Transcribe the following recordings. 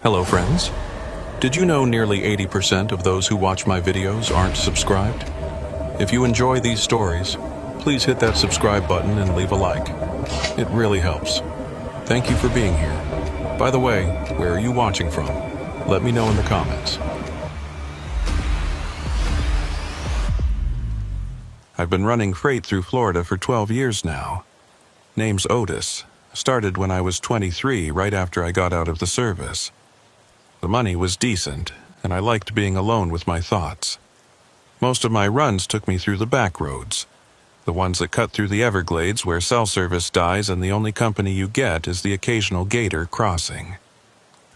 Hello friends. Did you know nearly 80% of those who watch my videos aren't subscribed? If you enjoy these stories, please hit that subscribe button and leave a like. It really helps. Thank you for being here. By the way, where are you watching from? Let me know in the comments. I've been running freight through Florida for 12 years now. Name's Otis. Started when I was 23, right after I got out of the service. The money was decent, and I liked being alone with my thoughts. Most of my runs took me through the backroads, the ones that cut through the Everglades where cell service dies and the only company you get is the occasional gator crossing.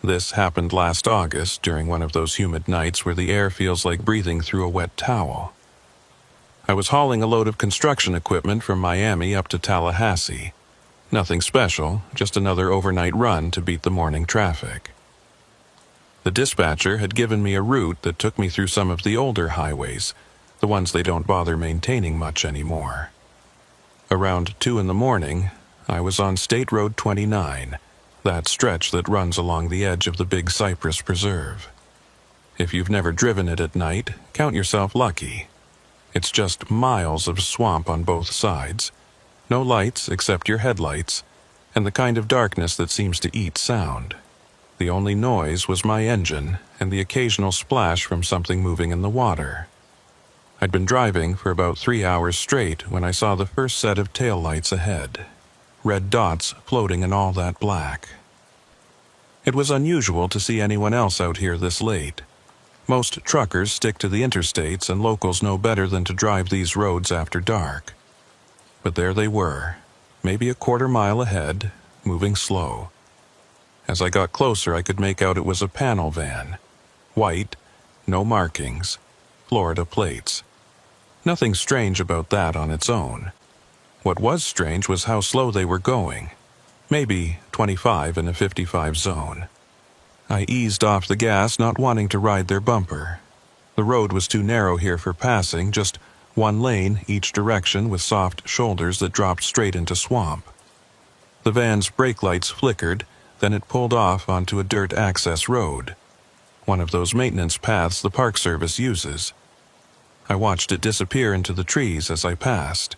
This happened last August during one of those humid nights where the air feels like breathing through a wet towel. I was hauling a load of construction equipment from Miami up to Tallahassee. Nothing special, just another overnight run to beat the morning traffic. The dispatcher had given me a route that took me through some of the older highways, the ones they don't bother maintaining much anymore. Around 2 in the morning, I was on State Road 29, that stretch that runs along the edge of the Big Cypress Preserve. If you've never driven it at night, count yourself lucky. It's just miles of swamp on both sides, no lights except your headlights, and the kind of darkness that seems to eat sound. The only noise was my engine and the occasional splash from something moving in the water. I'd been driving for about 3 hours straight when I saw the first set of taillights ahead, red dots floating in all that black. It was unusual to see anyone else out here this late. Most truckers stick to the interstates and locals know better than to drive these roads after dark. But there they were, maybe a quarter mile ahead, moving slow. As I got closer, I could make out it was a panel van. White, no markings, Florida plates. Nothing strange about that on its own. What was strange was how slow they were going. Maybe 25 in a 55 zone. I eased off the gas, not wanting to ride their bumper. The road was too narrow here for passing, just one lane each direction with soft shoulders that dropped straight into swamp. The van's brake lights flickered, then it pulled off onto a dirt access road, one of those maintenance paths the Park Service uses. I watched it disappear into the trees as I passed.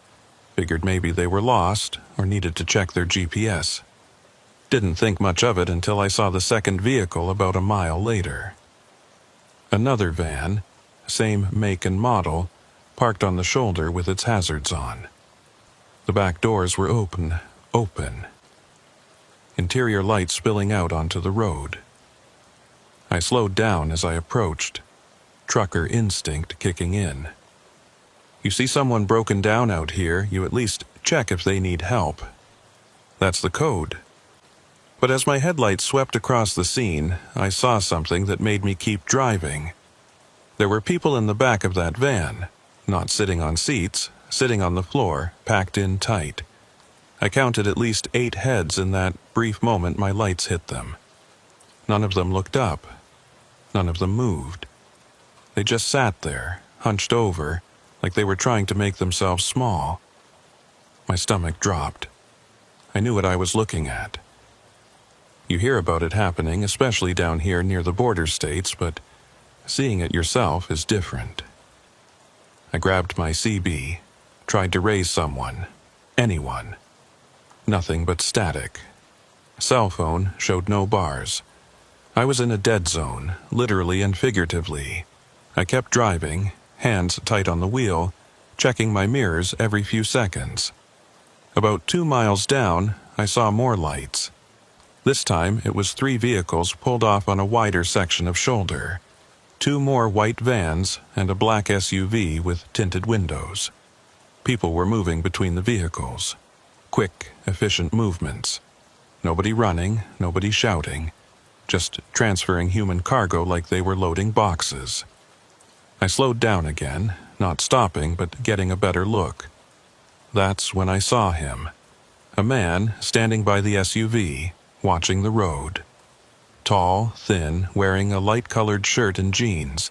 Figured maybe they were lost or needed to check their GPS. Didn't think much of it until I saw the second vehicle about a mile later. Another van, same make and model, parked on the shoulder with its hazards on. The back doors were open. Interior light spilling out onto the road. I slowed down as I approached, trucker instinct kicking in. You see someone broken down out here, you at least check if they need help. That's the code. But as my headlights swept across the scene, I saw something that made me keep driving. There were people in the back of that van, not sitting on seats, sitting on the floor, packed in tight. I counted at least 8 heads in that brief moment my lights hit them. None of them looked up. None of them moved. They just sat there, hunched over, like they were trying to make themselves small. My stomach dropped. I knew what I was looking at. You hear about it happening, especially down here near the border states, but seeing it yourself is different. I grabbed my CB, tried to raise someone, anyone. Nothing but static. Cell phone showed no bars. I was in a dead zone, literally and figuratively. I kept driving, hands tight on the wheel, checking my mirrors every few seconds. About 2 miles down, I saw more lights. This time, it was 3 vehicles pulled off on a wider section of shoulder. 2 more white vans and a black SUV with tinted windows. People were moving between the vehicles. Quick, efficient movements. Nobody running, nobody shouting, just transferring human cargo like they were loading boxes. I slowed down again, not stopping but getting a better look. That's when I saw him. A man standing by the SUV, watching the road. Tall, thin, wearing a light-colored shirt and jeans.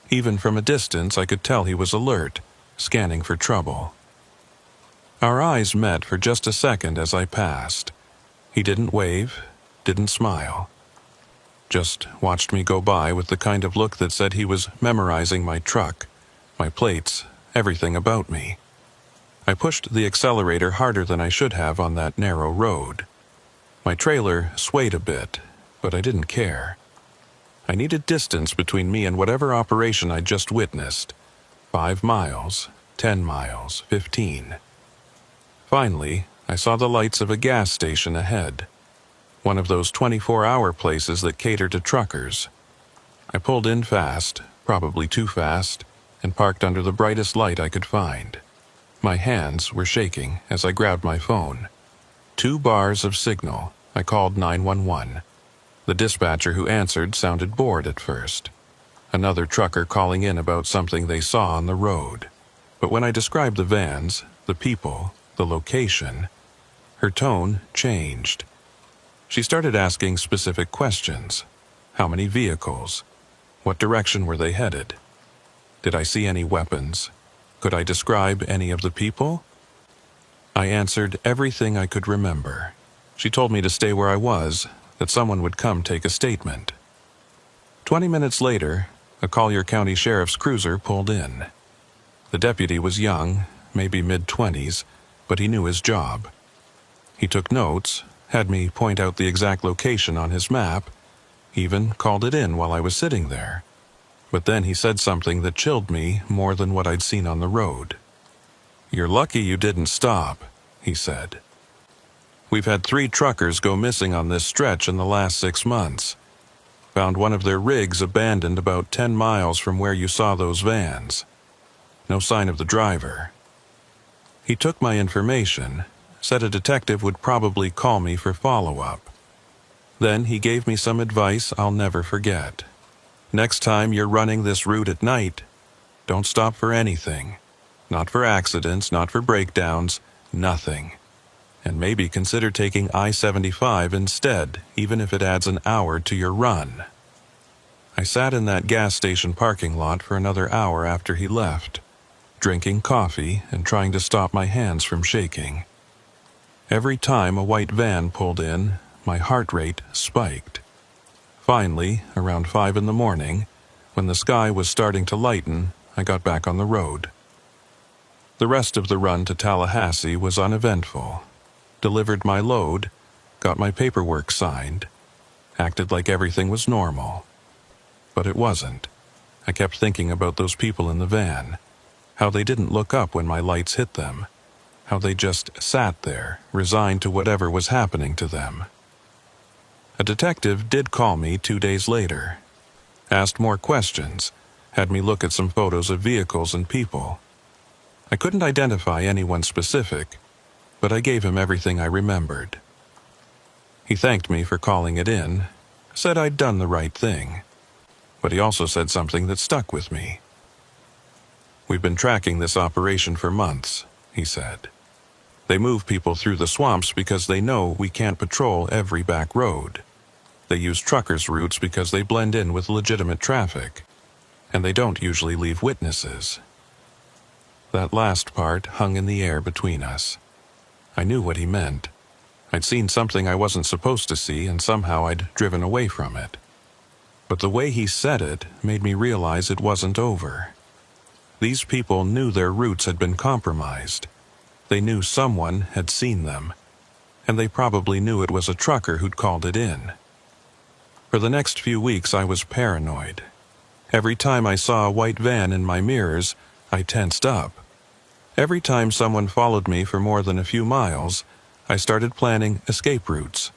Even from a distance I could tell he was alert, scanning for trouble. Our eyes met for just a second as I passed. He didn't wave, didn't smile. Just watched me go by with the kind of look that said he was memorizing my truck, my plates, everything about me. I pushed the accelerator harder than I should have on that narrow road. My trailer swayed a bit, but I didn't care. I needed distance between me and whatever operation I'd just witnessed. 5 miles, 10 miles, 15. Finally, I saw the lights of a gas station ahead. One of those 24-hour places that cater to truckers. I pulled in fast, probably too fast, and parked under the brightest light I could find. My hands were shaking as I grabbed my phone. 2 bars of signal. I called 911. The dispatcher who answered sounded bored at first. Another trucker calling in about something they saw on the road. But when I described the vans, the people, the location, her tone changed. She started asking specific questions. How many vehicles? What direction were they headed? Did I see any weapons? Could I describe any of the people? I answered everything I could remember. She told me to stay where I was, that someone would come take a statement. 20 minutes later, a Collier County Sheriff's cruiser pulled in. The deputy was young, maybe mid-20s, but he knew his job. He took notes, had me point out the exact location on his map, even called it in while I was sitting there. But then he said something that chilled me more than what I'd seen on the road. "You're lucky you didn't stop," he said. "We've had 3 truckers go missing on this stretch in the last 6 months. Found one of their rigs abandoned about 10 miles from where you saw those vans. No sign of the driver." He took my information, said a detective would probably call me for follow-up. Then he gave me some advice I'll never forget. "Next time you're running this route at night, don't stop for anything. Not for accidents, not for breakdowns, nothing. And maybe consider taking I-75 instead, even if it adds an hour to your run." I sat in that gas station parking lot for another hour after he left, drinking coffee and trying to stop my hands from shaking. Every time a white van pulled in, my heart rate spiked. Finally, around 5 in the morning, when the sky was starting to lighten, I got back on the road. The rest of the run to Tallahassee was uneventful. Delivered my load, got my paperwork signed, acted like everything was normal. But it wasn't. I kept thinking about those people in the van, how they didn't look up when my lights hit them, how they just sat there, resigned to whatever was happening to them. A detective did call me 2 days later, asked more questions, had me look at some photos of vehicles and people. I couldn't identify anyone specific, but I gave him everything I remembered. He thanked me for calling it in, said I'd done the right thing, but he also said something that stuck with me. "We've been tracking this operation for months," he said. "They move people through the swamps because they know we can't patrol every back road. They use truckers' routes because they blend in with legitimate traffic, and they don't usually leave witnesses." That last part hung in the air between us. I knew what he meant. I'd seen something I wasn't supposed to see, and somehow I'd driven away from it. But the way he said it made me realize it wasn't over. These people knew their routes had been compromised. They knew someone had seen them, and they probably knew it was a trucker who'd called it in. For the next few weeks I was paranoid. Every time I saw a white van in my mirrors, I tensed up. Every time someone followed me for more than a few miles, I started planning escape routes.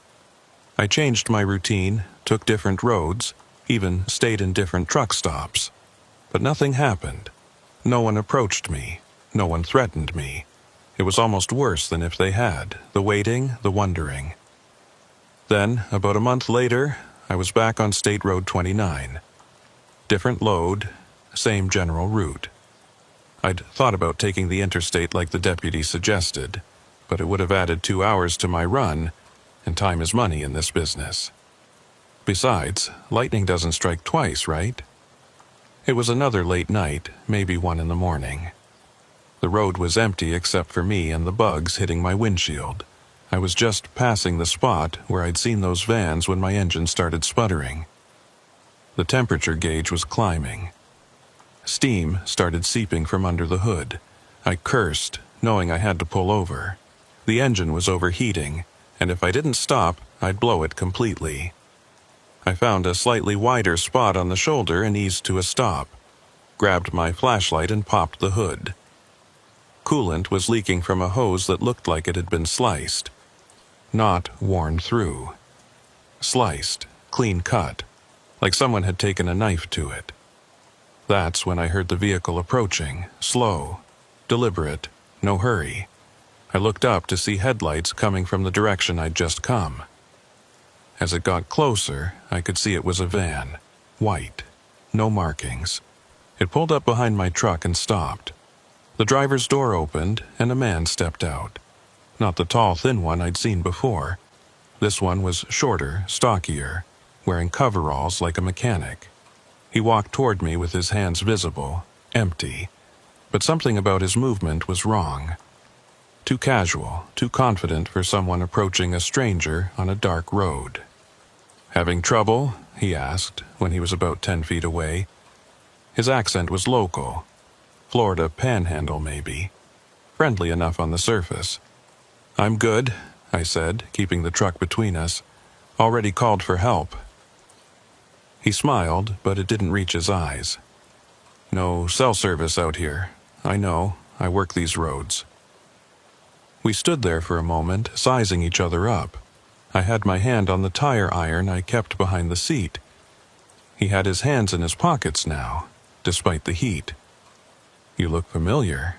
I changed my routine, took different roads, even stayed in different truck stops. But nothing happened. No one approached me. No one threatened me. It was almost worse than if they had, the waiting, the wondering. Then, about a month later, I was back on State Road 29. Different load, same general route. I'd thought about taking the interstate like the deputy suggested, but it would have added 2 hours to my run, and time is money in this business. Besides, lightning doesn't strike twice, right? It was another late night, maybe 1 in the morning. The road was empty except for me and the bugs hitting my windshield. I was just passing the spot where I'd seen those vans when my engine started sputtering. The temperature gauge was climbing. Steam started seeping from under the hood. I cursed, knowing I had to pull over. The engine was overheating, and if I didn't stop, I'd blow it completely. I found a slightly wider spot on the shoulder and eased to a stop, grabbed my flashlight and popped the hood. Coolant was leaking from a hose that looked like it had been sliced. Not worn through. Sliced, clean cut, like someone had taken a knife to it. That's when I heard the vehicle approaching, slow, deliberate, no hurry. I looked up to see headlights coming from the direction I'd just come. As it got closer, I could see it was a van, white, no markings. It pulled up behind my truck and stopped. The driver's door opened and a man stepped out. Not the tall, thin one I'd seen before. This one was shorter, stockier, wearing coveralls like a mechanic. He walked toward me with his hands visible, empty, but something about his movement was wrong. Too casual, too confident for someone approaching a stranger on a dark road. "Having trouble?" he asked when he was about 10 feet away. His accent was local. Florida panhandle, maybe. Friendly enough on the surface. "I'm good," I said, keeping the truck between us. "Already called for help." He smiled, but it didn't reach his eyes. "No cell service out here. I know. I work these roads." We stood there for a moment, sizing each other up. I had my hand on the tire iron I kept behind the seat. He had his hands in his pockets now, despite the heat. "You look familiar,"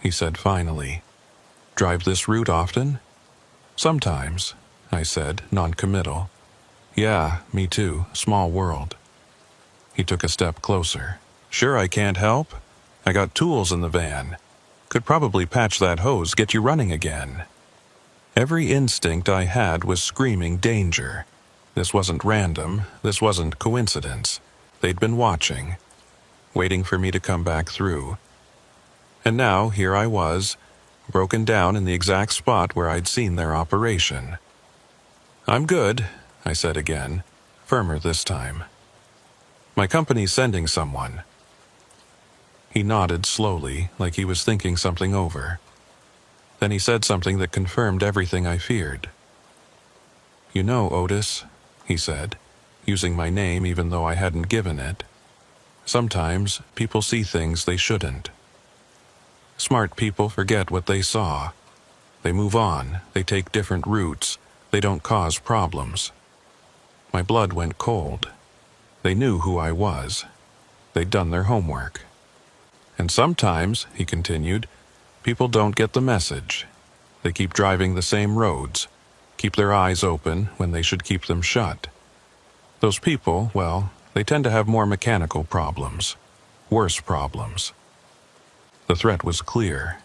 he said finally. "Drive this route often?" "Sometimes," I said, non-committal. "Yeah, me too. Small world." He took a step closer. "Sure I can't help? I got tools in the van. Could probably patch that hose, get you running again." Every instinct I had was screaming danger. This wasn't random. This wasn't coincidence. They'd been watching, waiting for me to come back through. And now here I was, broken down in the exact spot where I'd seen their operation. "I'm good," I said again, firmer this time. "My company's sending someone." He nodded slowly, like he was thinking something over. Then he said something that confirmed everything I feared. "You know, Otis," he said, using my name even though I hadn't given it, "sometimes people see things they shouldn't. Smart people forget what they saw. They move on, they take different routes, they don't cause problems." My blood went cold. They knew who I was. They'd done their homework. "And sometimes," he continued, "people don't get the message. They keep driving the same roads, keep their eyes open when they should keep them shut. Those people, well, they tend to have more mechanical problems, worse problems." The threat was clear.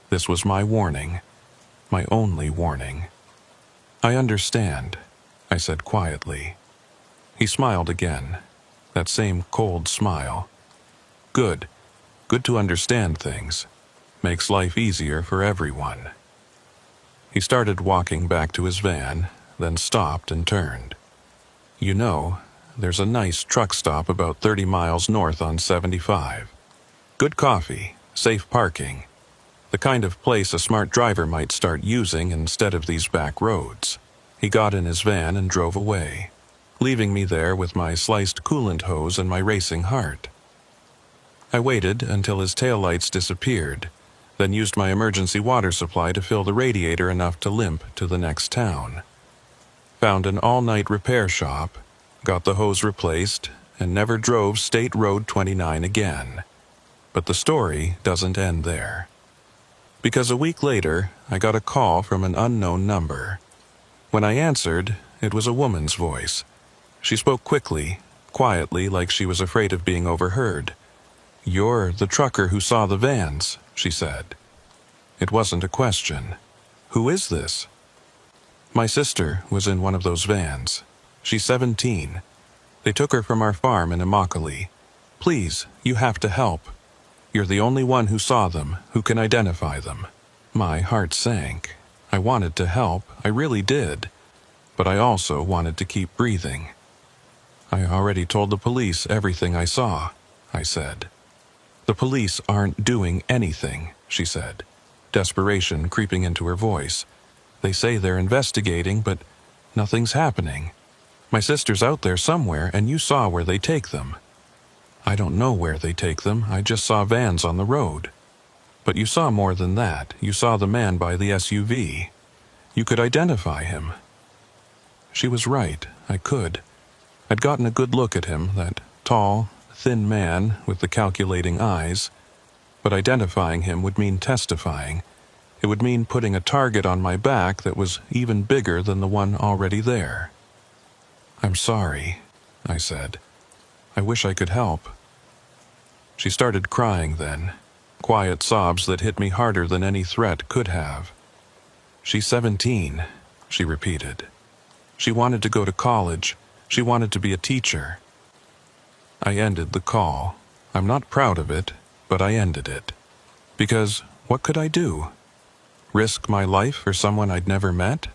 This was my warning, my only warning. "I understand," I said quietly. He smiled again, that same cold smile. "Good. Good to understand things. Makes life easier for everyone." He started walking back to his van, then stopped and turned. "You know, there's a nice truck stop about 30 miles north on 75. Good coffee, safe parking. The kind of place a smart driver might start using instead of these back roads." He got in his van and drove away, leaving me there with my sliced coolant hose and my racing heart. I waited until his taillights disappeared, then used my emergency water supply to fill the radiator enough to limp to the next town. Found an all-night repair shop, got the hose replaced, and never drove State Road 29 again. But the story doesn't end there. Because a week later, I got a call from an unknown number. When I answered, it was a woman's voice. She spoke quickly, quietly, like she was afraid of being overheard. "You're the trucker who saw the vans," she said. It wasn't a question. "Who is this?" "My sister was in one of those vans. She's 17. They took her from our farm in Immokalee. Please, you have to help. You're the only one who saw them, who can identify them." My heart sank. I wanted to help, I really did. But I also wanted to keep breathing. I already told the police everything I saw, I said. The police aren't doing anything, she said, desperation creeping into her voice. They say they're investigating, but nothing's happening. My sister's out there somewhere, and you saw where they take them. I don't know where they take them. I just saw vans on the road. But you saw more than that. You saw the man by the SUV. You could identify him. She was right. I could. I'd gotten a good look at him, that tall, thin man with the calculating eyes. But identifying him would mean testifying. It would mean putting a target on my back that was even bigger than the one already there. I'm sorry, I said. I wish I could help. She started crying then, quiet sobs that hit me harder than any threat could have. She's 17, she repeated. She wanted to go to college. She wanted to be a teacher. I ended the call. I'm not proud of it, but I ended it. Because what could I do? Risk my life for someone I'd never met?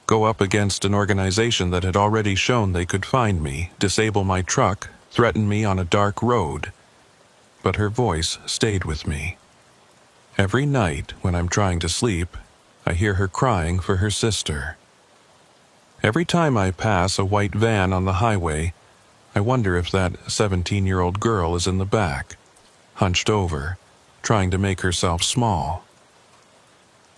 Go up against an organization that had already shown they could find me, disable my truck, threaten me on a dark road. But her voice stayed with me. Every night when I'm trying to sleep, I hear her crying for her sister. Every time I pass a white van on the highway, I wonder if that 17-year-old girl is in the back, hunched over, trying to make herself small.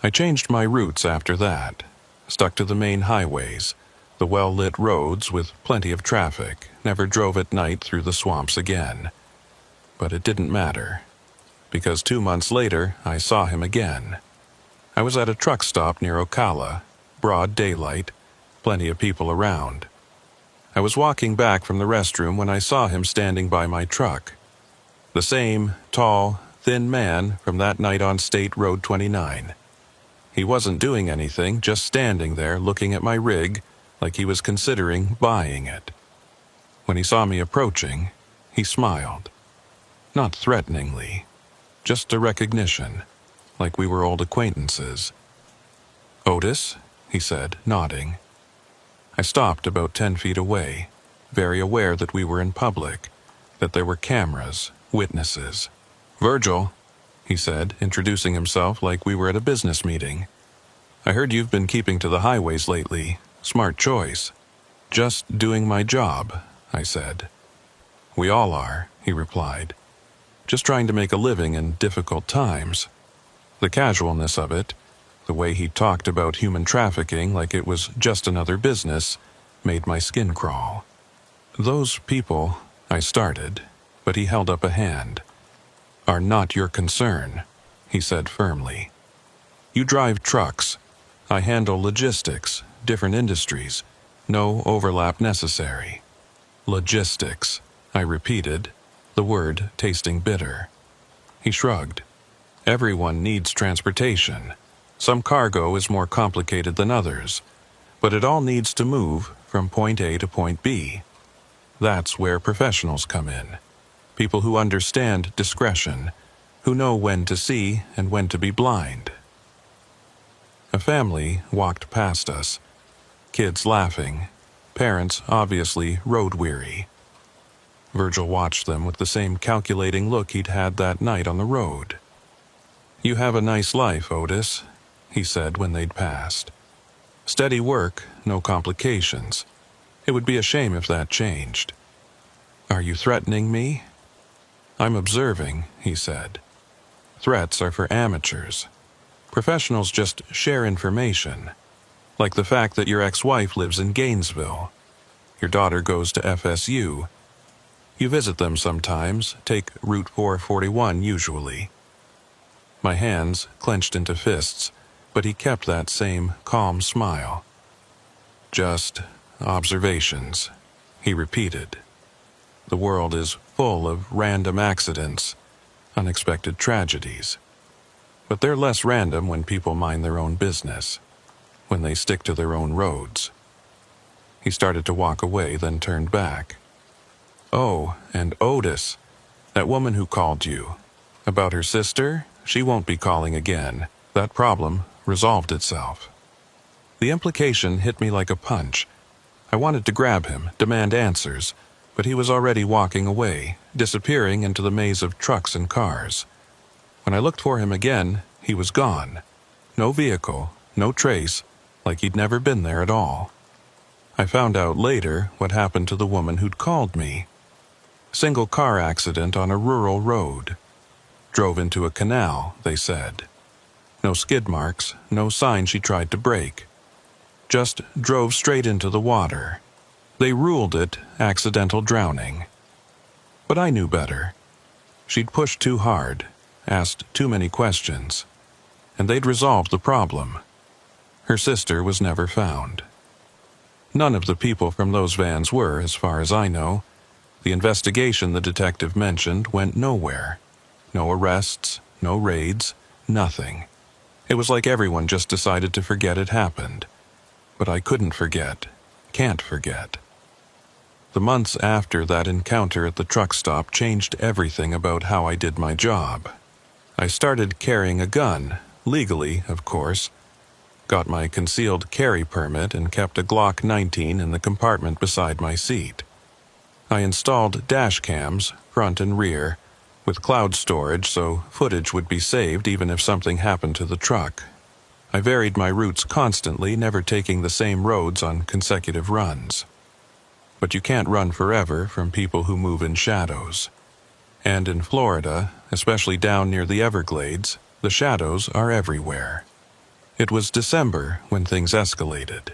I changed my routes after that. Stuck to the main highways, the well-lit roads with plenty of traffic, never drove at night through the swamps again. But it didn't matter, because 2 months later I saw him again. I was at a truck stop near Ocala, broad daylight, plenty of people around. I was walking back from the restroom when I saw him standing by my truck. The same tall, thin man from that night on State Road 29. He wasn't doing anything, just standing there looking at my rig like he was considering buying it. When he saw me approaching, he smiled. Not threateningly, just a recognition, like we were old acquaintances. "Otis?" he said, nodding. I stopped about 10 feet away, very aware that we were in public, that there were cameras, witnesses. "Virgil," he said, introducing himself like we were at a business meeting. "I heard you've been keeping to the highways lately. Smart choice." "Just doing my job," I said. "We all are," he replied. "Just trying to make a living in difficult times." The casualness of it, the way he talked about human trafficking like it was just another business, made my skin crawl. "Those people," I started, but he held up a hand. "Are not your concern," he said firmly. "You drive trucks. I handle logistics, different industries. No overlap necessary." "Logistics," I repeated, the word tasting bitter. He shrugged. "Everyone needs transportation. Some cargo is more complicated than others, but it all needs to move from point A to point B. That's where professionals come in. People who understand discretion, who know when to see and when to be blind." A family walked past us, kids laughing, parents obviously road-weary. Virgil watched them with the same calculating look he'd had that night on the road. "You have a nice life, Otis," he said when they'd passed. "Steady work, no complications. It would be a shame if that changed." "Are you threatening me?" "I'm observing," he said. "Threats are for amateurs. Professionals just share information, like the fact that your ex-wife lives in Gainesville. Your daughter goes to FSU. You visit them sometimes, take Route 441 usually." My hands clenched into fists, but he kept that same calm smile. "Just observations," he repeated. "The world is full of random accidents, unexpected tragedies. But they're less random when people mind their own business, when they stick to their own roads." He started to walk away, then turned back. "Oh, and Otis, that woman who called you. About her sister, she won't be calling again. That problem resolved itself." The implication hit me like a punch. I wanted to grab him, demand answers, but he was already walking away, disappearing into the maze of trucks and cars. When I looked for him again, he was gone. No vehicle, no trace, like he'd never been there at all. I found out later what happened to the woman who'd called me. Single car accident on a rural road. Drove into a canal, they said. No skid marks, no sign she tried to brake. Just drove straight into the water. They ruled it accidental drowning. But I knew better. She'd pushed too hard, asked too many questions, and they'd resolved the problem. Her sister was never found. None of the people from those vans were, as far as I know. The investigation the detective mentioned went nowhere. No arrests, no raids, nothing. It was like everyone just decided to forget it happened. But I couldn't forget, can't forget. The months after that encounter at the truck stop changed everything about how I did my job. I started carrying a gun, legally, of course. Got my concealed carry permit and kept a Glock 19 in the compartment beside my seat. I installed dash cams, front and rear, with cloud storage so footage would be saved even if something happened to the truck. I varied my routes constantly, never taking the same roads on consecutive runs. But you can't run forever from people who move in shadows. And in Florida, especially down near the Everglades, the shadows are everywhere. It was December when things escalated.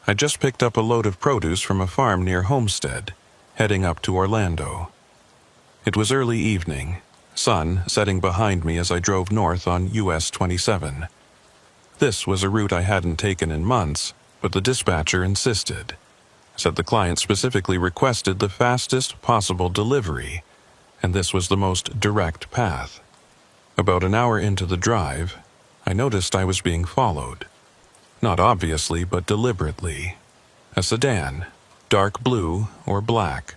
I just picked up a load of produce from a farm near Homestead, heading up to Orlando. It was early evening, sun setting behind me as I drove north on US 27. This was a route I hadn't taken in months, but the dispatcher insisted. Said the client specifically requested the fastest possible delivery, and this was the most direct path. About an hour into the drive, I noticed I was being followed. Not obviously, but deliberately. A sedan, dark blue or black.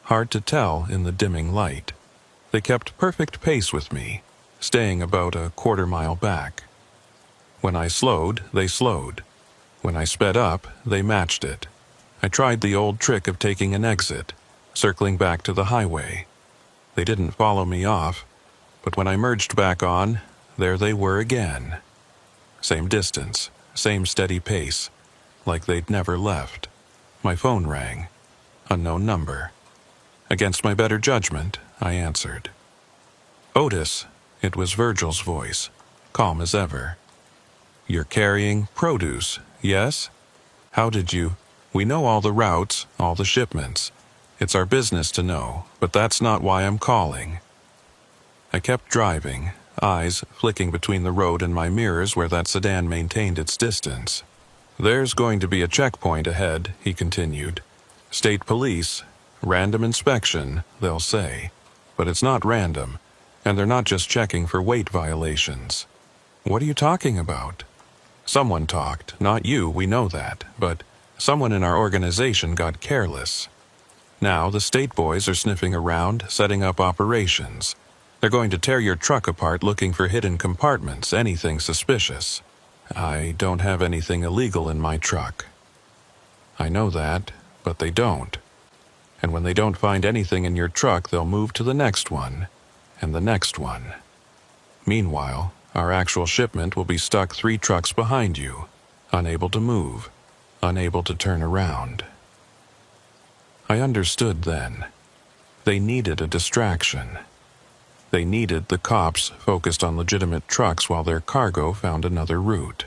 Hard to tell in the dimming light. They kept perfect pace with me, staying about a quarter-mile back. When I slowed, they slowed. When I sped up, they matched it. I tried the old trick of taking an exit, circling back to the highway. They didn't follow me off, but when I merged back on, there they were again. Same distance, same steady pace, like they'd never left. My phone rang. Unknown number. Against my better judgment, I answered. Otis, it was Virgil's voice, calm as ever. You're carrying produce, yes? How did you? We know all the routes, all the shipments. It's our business to know, but that's not why I'm calling. I kept driving, eyes flicking between the road and my mirrors where that sedan maintained its distance. There's going to be a checkpoint ahead, he continued. State police, random inspection, they'll say. But it's not random, and they're not just checking for weight violations. What are you talking about? Someone talked, not you, we know that, but someone in our organization got careless. Now the state boys are sniffing around, setting up operations. They're going to tear your truck apart looking for hidden compartments, anything suspicious. I don't have anything illegal in my truck. I know that, but they don't. And when they don't find anything in your truck, they'll move to the next one, and the next one. Meanwhile, our actual shipment will be stuck 3 trucks behind you, unable to move, unable to turn around. I understood then. They needed a distraction. They needed the cops focused on legitimate trucks while their cargo found another route.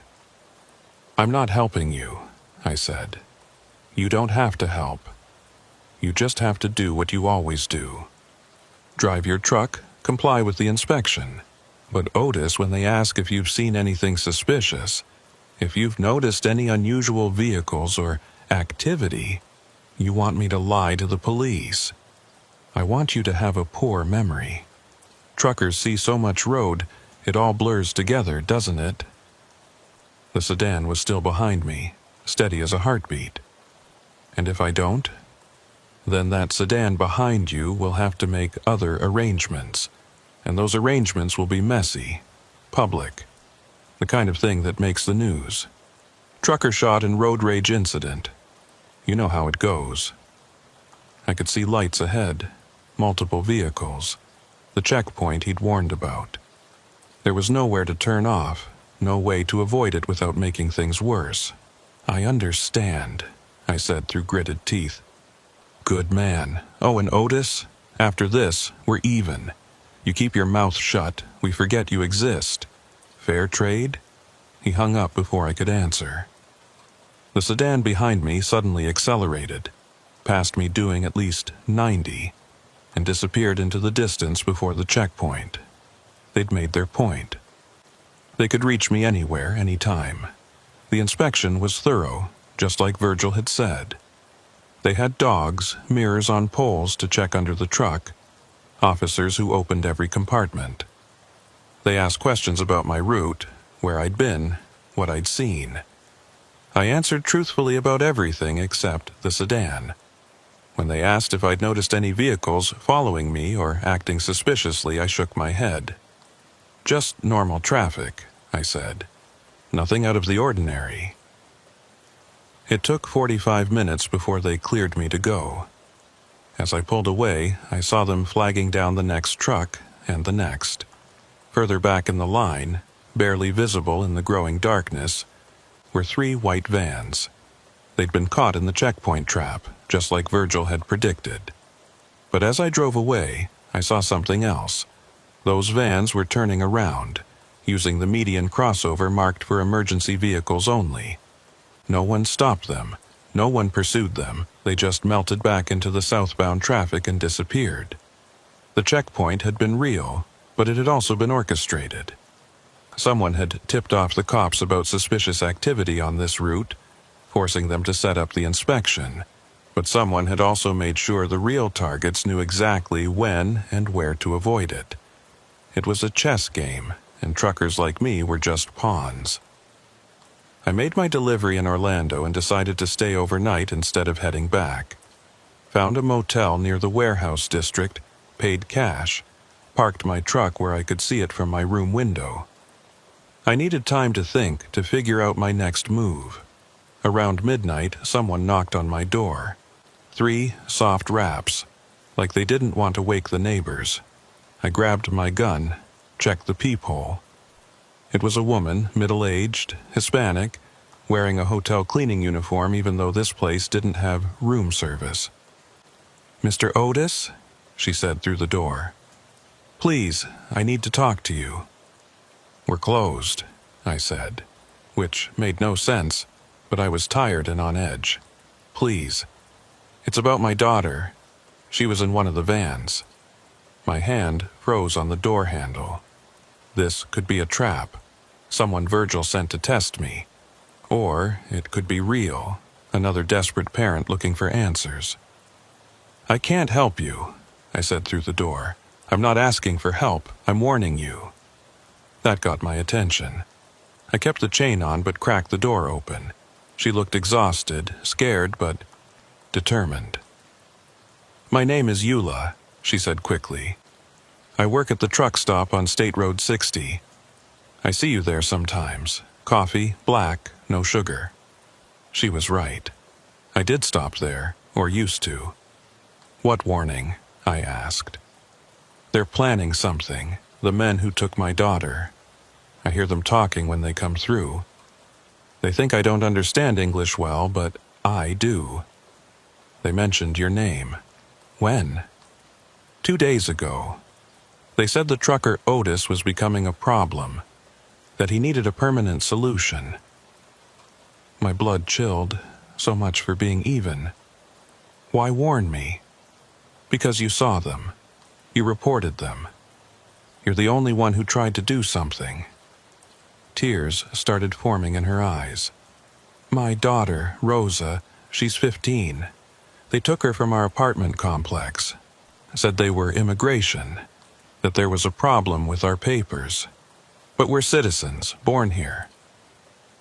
I'm not helping you, I said. You don't have to help. You just have to do what you always do. Drive your truck, comply with the inspection. But Otis, when they ask if you've seen anything suspicious, if you've noticed any unusual vehicles or activity, you want me to lie to the police. I want you to have a poor memory. Truckers see so much road, it all blurs together, doesn't it? The sedan was still behind me, steady as a heartbeat. And if I don't, then that sedan behind you will have to make other arrangements. And those arrangements will be messy, public, the kind of thing that makes the news. Trucker shot in road rage incident. You know how it goes. I could see lights ahead, multiple vehicles, the checkpoint he'd warned about. There was nowhere to turn off, no way to avoid it without making things worse. I understand, I said through gritted teeth. Good man. Oh, and Otis, after this, we're even. You keep your mouth shut, we forget you exist. Fair trade? He hung up before I could answer. The sedan behind me suddenly accelerated, past me doing at least 90, and disappeared into the distance before the checkpoint. They'd made their point. They could reach me anywhere, anytime. The inspection was thorough, just like Virgil had said. They had dogs, mirrors on poles to check under the truck, officers who opened every compartment. They asked questions about my route, where I'd been, what I'd seen. I answered truthfully about everything except the sedan. When they asked if I'd noticed any vehicles following me or acting suspiciously, I shook my head. Just normal traffic, I said. Nothing out of the ordinary. It took 45 minutes before they cleared me to go. As I pulled away, I saw them flagging down the next truck and the next. Further back in the line, barely visible in the growing darkness, were 3 white vans. They'd been caught in the checkpoint trap, just like Virgil had predicted. But as I drove away, I saw something else. Those vans were turning around, using the median crossover marked for emergency vehicles only. No one stopped them. No one pursued them. They just melted back into the southbound traffic and disappeared. The checkpoint had been real, but it had also been orchestrated. Someone had tipped off the cops about suspicious activity on this route, forcing them to set up the inspection, but someone had also made sure the real targets knew exactly when and where to avoid it. It was a chess game, and truckers like me were just pawns. I made my delivery in Orlando and decided to stay overnight instead of heading back. Found a motel near the warehouse district, paid cash, parked my truck where I could see it from my room window. I needed time to think, to figure out my next move. Around midnight, someone knocked on my door. 3 soft raps, like they didn't want to wake the neighbors. I grabbed my gun, checked the peephole. It was a woman, middle-aged, Hispanic, wearing a hotel cleaning uniform even though this place didn't have room service. "Mr. Otis?" she said through the door. "Please, I need to talk to you." "We're closed," I said, which made no sense, but I was tired and on edge. "Please. It's about my daughter. She was in one of the vans." My hand froze on the door handle. This could be a trap. Someone Virgil sent to test me. Or it could be real, another desperate parent looking for answers. "I can't help you," I said through the door. "I'm not asking for help, I'm warning you." That got my attention. I kept the chain on but cracked the door open. She looked exhausted, scared, but determined. "My name is Eula," she said quickly. "I work at the truck stop on State Road 60. I see you there sometimes. Coffee, black, no sugar." She was right. I did stop there, or used to. "What warning?" I asked. "They're planning something, the men who took my daughter. I hear them talking when they come through. They think I don't understand English well, but I do. They mentioned your name." "When?" "2 days ago. They said the trucker Otis was becoming a problem, that he needed a permanent solution." My blood chilled, so much for being even. "Why warn me?" "Because you saw them. You reported them. You're the only one who tried to do something." Tears started forming in her eyes. "My daughter, Rosa, she's 15. They took her from our apartment complex. Said they were immigration, that there was a problem with our papers. But we're citizens, born here.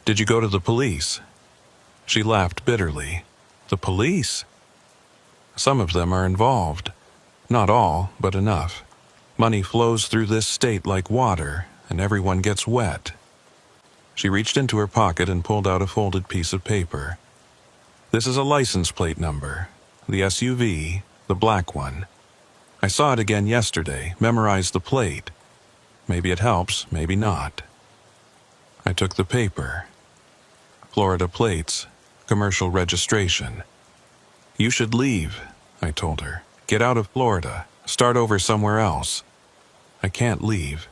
Did you go to the police?" She laughed bitterly. "The police?" "Some of them are involved. Not all, but enough. Money flows through this state like water, and everyone gets wet." She reached into her pocket and pulled out a folded piece of paper. This is a license plate number. The SUV, the black one. I saw it again yesterday, memorized the plate. Maybe it helps, maybe not. I took the paper. Florida plates, commercial registration. You should leave, I told her. Get out of Florida. Start over somewhere else. I can't leave.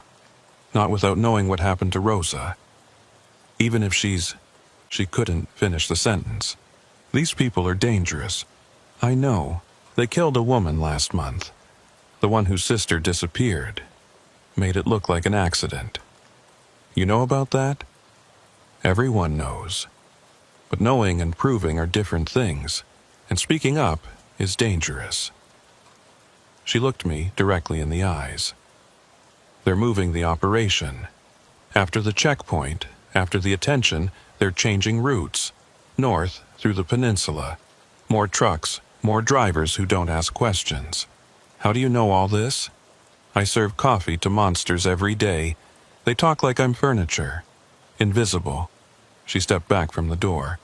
Not without knowing what happened to Rosa. Even if she couldn't finish the sentence. These people are dangerous. I know. They killed a woman last month. The one whose sister disappeared. Made it look like an accident. You know about that? Everyone knows. But knowing and proving are different things, and speaking up is dangerous. She looked me directly in the eyes. They're moving the operation. After the checkpoint, after the attention, they're changing routes. North, through the peninsula. More trucks, more drivers who don't ask questions. How do you know all this? I serve coffee to monsters every day. They talk like I'm furniture. Invisible. She stepped back from the door.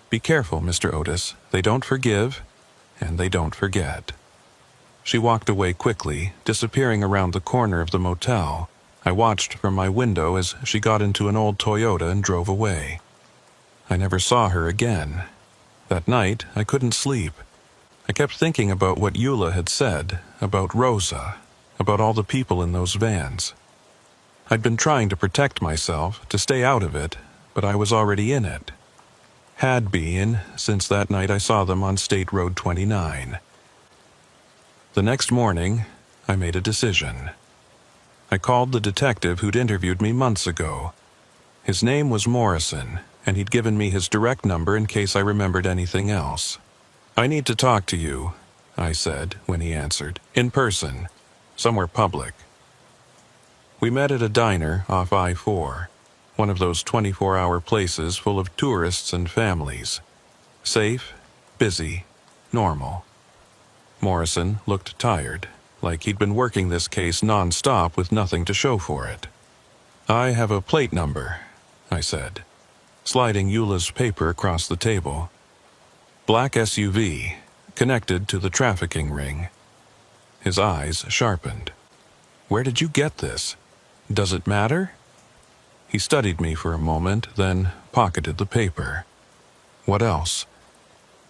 Be careful, Mr. Otis. They don't forgive, and they don't forget. She walked away quickly, disappearing around the corner of the motel. I watched from my window as she got into an old Toyota and drove away. I never saw her again. That night, I couldn't sleep. I kept thinking about what Eula had said, about Rosa, about all the people in those vans. I'd been trying to protect myself, to stay out of it, but I was already in it. Had been, since that night I saw them on State Road 29. The next morning, I made a decision. I called the detective who'd interviewed me months ago. His name was Morrison, and he'd given me his direct number in case I remembered anything else. I need to talk to you, I said when he answered, in person, somewhere public. We met at a diner off I-4, one of those 24-hour places full of tourists and families. Safe, busy, normal. Morrison looked tired, like he'd been working this case non-stop with nothing to show for it. I have a plate number, I said, sliding Eula's paper across the table. Black SUV, connected to the trafficking ring. His eyes sharpened. Where did you get this? Does it matter? He studied me for a moment, then pocketed the paper. What else?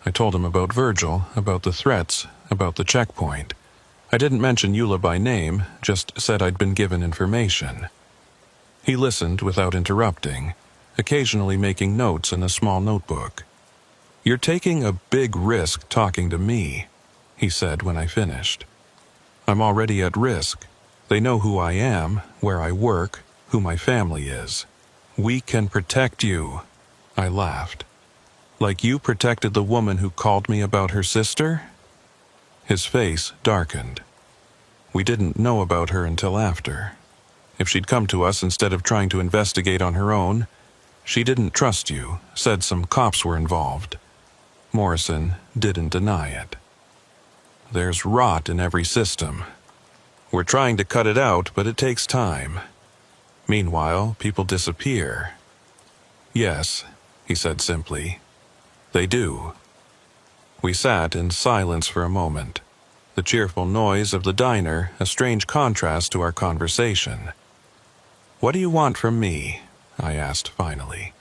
I told him about Virgil, about the threats, about the checkpoint. I didn't mention Eula by name, just said I'd been given information. He listened without interrupting, occasionally making notes in a small notebook. You're taking a big risk talking to me, he said when I finished. I'm already at risk. They know who I am, where I work, who my family is. We can protect you, I laughed. Like you protected the woman who called me about her sister? His face darkened. We didn't know about her until after. If she'd come to us instead of trying to investigate on her own, she didn't trust you, said some cops were involved. Morrison didn't deny it. There's rot in every system. We're trying to cut it out, but it takes time. Meanwhile, people disappear. Yes, he said simply. They do. We sat in silence for a moment, the cheerful noise of the diner a strange contrast to our conversation. What do you want from me? I asked finally.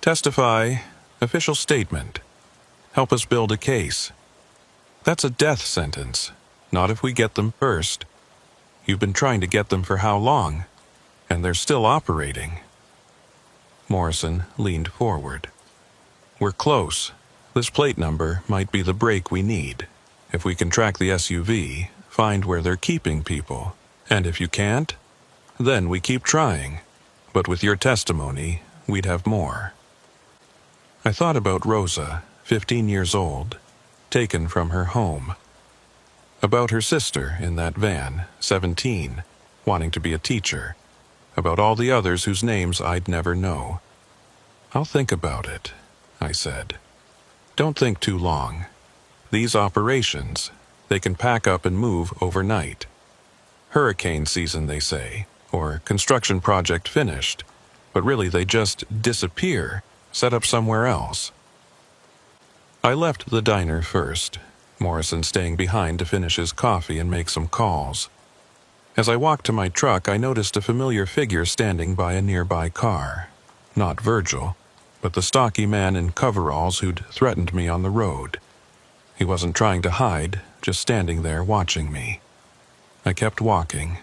Testify, official statement. Help us build a case. That's a death sentence, not if we get them first. You've been trying to get them for how long? And they're still operating. Morrison leaned forward. We're close. This plate number might be the break we need. If we can track the SUV, find where they're keeping people. And if you can't, then we keep trying. But with your testimony, we'd have more. I thought about Rosa, 15 years old, taken from her home. About her sister in that van, 17, wanting to be a teacher. About all the others whose names I'd never know. I'll think about it, I said. Don't think too long. These operations, they can pack up and move overnight. Hurricane season, they say, or construction project finished, but really they just disappear, set up somewhere else. I left the diner first, Morrison staying behind to finish his coffee and make some calls. As I walked to my truck, I noticed a familiar figure standing by a nearby car. Not Virgil, but the stocky man in coveralls who'd threatened me on the road. He wasn't trying to hide, just standing there watching me. I kept walking,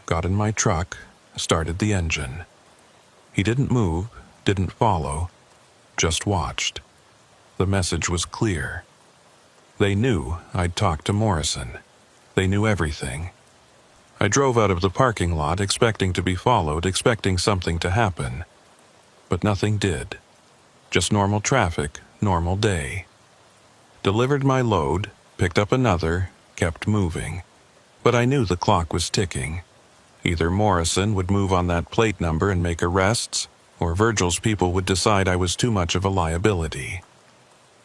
got in my truck, started the engine. He didn't move, didn't follow, just watched. The message was clear. They knew I'd talked to Morrison. They knew everything. I drove out of the parking lot expecting to be followed, expecting something to happen. But nothing did. Just normal traffic, normal day. Delivered my load, picked up another, kept moving. But I knew the clock was ticking. Either Morrison would move on that plate number and make arrests, or Virgil's people would decide I was too much of a liability.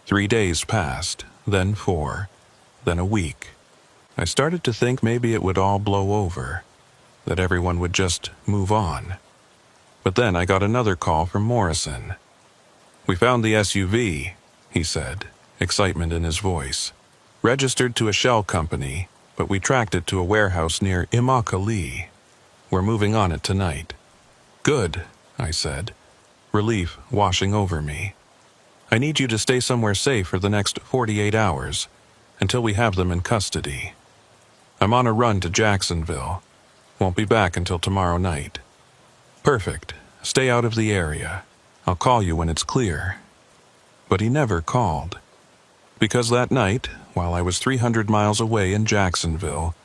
3 days passed, then 4, then a week. I started to think maybe it would all blow over, that everyone would just move on. But then I got another call from Morrison. "We found the SUV," he said, excitement in his voice. "Registered to a shell company, but we tracked it to a warehouse near Immokalee. We're moving on it tonight." "Good," I said, relief washing over me. "I need you to stay somewhere safe for the next 48 hours, until we have them in custody. I'm on a run to Jacksonville. Won't be back until tomorrow night." "Perfect. Stay out of the area. I'll call you when it's clear." But he never called. Because that night, while I was 300 miles away in Jacksonville,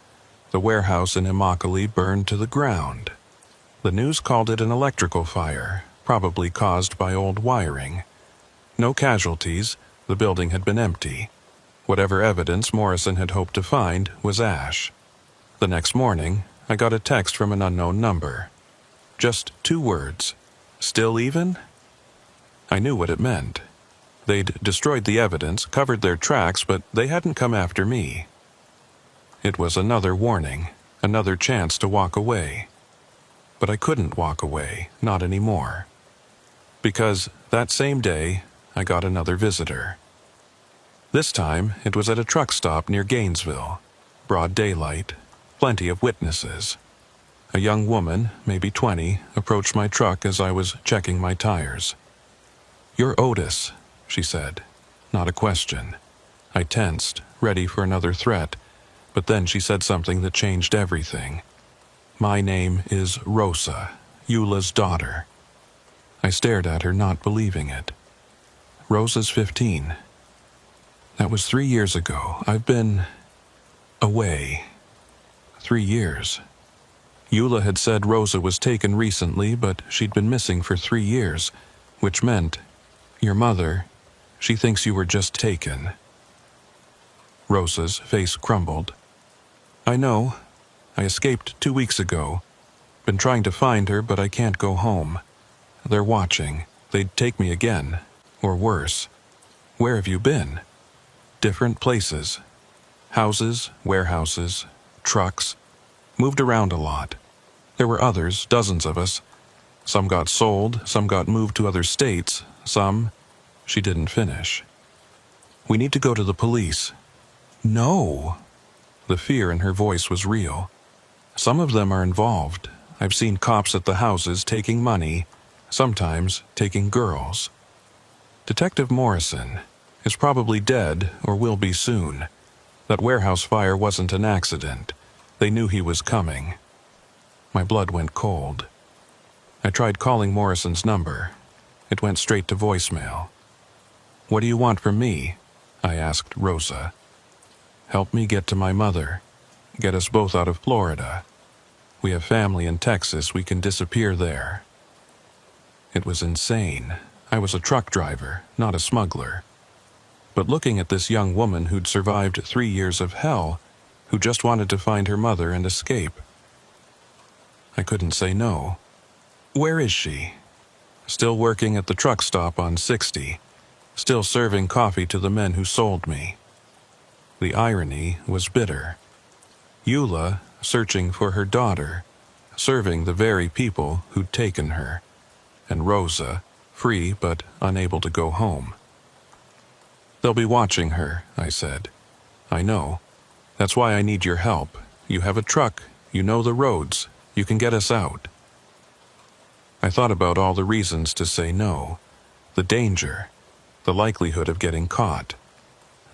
the warehouse in Immokalee burned to the ground. The news called it an electrical fire, probably caused by old wiring. No casualties, the building had been empty. Whatever evidence Morrison had hoped to find was ash. The next morning, I got a text from an unknown number. Just 2 words. "Still even?" I knew what it meant. They'd destroyed the evidence, covered their tracks, but they hadn't come after me. It was another warning, another chance to walk away. But I couldn't walk away, not anymore. Because that same day, I got another visitor. This time, it was at a truck stop near Gainesville. Broad daylight, plenty of witnesses. A young woman, maybe 20, approached my truck as I was checking my tires. "You're Otis," she said. Not a question. I tensed, ready for another threat, but then she said something that changed everything. "My name is Rosa, Eula's daughter." I stared at her, not believing it. "Rosa's 15. That was 3 years ago. I've been away. 3 years. Eula had said Rosa was taken recently, but she'd been missing for 3 years, which meant, your mother, she thinks you were just taken." Rosa's face crumbled. "I know. I escaped 2 weeks ago. Been trying to find her, but I can't go home. They're watching. They'd take me again. Or worse. Where have you been?" "Different places. Houses, warehouses, trucks. Moved around a lot. There were others, dozens of us. Some got sold, some got moved to other states, some—" She didn't finish. "We need to go to the police." "No." The fear in her voice was real. "Some of them are involved. I've seen cops at the houses taking money, sometimes taking girls. Detective Morrison is probably dead or will be soon. That warehouse fire wasn't an accident. They knew he was coming." My blood went cold. I tried calling Morrison's number. It went straight to voicemail. "What do you want from me?" I asked Rosa. "Help me get to my mother. Get us both out of Florida. We have family in Texas. We can disappear there." It was insane. I was a truck driver, not a smuggler. But looking at this young woman who'd survived 3 years of hell, who just wanted to find her mother and escape, I couldn't say no. "Where is she?" "Still working at the truck stop on 60. Still serving coffee to the men who sold me." The irony was bitter. Eula searching for her daughter, serving the very people who'd taken her, and Rosa free but unable to go home. They'll be watching her, I said. I know. That's why I need your help. You have a truck, you know the roads, you can get us out. I thought about all the reasons to say no. The danger, the likelihood of getting caught,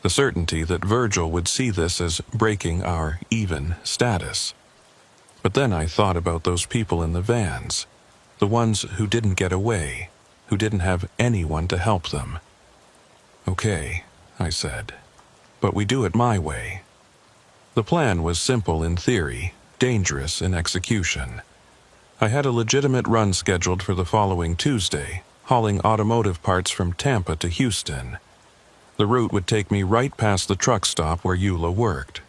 the certainty that Virgil would see this as breaking our even status. But then I thought about those people in the vans, the ones who didn't get away, who didn't have anyone to help them. Okay, I said, but we do it my way. The plan was simple in theory, dangerous in execution. I had a legitimate run scheduled for the following Tuesday, hauling automotive parts from Tampa to Houston. The route would take me right past the truck stop where Eula worked.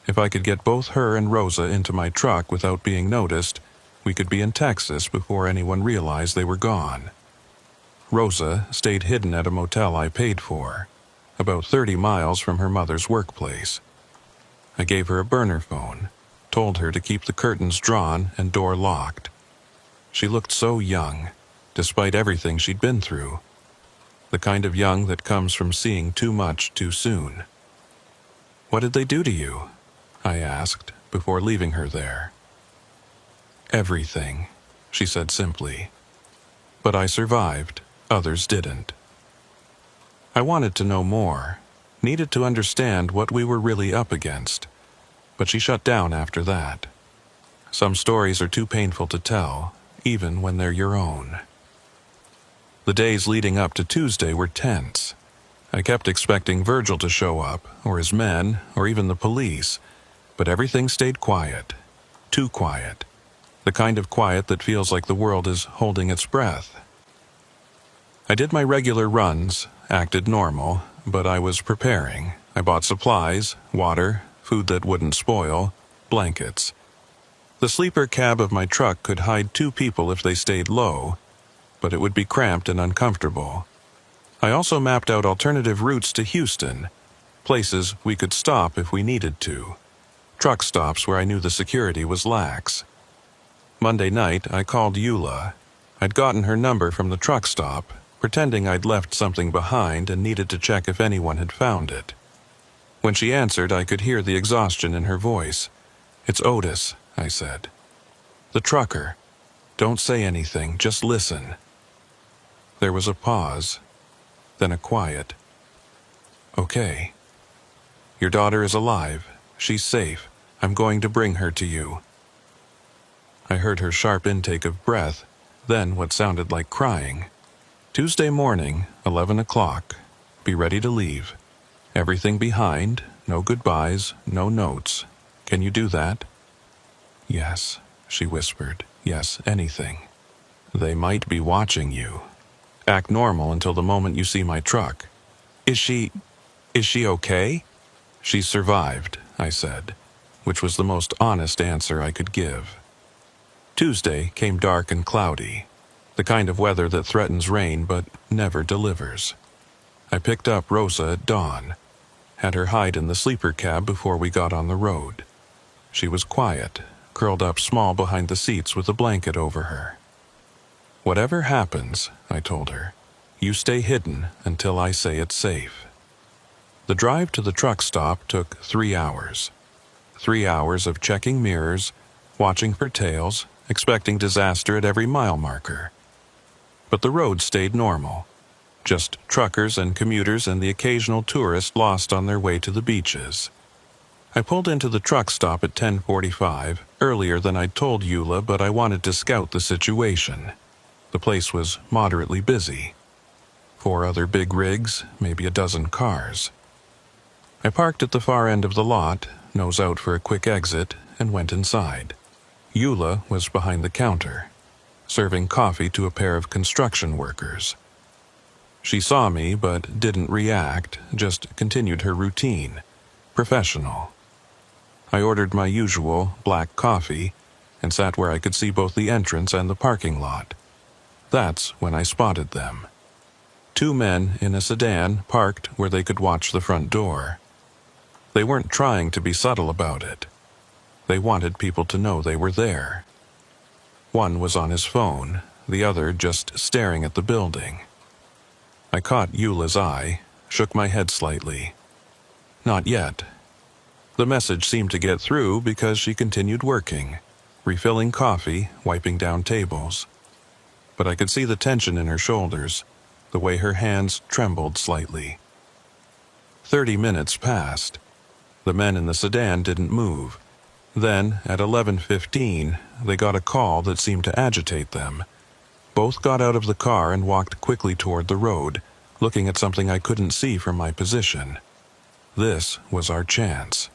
If I could get both her and Rosa into my truck without being noticed, we could be in Texas before anyone realized they were gone. Rosa stayed hidden at a motel I paid for, about 30 miles from her mother's workplace. I gave her a burner phone, told her to keep the curtains drawn and door locked. She looked so young, despite everything she'd been through. The kind of young that comes from seeing too much too soon. "What did they do to you?" I asked before leaving her there. "Everything," she said simply. But I survived, others didn't. I wanted to know more, needed to understand what we were really up against, but she shut down after that. Some stories are too painful to tell, even when they're your own. The days leading up to Tuesday were tense. I kept expecting Virgil to show up, or his men, or even the police, but everything stayed quiet. Too quiet. The kind of quiet that feels like the world is holding its breath. I did my regular runs, acted normal, but I was preparing. I bought supplies, water, food that wouldn't spoil, blankets. The sleeper cab of my truck could hide 2 people if they stayed low, but it would be cramped and uncomfortable. I also mapped out alternative routes to Houston, places we could stop if we needed to, truck stops where I knew the security was lax. Monday night, I called Eula. I'd gotten her number from the truck stop, pretending I'd left something behind and needed to check if anyone had found it. When she answered, I could hear the exhaustion in her voice. "It's Otis," I said. "The trucker. Don't say anything, just listen." There was a pause, then a quiet. "Okay. Your daughter is alive. She's safe. I'm going to bring her to you." I heard her sharp intake of breath, then what sounded like crying. "Tuesday morning, 11 o'clock. Be ready to leave. Everything behind, no goodbyes, no notes. Can you do that?" "Yes," she whispered. "Yes, anything. They might be watching you. Act normal until the moment you see my truck." Is she okay?" "She's survived," I said, which was the most honest answer I could give. Tuesday came dark and cloudy, the kind of weather that threatens rain but never delivers. I picked up Rosa at dawn, had her hide in the sleeper cab before we got on the road. She was quiet, curled up small behind the seats with a blanket over her. "Whatever happens," I told her, "you stay hidden until I say it's safe." The drive to the truck stop took 3 hours. 3 hours of checking mirrors, watching for tails, expecting disaster at every mile marker. But the road stayed normal. Just truckers and commuters and the occasional tourist lost on their way to the beaches. I pulled into the truck stop at 10:45, earlier than I'd told Eula, but I wanted to scout the situation. The place was moderately busy. 4 other big rigs, maybe a dozen cars. I parked at the far end of the lot, nose out for a quick exit, and went inside. Eula was behind the counter, serving coffee to a pair of construction workers. She saw me but didn't react, just continued her routine, professional. I ordered my usual black coffee and sat where I could see both the entrance and the parking lot. That's when I spotted them. 2 men in a sedan parked where they could watch the front door. They weren't trying to be subtle about it. They wanted people to know they were there. One was on his phone, the other just staring at the building. I caught Eula's eye, shook my head slightly. Not yet. The message seemed to get through because she continued working, refilling coffee, wiping down tables. But I could see the tension in her shoulders, the way her hands trembled slightly. 30 minutes passed. The men in the sedan didn't move. Then, at 11:15, they got a call that seemed to agitate them. Both got out of the car and walked quickly toward the road, looking at something I couldn't see from my position. This was our chance.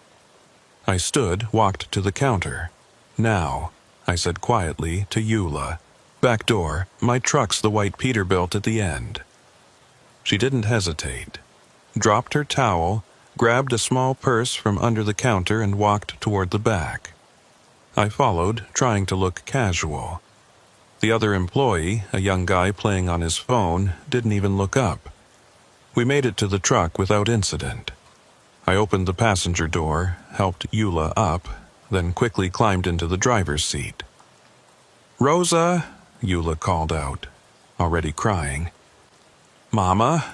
I stood, walked to the counter. "Now," I said quietly to Eula. "Back door, my truck's the white Peterbilt at the end." She didn't hesitate. Dropped her towel, grabbed a small purse from under the counter and walked toward the back. I followed, trying to look casual. The other employee, a young guy playing on his phone, didn't even look up. We made it to the truck without incident. I opened the passenger door, helped Eula up, then quickly climbed into the driver's seat. "Rosa," Eula called out, already crying. "Mama?"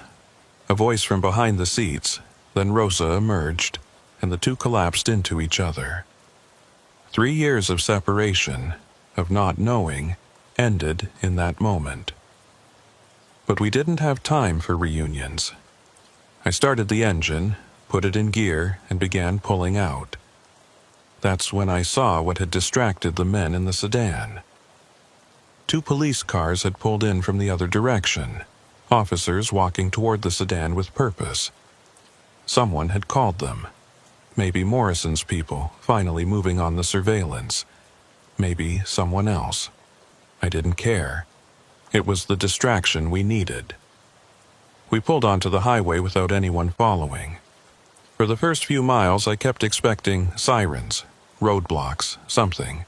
A voice from behind the seats, then Rosa emerged, and the two collapsed into each other. 3 years of separation, of not knowing, ended in that moment. But we didn't have time for reunions. I started the engine, put it in gear, and began pulling out. That's when I saw what had distracted the men in the sedan. 2 police cars had pulled in from the other direction, officers walking toward the sedan with purpose. Someone had called them. Maybe Morrison's people, finally moving on the surveillance. Maybe someone else. I didn't care. It was the distraction we needed. We pulled onto the highway without anyone following. For the first few miles, I kept expecting sirens, roadblocks, something.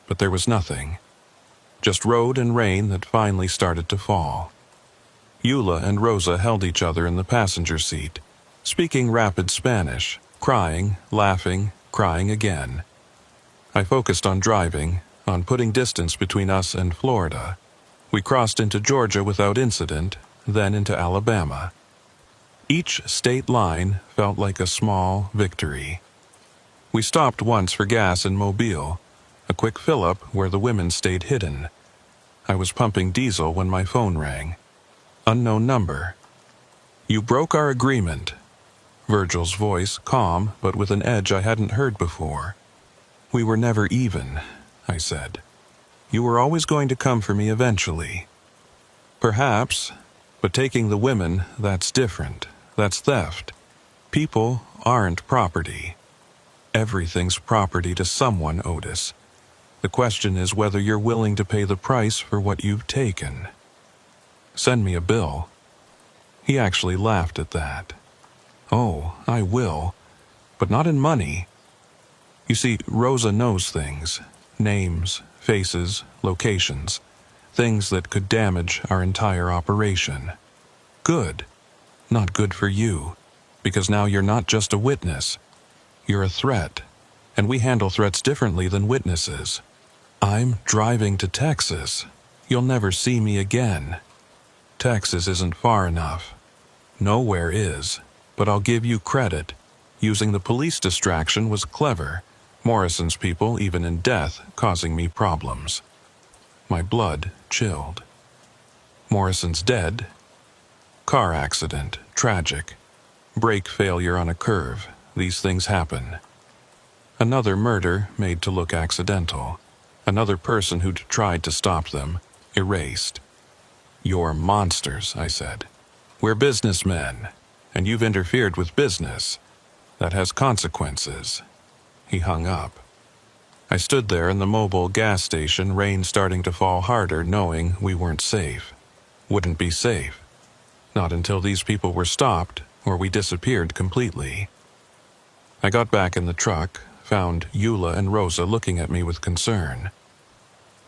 But there was nothing. Just road and rain that finally started to fall. Eula and Rosa held each other in the passenger seat, speaking rapid Spanish, crying, laughing, crying again. I focused on driving, on putting distance between us and Florida. We crossed into Georgia without incident, then into Alabama. Each state line felt like a small victory. We stopped once for gas in Mobile, a quick fill-up where the women stayed hidden. I was pumping diesel when my phone rang. Unknown number. "You broke our agreement." Virgil's voice, calm, but with an edge I hadn't heard before. "We were never even," I said. "You were always going to come for me eventually." "Perhaps, but taking the women, that's different. That's theft. People aren't property. Everything's property to someone, Otis. The question is whether you're willing to pay the price for what you've taken. Send me a bill." He actually laughed at that. "Oh, I will, but not in money. You see, Rosa knows things, names, faces, locations, things that could damage our entire operation. Good. Not good for you, because now you're not just a witness. You're a threat, and we handle threats differently than witnesses. I'm driving to Texas. You'll never see me again. Texas isn't far enough. Nowhere is, but I'll give you credit. Using the police distraction was clever. Morrison's people, even in death, causing me problems." My blood chilled. "Morrison's dead?" "Car accident, tragic. Brake failure on a curve. These things happen." Another murder made to look accidental. Another person who'd tried to stop them, erased. "You're monsters," I said. "We're businessmen, and you've interfered with business. That has consequences." He hung up. I stood there in the mobile gas station, rain starting to fall harder, knowing we weren't safe. Wouldn't be safe. Not until these people were stopped, or we disappeared completely. I got back in the truck, found Eula and Rosa looking at me with concern.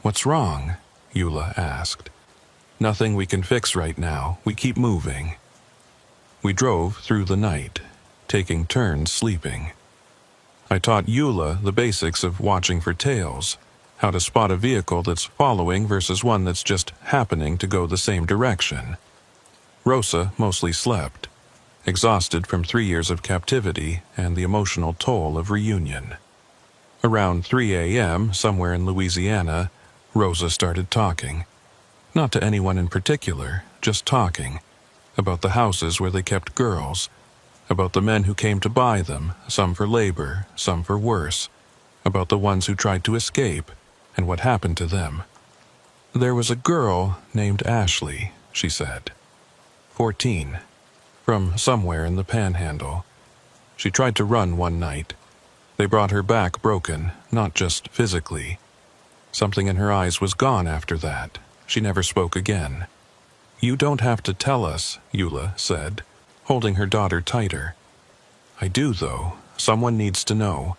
"What's wrong?" Eula asked. "Nothing we can fix right now. We keep moving." We drove through the night, taking turns sleeping. I taught Eula the basics of watching for tails, how to spot a vehicle that's following versus one that's just happening to go the same direction. Rosa mostly slept. exhausted from 3 years of captivity and the emotional toll of reunion. Around 3 a.m., somewhere in Louisiana, Rosa started talking. Not to anyone in particular, just talking. About the houses where they kept girls. About the men who came to buy them, some for labor, some for worse. About the ones who tried to escape, and what happened to them. There was a girl named Ashley, she said. 14. From somewhere in the Panhandle. She tried to run one night. They brought her back broken, not just physically. Something in her eyes was gone after that. She never spoke again. You don't have to tell us, Eula said, holding her daughter tighter. I do, though. Someone needs to know.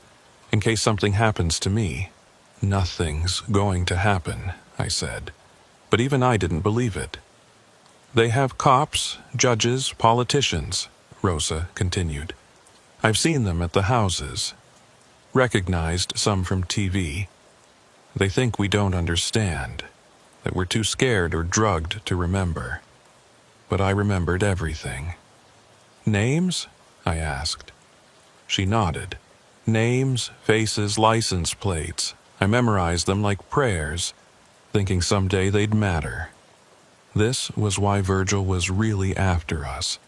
In case something happens to me. Nothing's going to happen, I said. But even I didn't believe it. They have cops, judges, politicians, Rosa continued. I've seen them at the houses. Recognized some from TV. They think we don't understand, that we're too scared or drugged to remember. But I remembered everything. Names? I asked. She nodded. Names, faces, license plates. I memorized them like prayers, thinking someday they'd matter. This was why Virgil was really after us.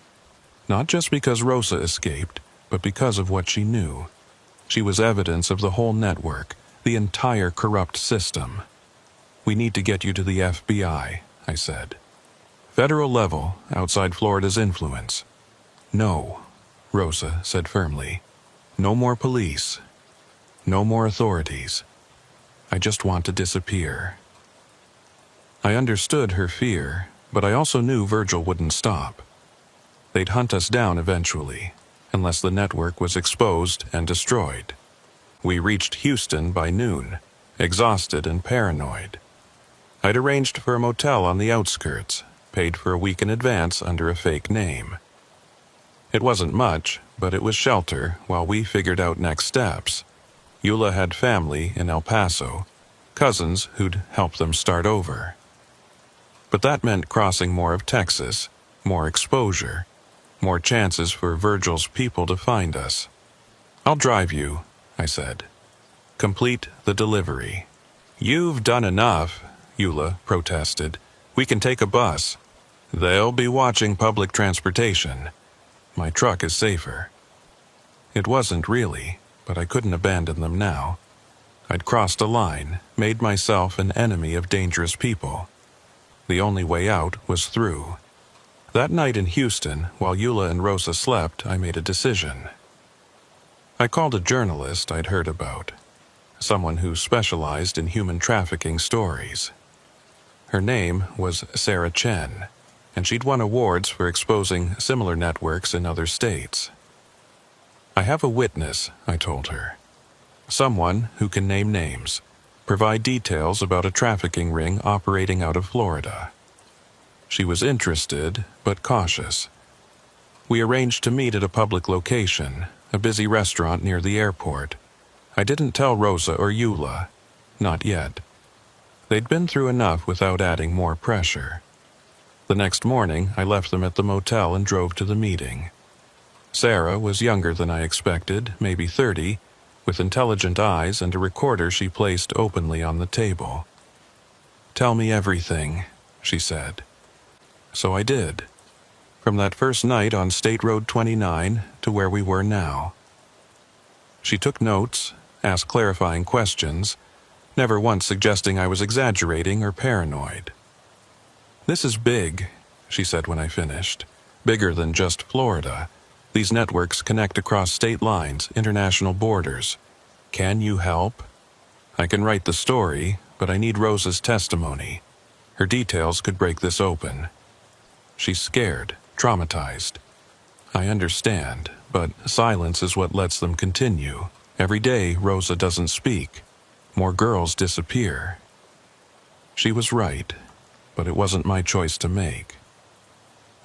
Not just because Rosa escaped, but because of what she knew. She was evidence of the whole network, the entire corrupt system. We need to get you to the FBI, I said. Federal level, outside Florida's influence. No, Rosa said firmly. No more police. No more authorities. I just want to disappear. I understood her fear, but I also knew Virgil wouldn't stop. They'd hunt us down eventually, unless the network was exposed and destroyed. We reached Houston by noon, exhausted and paranoid. I'd arranged for a motel on the outskirts, paid for a week in advance under a fake name. It wasn't much, but it was shelter while we figured out next steps. Eula had family in El Paso, cousins who'd help them start over. But that meant crossing more of Texas, more exposure, more chances for Virgil's people to find us. I'll drive you, I said. Complete the delivery. You've done enough, Eula protested. We can take a bus. They'll be watching public transportation. My truck is safer. It wasn't really, but I couldn't abandon them now. I'd crossed a line, made myself an enemy of dangerous people. The only way out was through. That night in Houston, while Eula and Rosa slept, I made a decision. I called a journalist I'd heard about, someone who specialized in human trafficking stories. Her name was Sarah Chen, and she'd won awards for exposing similar networks in other states. I have a witness, I told her. Someone who can name names, provide details about a trafficking ring operating out of Florida. She was interested, but cautious. We arranged to meet at a public location, a busy restaurant near the airport. I didn't tell Rosa or Eula. Not yet. They'd been through enough without adding more pressure. The next morning, I left them at the motel and drove to the meeting. Sarah was younger than I expected, maybe 30, with intelligent eyes and a recorder she placed openly on the table. Tell me everything, she said. So I did. From that first night on State Road 29 to where we were now. She took notes, asked clarifying questions, never once suggesting I was exaggerating or paranoid. This is big, she said when I finished. Bigger than just Florida. These networks connect across state lines, international borders. Can you help? I can write the story, but I need Rosa's testimony. Her details could break this open. She's scared, traumatized. I understand, but silence is what lets them continue. Every day, Rosa doesn't speak. More girls disappear. She was right, but it wasn't my choice to make.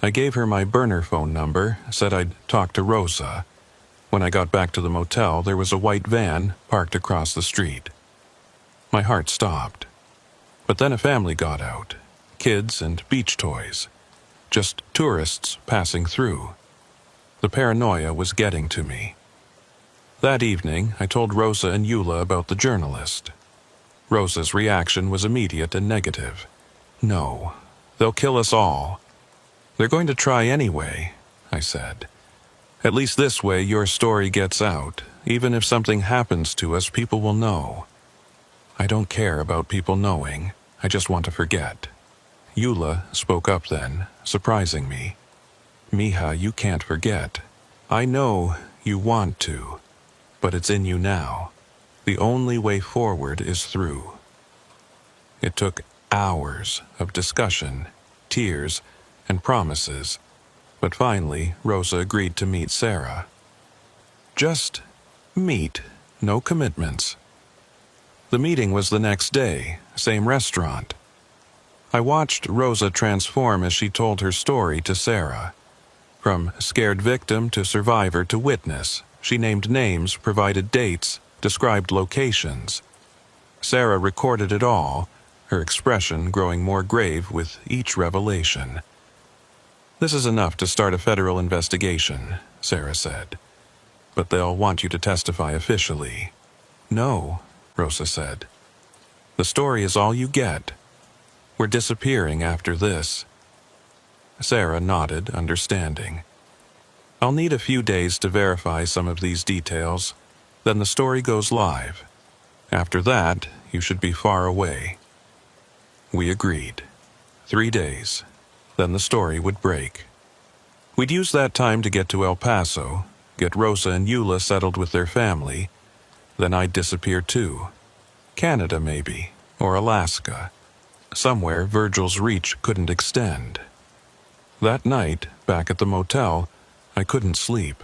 I gave her my burner phone number, said I'd talk to Rosa. When I got back to the motel, there was a white van parked across the street. My heart stopped. But then a family got out. Kids and beach toys. Just tourists passing through. The paranoia was getting to me. That evening, I told Rosa and Eula about the journalist. Rosa's reaction was immediate and negative. "No, they'll kill us all." "They're going to try anyway," I said. "At least this way your story gets out. Even if something happens to us, people will know." "I don't care about people knowing. I just want to forget." Eula spoke up then, surprising me. "Mija, you can't forget. I know you want to, but it's in you now. The only way forward is through." It took hours of discussion, tears, and promises, but finally Rosa agreed to meet Sarah. Just meet, no commitments. The meeting was the next day, same restaurant. I watched Rosa transform as she told her story to Sarah. From scared victim to survivor to witness, she named names, provided dates, described locations. Sarah recorded it all, her expression growing more grave with each revelation. "This is enough to start a federal investigation," Sarah said. "But they'll want you to testify officially." "No," Rosa said. "The story is all you get. We're disappearing after this." Sarah nodded, understanding. "I'll need a few days to verify some of these details. Then the story goes live. After that, you should be far away." We agreed. 3 days. Then the story would break. We'd use that time to get to El Paso, get Rosa and Eula settled with their family. Then I'd disappear too. Canada maybe, or Alaska. Somewhere Virgil's reach couldn't extend. That night, back at the motel, I couldn't sleep.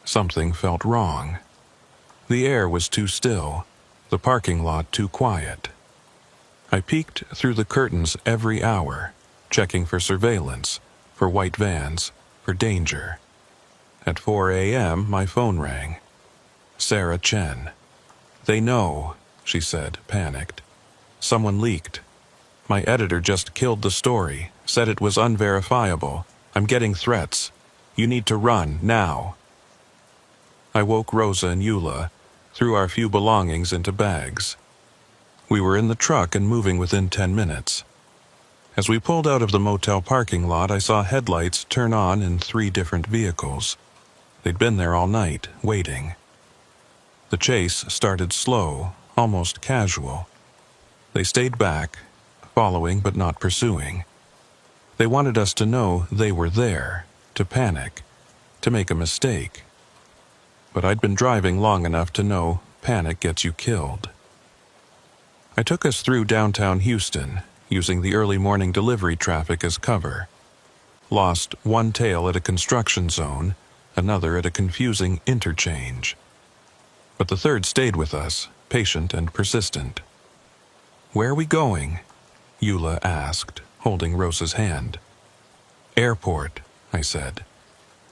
Something felt wrong. The air was too still, the parking lot too quiet. I peeked through the curtains every hour, checking for surveillance, for white vans, for danger. At 4 a.m., my phone rang. Sarah Chen. "They know," she said, panicked. "Someone leaked. My editor just killed the story, said it was unverifiable. I'm getting threats. You need to run, now." I woke Rosa and Eula, threw our few belongings into bags. We were in the truck and moving within 10 minutes. As we pulled out of the motel parking lot, I saw headlights turn on in 3 different vehicles. They'd been there all night, waiting. The chase started slow, almost casual. They stayed back, following but not pursuing. They wanted us to know they were there, to panic, to make a mistake. But I'd been driving long enough to know panic gets you killed. I took us through downtown Houston, using the early morning delivery traffic as cover. Lost one tail at a construction zone, another at a confusing interchange. But the third stayed with us, patient and persistent. "Where are we going?" Eula asked, holding Rosa's hand. "Airport," I said.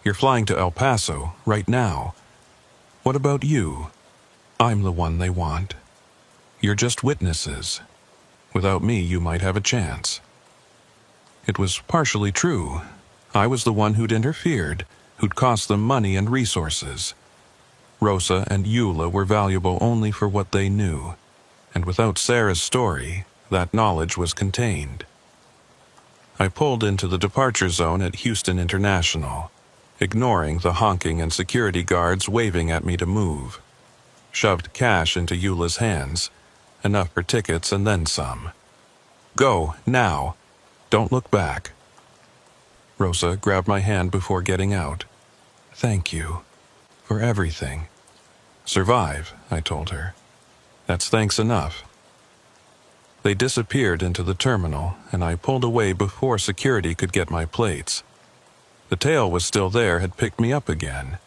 "You're flying to El Paso, right now. What about you? I'm the one they want. You're just witnesses. Without me, you might have a chance." It was partially true. I was the one who'd interfered, who'd cost them money and resources. Rosa and Eula were valuable only for what they knew, and without Sarah's story, that knowledge was contained. I pulled into the departure zone at Houston International, ignoring the honking and security guards waving at me to move. Shoved cash into Eula's hands, enough for tickets and then some. "Go, now. Don't look back." Rosa grabbed my hand before getting out. "Thank you. For everything." "Survive," I told her. "That's thanks enough." They disappeared into the terminal, and I pulled away before security could get my plates. The tail was still there, had picked me up again,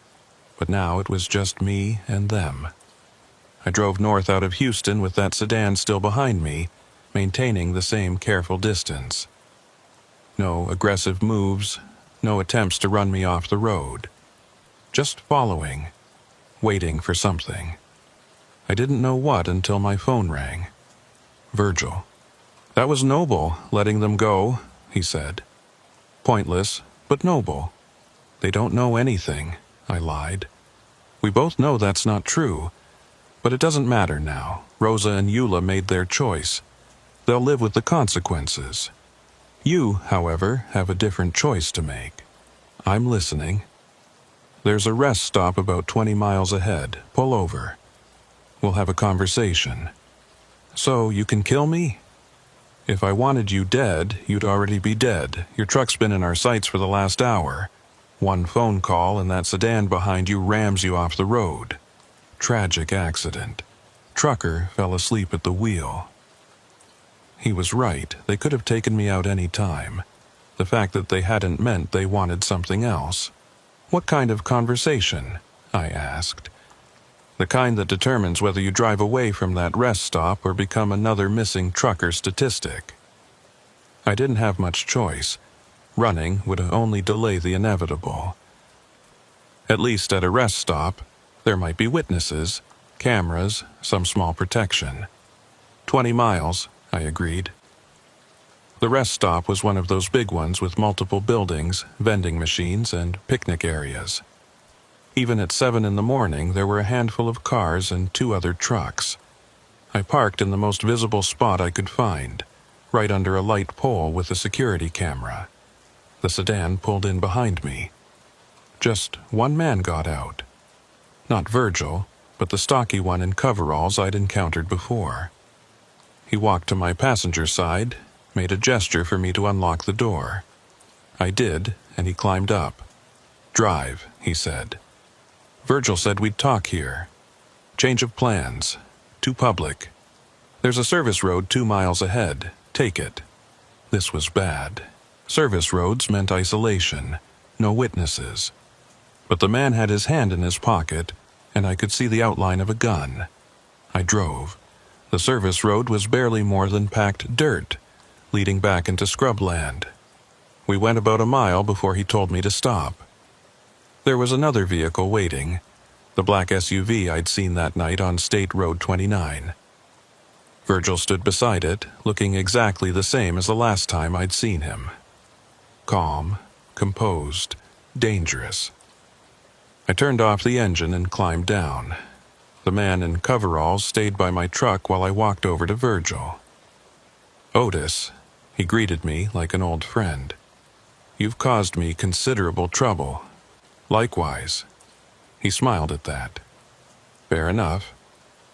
but now it was just me and them. I drove north out of Houston with that sedan still behind me, maintaining the same careful distance. No aggressive moves, no attempts to run me off the road. Just following, waiting for something. I didn't know what until my phone rang. Virgil. "That was noble, letting them go," he said. "Pointless, but noble. They don't know anything, I lied. We both know that's not true, but it doesn't matter now. Rosa and Eula made their choice. They'll live with the consequences. You, however, have a different choice to make. I'm listening. There's a rest stop about 20 miles ahead. Pull over. We'll have a conversation. So, you can kill me? If I wanted you dead, you'd already be dead. Your truck's been in our sights for the last hour. One phone call and that sedan behind you rams you off the road. Tragic accident. Trucker fell asleep at the wheel. He was right. They could have taken me out any time. The fact that they hadn't meant they wanted something else. What kind of conversation? I asked. The kind that determines whether you drive away from that rest stop or become another missing trucker statistic. I didn't have much choice. Running would only delay the inevitable. At least at a rest stop, there might be witnesses, cameras, some small protection. 20 miles, I agreed. The rest stop was one of those big ones with multiple buildings, vending machines, and picnic areas. Even at 7 in the morning, there were a handful of cars and 2 other trucks. I parked in the most visible spot I could find, right under a light pole with a security camera. The sedan pulled in behind me. Just one man got out. Not Virgil, but the stocky one in coveralls I'd encountered before. He walked to my passenger side, made a gesture for me to unlock the door. I did, and he climbed up. "Drive," he said. "Virgil said we'd talk here. Change of plans. Too public. There's a service road 2 miles ahead. Take it." This was bad. Service roads meant isolation, no witnesses. But the man had his hand in his pocket, and I could see the outline of a gun. I drove. The service road was barely more than packed dirt, leading back into scrubland. We went about a mile before he told me to stop. There was another vehicle waiting, the black SUV I'd seen that night on State Road 29. Virgil stood beside it, looking exactly the same as the last time I'd seen him. Calm, composed, dangerous. I turned off the engine and climbed down. The man in coveralls stayed by my truck while I walked over to Virgil. "Otis," he greeted me like an old friend. "You've caused me considerable trouble." "Likewise." He smiled at that. "Fair enough.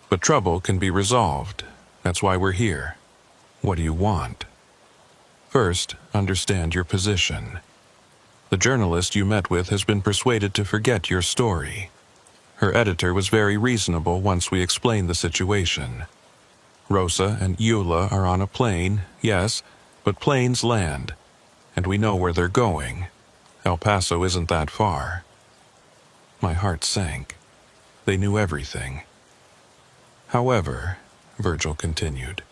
But trouble can be resolved. That's why we're here. What do you want?" "First, understand your position. The journalist you met with has been persuaded to forget your story. Her editor was very reasonable once we explained the situation. Rosa and Eula are on a plane, yes, but planes land, and we know where they're going. El Paso isn't that far." My heart sank. They knew everything. "However," Virgil continued,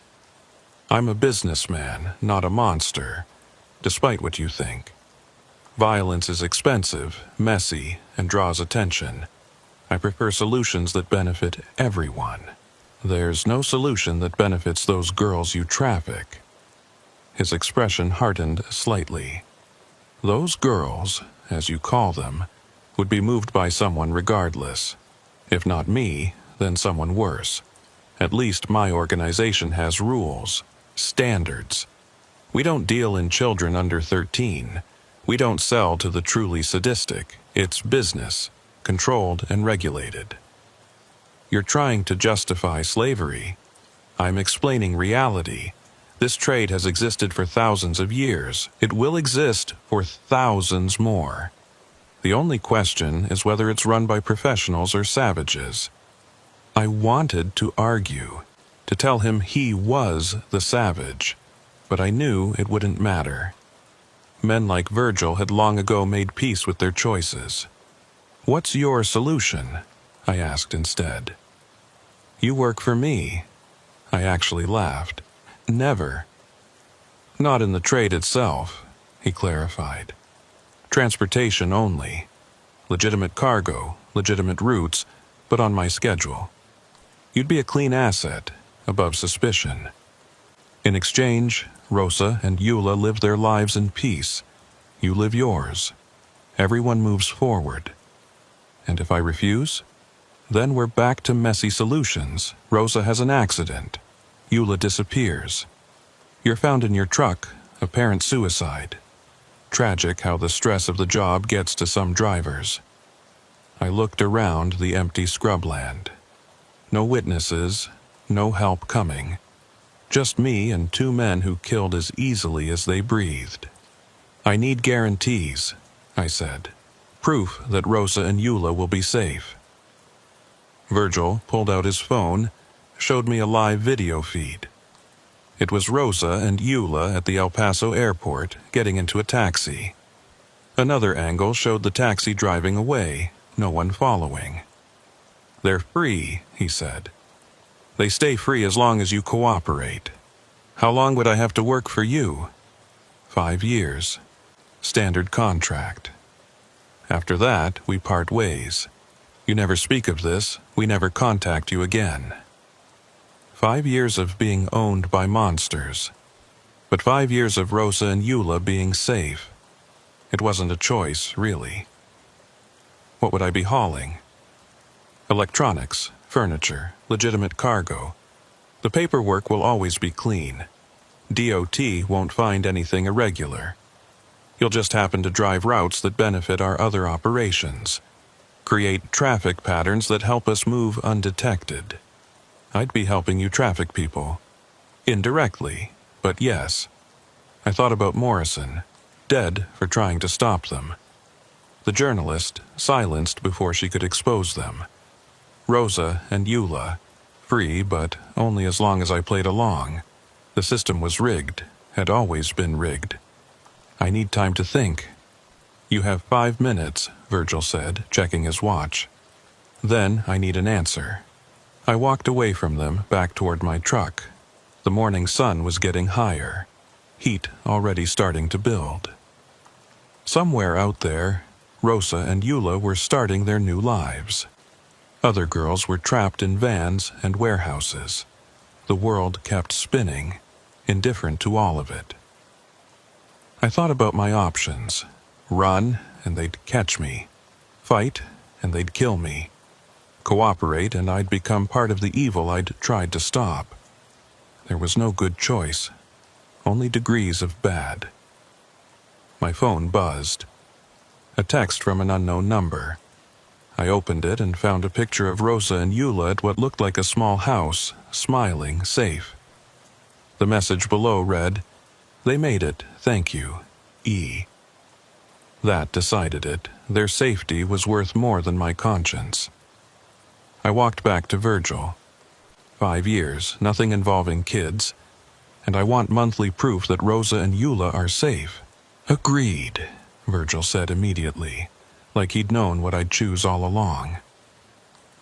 "I'm a businessman, not a monster, despite what you think. Violence is expensive, messy, and draws attention. I prefer solutions that benefit everyone. There's no solution that benefits those girls you traffic." His expression hardened slightly. "Those girls, as you call them, would be moved by someone regardless. If not me, then someone worse. At least my organization has rules, standards. We don't deal in children under 13. We don't sell to the truly sadistic. It's business, controlled and regulated." "You're trying to justify slavery. I'm explaining reality. This trade has existed for thousands of years. It will exist for thousands more. The only question is whether it's run by professionals or savages." I wanted to argue, to tell him he was the savage, but I knew it wouldn't matter. Men like Virgil had long ago made peace with their choices. "What's your solution?" I asked instead. "You work for me." I actually laughed. "Never." "Not in the trade itself," he clarified. "Transportation only. Legitimate cargo, legitimate routes, but on my schedule. You'd be a clean asset, above suspicion. In exchange, Rosa and Eula live their lives in peace. You live yours. Everyone moves forward. And if I refuse? Then we're back to messy solutions. Rosa has an accident. Eula disappears. You're found in your truck, apparent suicide. Tragic how the stress of the job gets to some drivers. I looked around the empty scrubland. No witnesses, no help coming. Just me and two men who killed as easily as they breathed. I need guarantees, I said. Proof that Rosa and Eula will be safe. Virgil pulled out his phone, showed me a live video feed. It was Rosa and Eula at the El Paso airport getting into a taxi. Another angle showed the taxi driving away, no one following. They're free, he said. They stay free as long as you cooperate. How long would I have to work for you? 5 years. Standard contract. After that, we part ways. You never speak of this, we never contact you again. 5 years of being owned by monsters. But 5 years of Rosa and Eula being safe. It wasn't a choice, really. What would I be hauling? Electronics, furniture, legitimate cargo. The paperwork will always be clean. DOT won't find anything irregular. You'll just happen to drive routes that benefit our other operations. Create traffic patterns that help us move undetected. I'd be helping you traffic people. Indirectly, but yes. I thought about Morrison, dead for trying to stop them. The journalist, silenced before she could expose them. Rosa and Eula, free but only as long as I played along. The system was rigged, had always been rigged. I need time to think. You have 5 minutes, Virgil said, checking his watch. Then I need an answer. I walked away from them, back toward my truck. The morning sun was getting higher. Heat already starting to build. Somewhere out there, Rosa and Eula were starting their new lives. Other girls were trapped in vans and warehouses. The world kept spinning, indifferent to all of it. I thought about my options. Run, and they'd catch me. Fight, and they'd kill me. Cooperate, and I'd become part of the evil I'd tried to stop. There was no good choice. Only degrees of bad. My phone buzzed. A text from an unknown number. I opened it and found a picture of Rosa and Eula at what looked like a small house, smiling, safe. The message below read, "They made it, thank you, E." That decided it. Their safety was worth more than my conscience. I walked back to Virgil. 5 years, nothing involving kids, and I want monthly proof that Rosa and Eula are safe. Agreed, Virgil said immediately, like he'd known what I'd choose all along.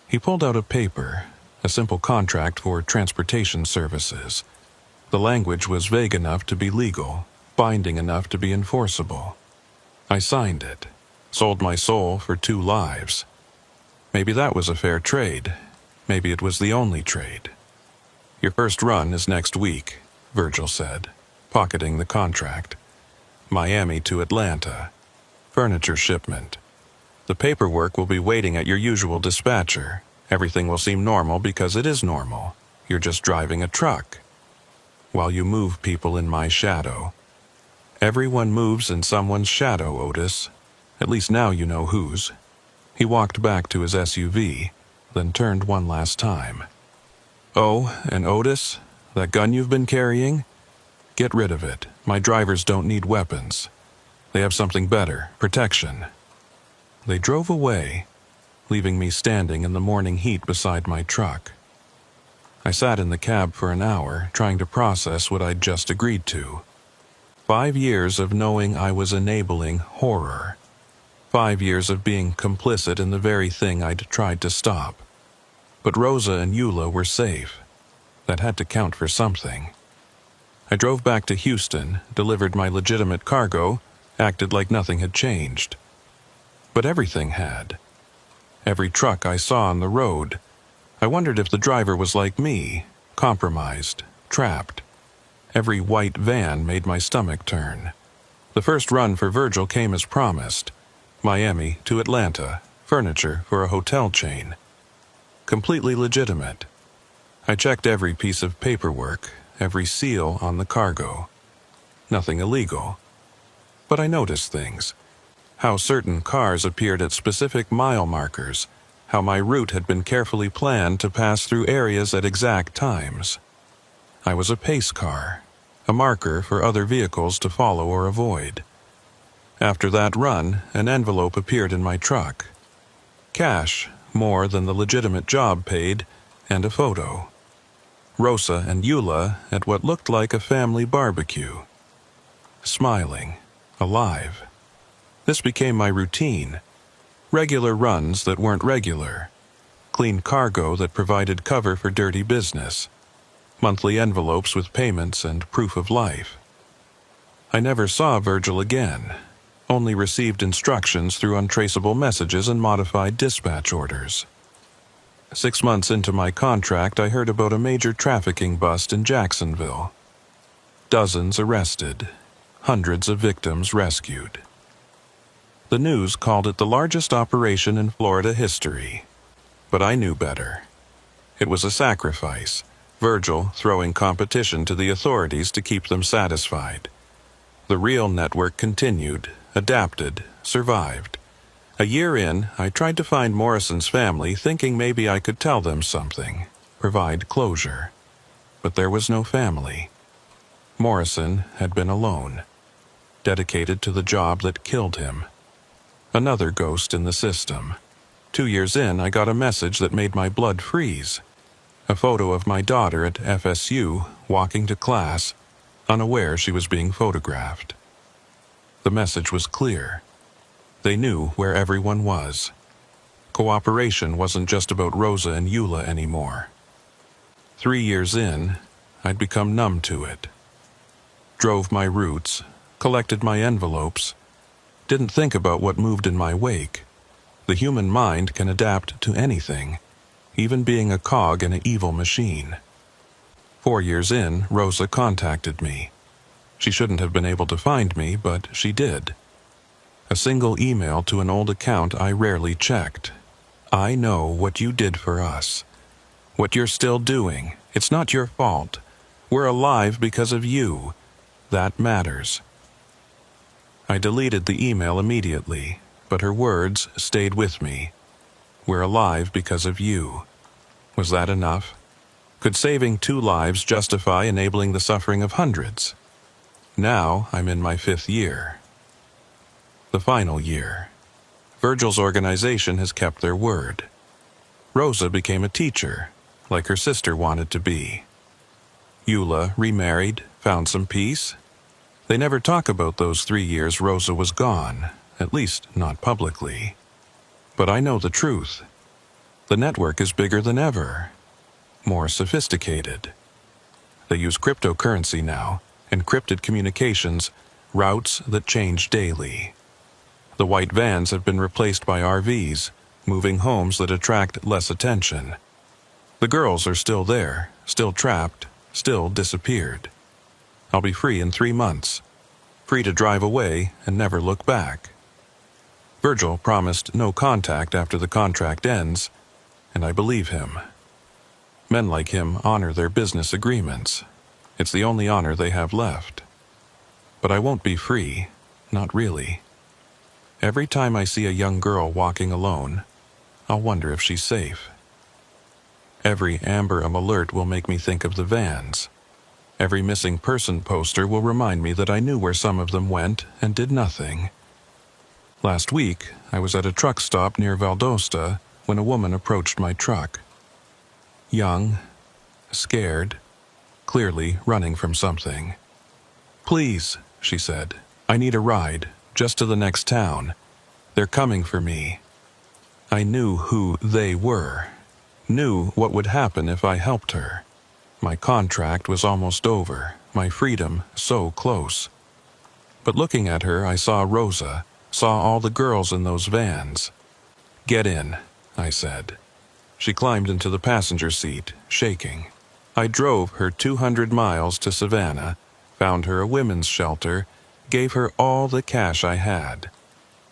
He pulled out a paper, a simple contract for transportation services. The language was vague enough to be legal, binding enough to be enforceable. I signed it, sold my soul for 2 lives. Maybe that was a fair trade. Maybe it was the only trade. Your first run is next week, Virgil said, pocketing the contract. Miami to Atlanta. Furniture shipment. The paperwork will be waiting at your usual dispatcher. Everything will seem normal because it is normal. You're just driving a truck. While you move people in my shadow. Everyone moves in someone's shadow, Otis. At least now you know whose. He walked back to his SUV, then turned one last time. Oh, and Otis, that gun you've been carrying? Get rid of it. My drivers don't need weapons. They have something better, protection. They drove away, leaving me standing in the morning heat beside my truck. I sat in the cab for an hour, trying to process what I'd just agreed to. 5 years of knowing I was enabling horror. 5 years of being complicit in the very thing I'd tried to stop. But Rosa and Eula were safe. That had to count for something. I drove back to Houston, delivered my legitimate cargo, acted like nothing had changed. But everything had. Every truck I saw on the road. I wondered if the driver was like me, compromised, trapped. Every white van made my stomach turn. The first run for Virgil came as promised. Miami to Atlanta, furniture for a hotel chain. Completely legitimate. I checked every piece of paperwork, every seal on the cargo. Nothing illegal. But I noticed things. How certain cars appeared at specific mile markers, how my route had been carefully planned to pass through areas at exact times. I was a pace car, a marker for other vehicles to follow or avoid. After that run, an envelope appeared in my truck. Cash, more than the legitimate job paid, and a photo. Rosa and Eula at what looked like a family barbecue. Smiling, alive. This became my routine. Regular runs that weren't regular. Clean cargo that provided cover for dirty business. Monthly envelopes with payments and proof of life. I never saw Virgil again. Only received instructions through untraceable messages and modified dispatch orders. 6 months into my contract, I heard about a major trafficking bust in Jacksonville. Dozens arrested. Hundreds of victims rescued. The news called it the largest operation in Florida history. But I knew better. It was a sacrifice, Virgil throwing competition to the authorities to keep them satisfied. The real network continued, adapted, survived. A year in, I tried to find Morrison's family, thinking maybe I could tell them something, provide closure. But there was no family. Morrison had been alone, dedicated to the job that killed him. Another ghost in the system. 2 years in, I got a message that made my blood freeze. A photo of my daughter at FSU, walking to class, unaware she was being photographed. The message was clear. They knew where everyone was. Cooperation wasn't just about Rosa and Eula anymore. 3 years in, I'd become numb to it. Drove my routes, collected my envelopes, didn't think about what moved in my wake. The human mind can adapt to anything, even being a cog in an evil machine. 4 years in, Rosa contacted me. She shouldn't have been able to find me, but she did. A single email to an old account I rarely checked. I know what you did for us. What you're still doing. It's not your fault. We're alive because of you. That matters. I deleted the email immediately, but her words stayed with me. We're alive because of you. Was that enough? Could saving 2 lives justify enabling the suffering of hundreds? Now I'm in my 5th year. The final year. Virgil's organization has kept their word. Rosa became a teacher, like her sister wanted to be. Eula remarried, found some peace. They never talk about those 3 years Rosa was gone, at least not publicly. But I know the truth. The network is bigger than ever. More sophisticated. They use cryptocurrency now, encrypted communications, routes that change daily. The white vans have been replaced by RVs, moving homes that attract less attention. The girls are still there, still trapped, still disappeared. I'll be free in 3 months. Free to drive away and never look back. Virgil promised no contact after the contract ends, and I believe him. Men like him honor their business agreements. It's the only honor they have left. But I won't be free, not really. Every time I see a young girl walking alone, I'll wonder if she's safe. Every Amber alert will make me think of the vans. Every missing person poster will remind me that I knew where some of them went and did nothing. Last week, I was at a truck stop near Valdosta when a woman approached my truck. Young, scared, clearly running from something. "Please," she said, "I need a ride, just to the next town. They're coming for me." I knew who they were, knew what would happen if I helped her. My contract was almost over, my freedom so close. But looking at her, I saw Rosa, saw all the girls in those vans. "Get in," I said. She climbed into the passenger seat, shaking. I drove her 200 miles to Savannah, found her a women's shelter, gave her all the cash I had.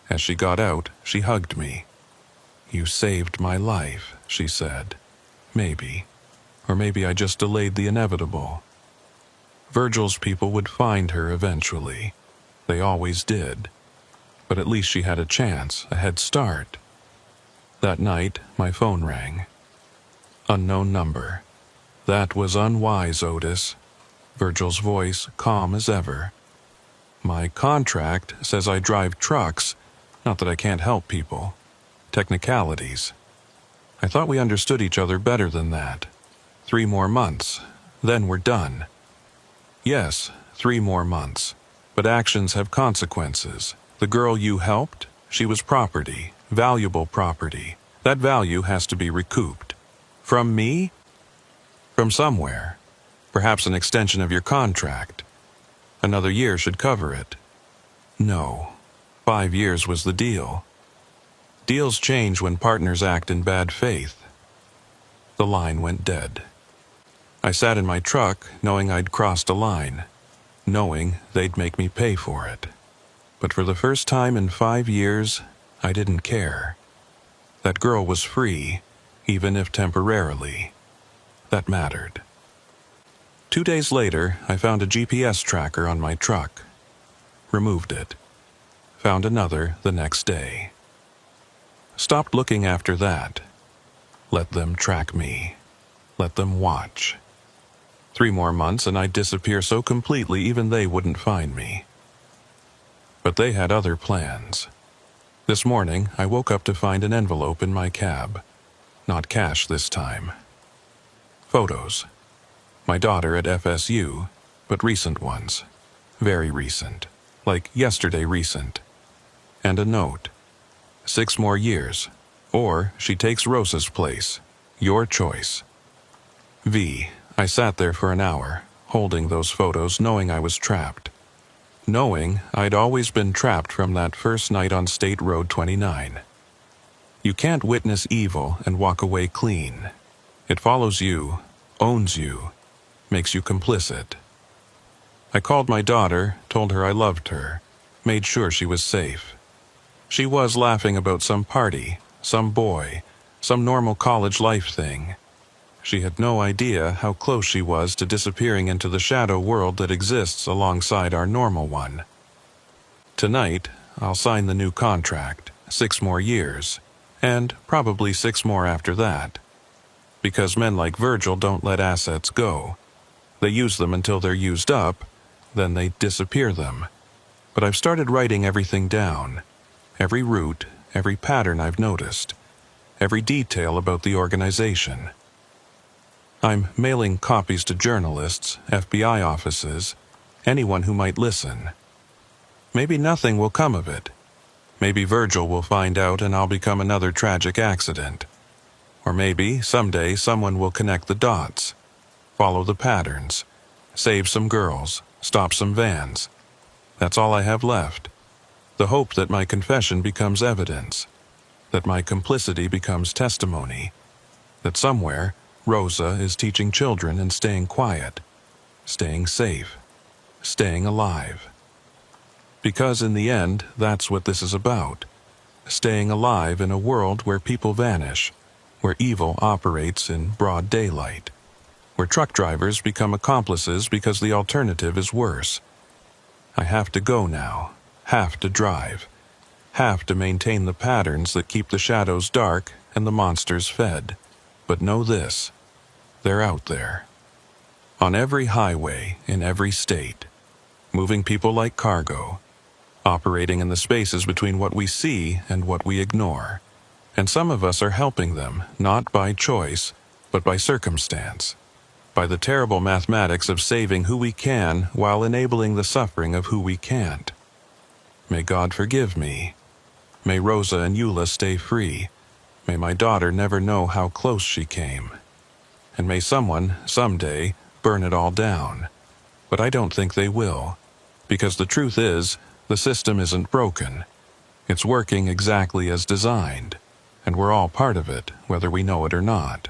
As she got out, she hugged me. "You saved my life," she said. Maybe. Or maybe I just delayed the inevitable. Virgil's people would find her eventually. They always did. But at least she had a chance, a head start. That night, my phone rang. Unknown number. "That was unwise, Otis." Virgil's voice calm as ever. "My contract says I drive trucks, not that I can't help people. Technicalities. I thought we understood each other better than that. 3 more months, then we're done." "Yes, 3 more months. But actions have consequences. The girl you helped, she was property, valuable property. That value has to be recouped. From me? From somewhere. Perhaps an extension of your contract. Another year should cover it." No. 5 years was the deal. Deals change when partners act in bad faith. The line went dead. I sat in my truck knowing I'd crossed a line, knowing they'd make me pay for it. But for the first time in 5 years, I didn't care. That girl was free, even if temporarily. That mattered. 2 days later, I found a GPS tracker on my truck. Removed it. Found another the next day. Stopped looking after that. Let them track me. Let them watch. 3 more months and I'd disappear so completely even they wouldn't find me. But they had other plans. This morning, I woke up to find an envelope in my cab. Not cash this time. Photos. My daughter at FSU, but recent ones. Very recent. Like yesterday recent. And a note. 6 more years. Or she takes Rosa's place. Your choice. V. I sat there for an hour, holding those photos, knowing I was trapped. Knowing I'd always been trapped from that first night on State Road 29. You can't witness evil and walk away clean. It follows you, owns you, makes you complicit. I called my daughter, told her I loved her, made sure she was safe. She was laughing about some party, some boy, some normal college life thing. She had no idea how close she was to disappearing into the shadow world that exists alongside our normal one. Tonight, I'll sign the new contract, 6 more years, and probably 6 more after that. Because men like Virgil don't let assets go. They use them until they're used up, then they disappear them. But I've started writing everything down. Every route, every pattern I've noticed, every detail about the organization. I'm mailing copies to journalists, FBI offices, anyone who might listen. Maybe nothing will come of it. Maybe Virgil will find out and I'll become another tragic accident. Or maybe someday someone will connect the dots, follow the patterns, save some girls, stop some vans. That's all I have left. The hope that my confession becomes evidence, that my complicity becomes testimony, that somewhere Rosa is teaching children and staying quiet, staying safe, staying alive. Because in the end, that's what this is about. Staying alive in a world where people vanish, where evil operates in broad daylight, where truck drivers become accomplices because the alternative is worse. I have to go now, have to drive, have to maintain the patterns that keep the shadows dark and the monsters fed. But know this. They're out there. On every highway, in every state. Moving people like cargo. Operating in the spaces between what we see and what we ignore. And some of us are helping them, not by choice, but by circumstance. By the terrible mathematics of saving who we can while enabling the suffering of who we can't. May God forgive me. May Rosa and Eula stay free. May my daughter never know how close she came. And may someone, someday, burn it all down. But I don't think they will. Because the truth is, the system isn't broken. It's working exactly as designed. And we're all part of it, whether we know it or not.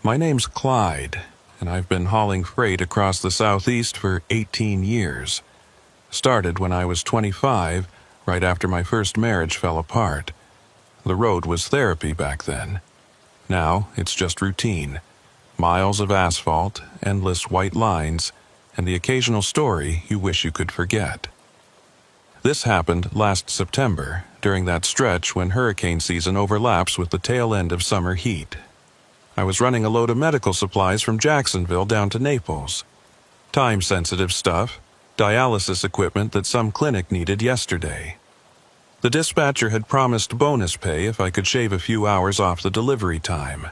My name's Clyde. and I've been hauling freight across the Southeast for 18 years. Started when I was 25, right after my first marriage fell apart. The road was therapy back then. Now it's just routine. Miles of asphalt, endless white lines, and the occasional story you wish you could forget. This happened last September, during that stretch when hurricane season overlaps with the tail end of summer heat. I was running a load of medical supplies from Jacksonville down to Naples. Time-sensitive stuff, dialysis equipment that some clinic needed yesterday. The dispatcher had promised bonus pay if I could shave a few hours off the delivery time.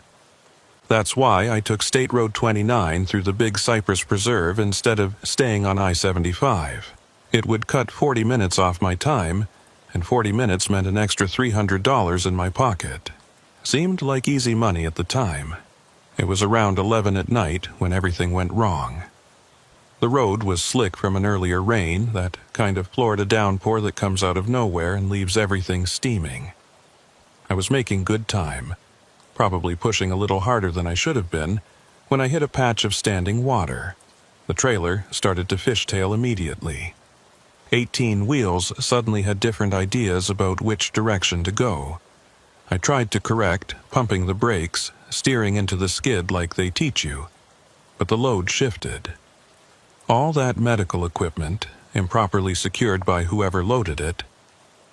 That's why I took State Road 29 through the Big Cypress Preserve instead of staying on I-75. It would cut 40 minutes off my time, and 40 minutes meant an extra $300 in my pocket. Seemed like easy money at the time. It was around 11 at night when everything went wrong. The road was slick from an earlier rain, that kind of Florida downpour that comes out of nowhere and leaves everything steaming. I was making good time, probably pushing a little harder than I should have been, when I hit a patch of standing water. The trailer started to fishtail immediately. 18 wheels suddenly had different ideas about which direction to go. I tried to correct, pumping the brakes, steering into the skid like they teach you, but the load shifted. All that medical equipment, improperly secured by whoever loaded it,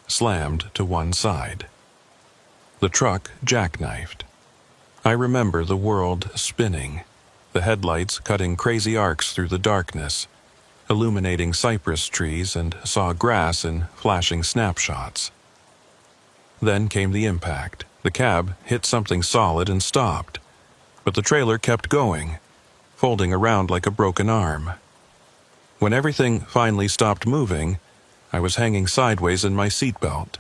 slammed to one side. The truck jackknifed. I remember the world spinning, the headlights cutting crazy arcs through the darkness, illuminating cypress trees, and saw grass in flashing snapshots. Then came the impact. The cab hit something solid and stopped, but the trailer kept going, folding around like a broken arm. When everything finally stopped moving, I was hanging sideways in my seatbelt.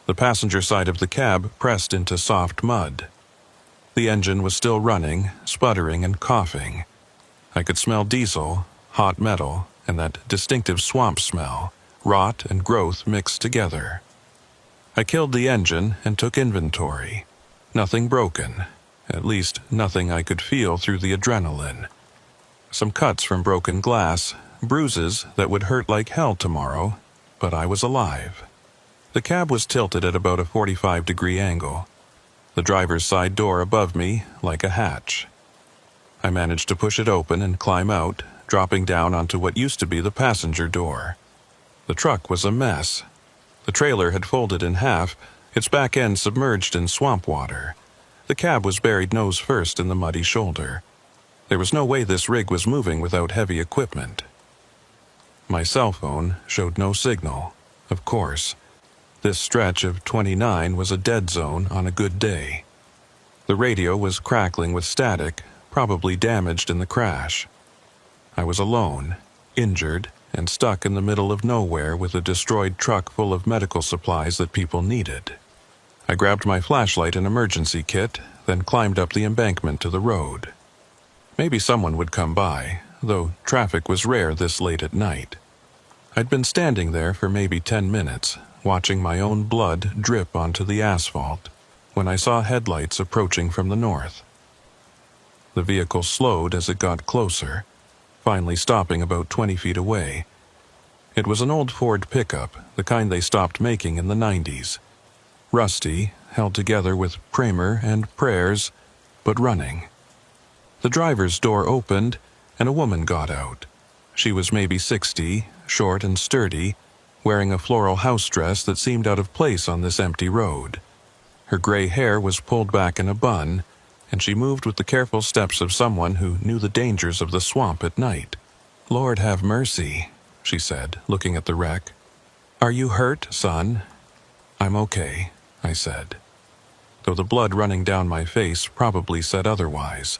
The passenger side of the cab pressed into soft mud. The engine was still running, sputtering and coughing. I could smell diesel, hot metal, and that distinctive swamp smell, rot and growth mixed together. I killed the engine and took inventory. Nothing broken, at least nothing I could feel through the adrenaline. Some cuts from broken glass, bruises that would hurt like hell tomorrow, but I was alive. The cab was tilted at about a 45-degree angle. The driver's side door above me like a hatch. I managed to push it open and climb out, dropping down onto what used to be the passenger door. The truck was a mess. The trailer had folded in half, its back end submerged in swamp water. The cab was buried nose first in the muddy shoulder. There was no way this rig was moving without heavy equipment. My cell phone showed no signal, of course. This stretch of 29 was a dead zone on a good day. The radio was crackling with static, probably damaged in the crash. I was alone, injured, and stuck in the middle of nowhere with a destroyed truck full of medical supplies that people needed. I grabbed my flashlight and emergency kit, then climbed up the embankment to the road. Maybe someone would come by, though traffic was rare this late at night. I'd been standing there for maybe 10 minutes, watching my own blood drip onto the asphalt, when I saw headlights approaching from the north. The vehicle slowed as it got closer, finally stopping about 20 feet away. It was an old Ford pickup, the kind they stopped making in the 90s. Rusty, held together with primer and prayers, but running. The driver's door opened, and a woman got out. She was maybe 60, short and sturdy, wearing a floral house dress that seemed out of place on this empty road. Her gray hair was pulled back in a bun, and she moved with the careful steps of someone who knew the dangers of the swamp at night. "Lord have mercy," she said, looking at the wreck. "Are you hurt, son?" "I'm okay," I said, though the blood running down my face probably said otherwise.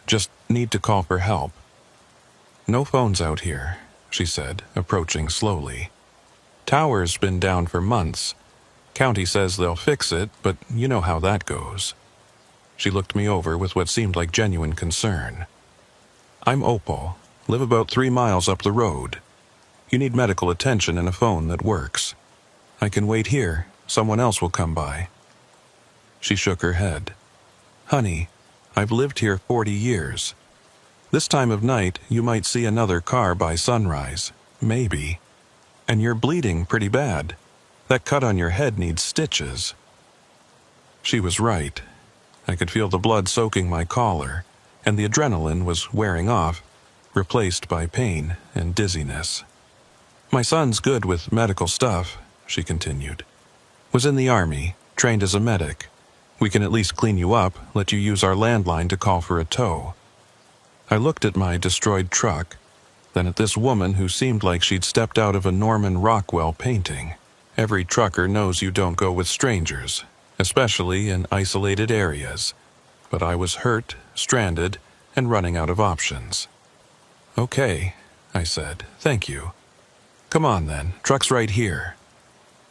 "Just need to call for help." "No phones out here," she said, approaching slowly. "Tower's been down for months. County says they'll fix it, but you know how that goes." She looked me over with what seemed like genuine concern. "I'm Opal. Live about 3 miles up the road. You need medical attention and a phone that works. I can wait here. Someone else will come by." She shook her head. "Honey, I've lived here 40 years. This time of night, you might see another car by sunrise. Maybe. And you're bleeding pretty bad. That cut on your head needs stitches." She was right. I could feel the blood soaking my collar, and the adrenaline was wearing off, replaced by pain and dizziness. "My son's good with medical stuff," she continued. "Was in the army, trained as a medic. We can at least clean you up, let you use our landline to call for a tow." I looked at my destroyed truck, then at this woman who seemed like she'd stepped out of a Norman Rockwell painting. Every trucker knows you don't go with strangers, especially in isolated areas. But I was hurt, stranded, and running out of options. "Okay," I said, "thank you. Come on then, truck's right here."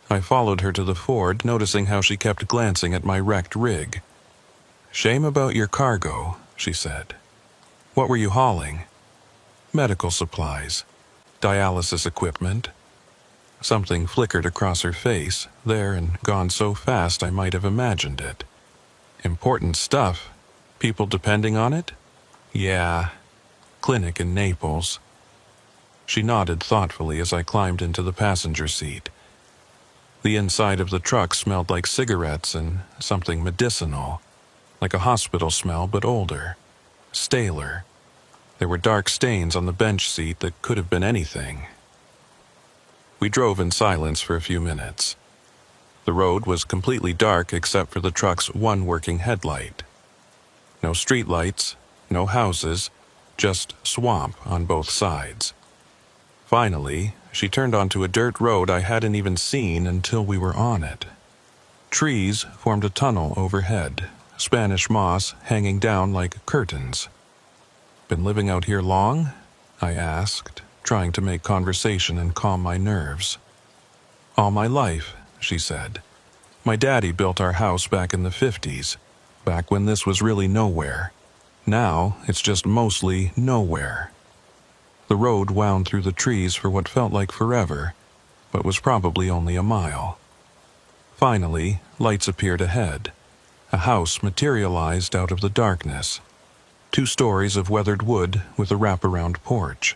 I followed her to the Ford, noticing how she kept glancing at my wrecked rig. "Shame about your cargo," she said. "What were you hauling?" "Medical supplies. Dialysis equipment." Something flickered across her face, there and gone so fast I might have imagined it. "Important stuff? People depending on it?" "Yeah. Clinic in Naples." She nodded thoughtfully as I climbed into the passenger seat. The inside of the truck smelled like cigarettes and something medicinal, like a hospital smell but older, staler. There were dark stains on the bench seat that could have been anything. We drove in silence for a few minutes. The road was completely dark except for the truck's one working headlight. No streetlights, no houses, just swamp on both sides. Finally, she turned onto a dirt road I hadn't even seen until we were on it. Trees formed a tunnel overhead, Spanish moss hanging down like curtains. "Been living out here long?" I asked, trying to make conversation and calm my nerves. "All my life," she said. "My daddy built our house back in the 50s, back when this was really nowhere. Now, it's just mostly nowhere." The road wound through the trees for what felt like forever, but was probably only a mile. Finally, lights appeared ahead. A house materialized out of the darkness. 2 stories of weathered wood with a wraparound porch.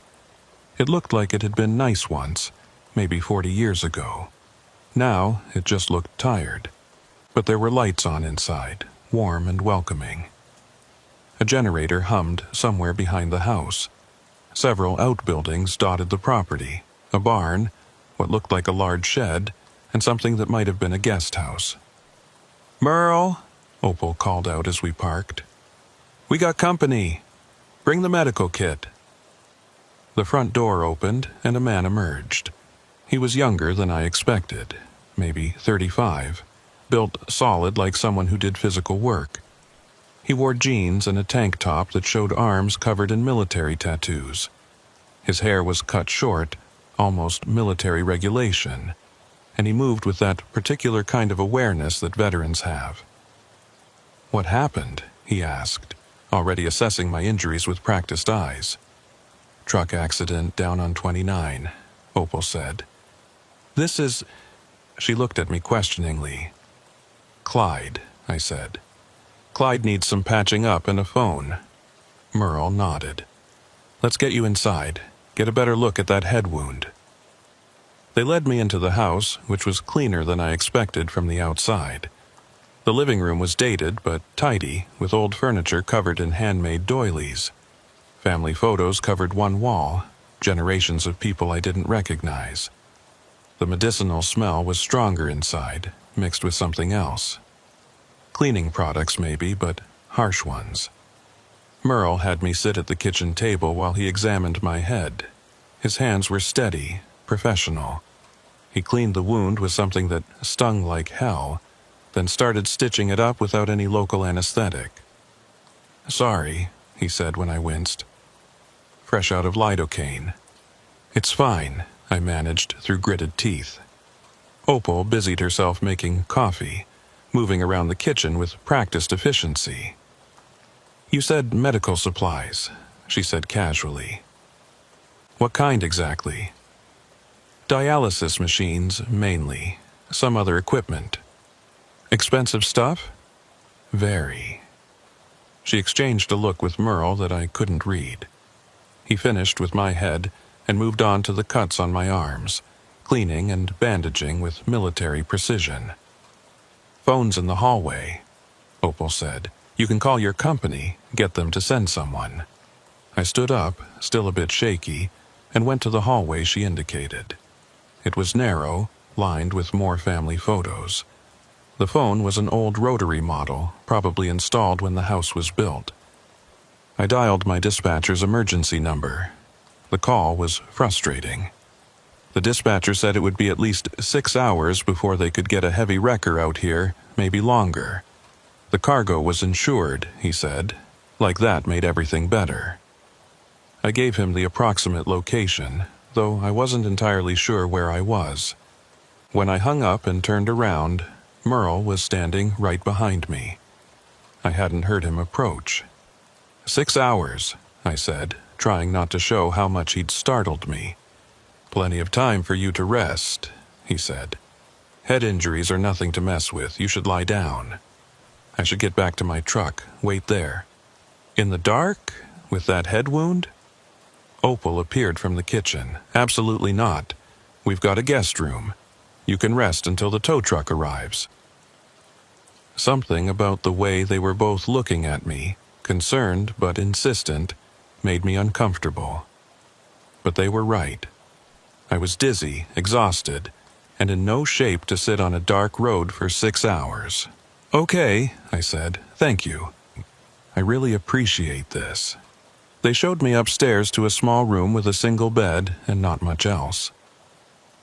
It looked like it had been nice once, maybe 40 years ago. Now, it just looked tired. But there were lights on inside, warm and welcoming. A generator hummed somewhere behind the house. Several outbuildings dotted the property, a barn, what looked like a large shed, and something that might have been a guest house. "Merle," Opal called out as we parked. "We got company. Bring the medical kit." The front door opened and a man emerged. He was younger than I expected, maybe 35, built solid like someone who did physical work. He wore jeans and a tank top that showed arms covered in military tattoos. His hair was cut short, almost military regulation, and he moved with that particular kind of awareness that veterans have. "What happened?" he asked, already assessing my injuries with practiced eyes. "Truck accident down on 29, Opal said. "This is—" She looked at me questioningly. "Clyde," I said. "Clyde needs some patching up and a phone." Merle nodded. "Let's get you inside. Get a better look at that head wound." They led me into the house, which was cleaner than I expected from the outside. The living room was dated but tidy, with old furniture covered in handmade doilies. Family photos covered one wall, generations of people I didn't recognize. The medicinal smell was stronger inside, mixed with something else. Cleaning products maybe, but harsh ones. Merle had me sit at the kitchen table while he examined my head. His hands were steady, professional. He cleaned the wound with something that stung like hell, then started stitching it up without any local anesthetic. "Sorry," he said when I winced. "Fresh out of lidocaine." "It's fine," I managed through gritted teeth. Opal busied herself making coffee, moving around the kitchen with practiced efficiency. "You said medical supplies," she said casually. "What kind exactly?" "Dialysis machines, mainly. Some other equipment." "Expensive stuff?" "Very." She exchanged a look with Merle that I couldn't read. He finished with my head and moved on to the cuts on my arms, cleaning and bandaging with military precision. "Phone's in the hallway," Opal said. "You can call your company, get them to send someone." I stood up, still a bit shaky, and went to the hallway she indicated. It was narrow, lined with more family photos. The phone was an old rotary model, probably installed when the house was built. I dialed my dispatcher's emergency number. The call was frustrating. The dispatcher said it would be at least 6 hours before they could get a heavy wrecker out here, maybe longer. The cargo was insured, he said. Like that made everything better. I gave him the approximate location, though I wasn't entirely sure where I was. When I hung up and turned around, Merle was standing right behind me. I hadn't heard him approach. 6 hours, I said, trying not to show how much he'd startled me. "Plenty of time for you to rest," he said. "Head injuries are nothing to mess with. You should lie down. I should get back to my truck. Wait there." "In the dark? With that head wound?" Opal appeared from the kitchen. "Absolutely not. We've got a guest room. You can rest until the tow truck arrives." Something about the way they were both looking at me, concerned but insistent, made me uncomfortable. But they were right. I was dizzy, exhausted, and in no shape to sit on a dark road for 6 hours. "Okay," I said. "Thank you. I really appreciate this." They showed me upstairs to a small room with a single bed and not much else.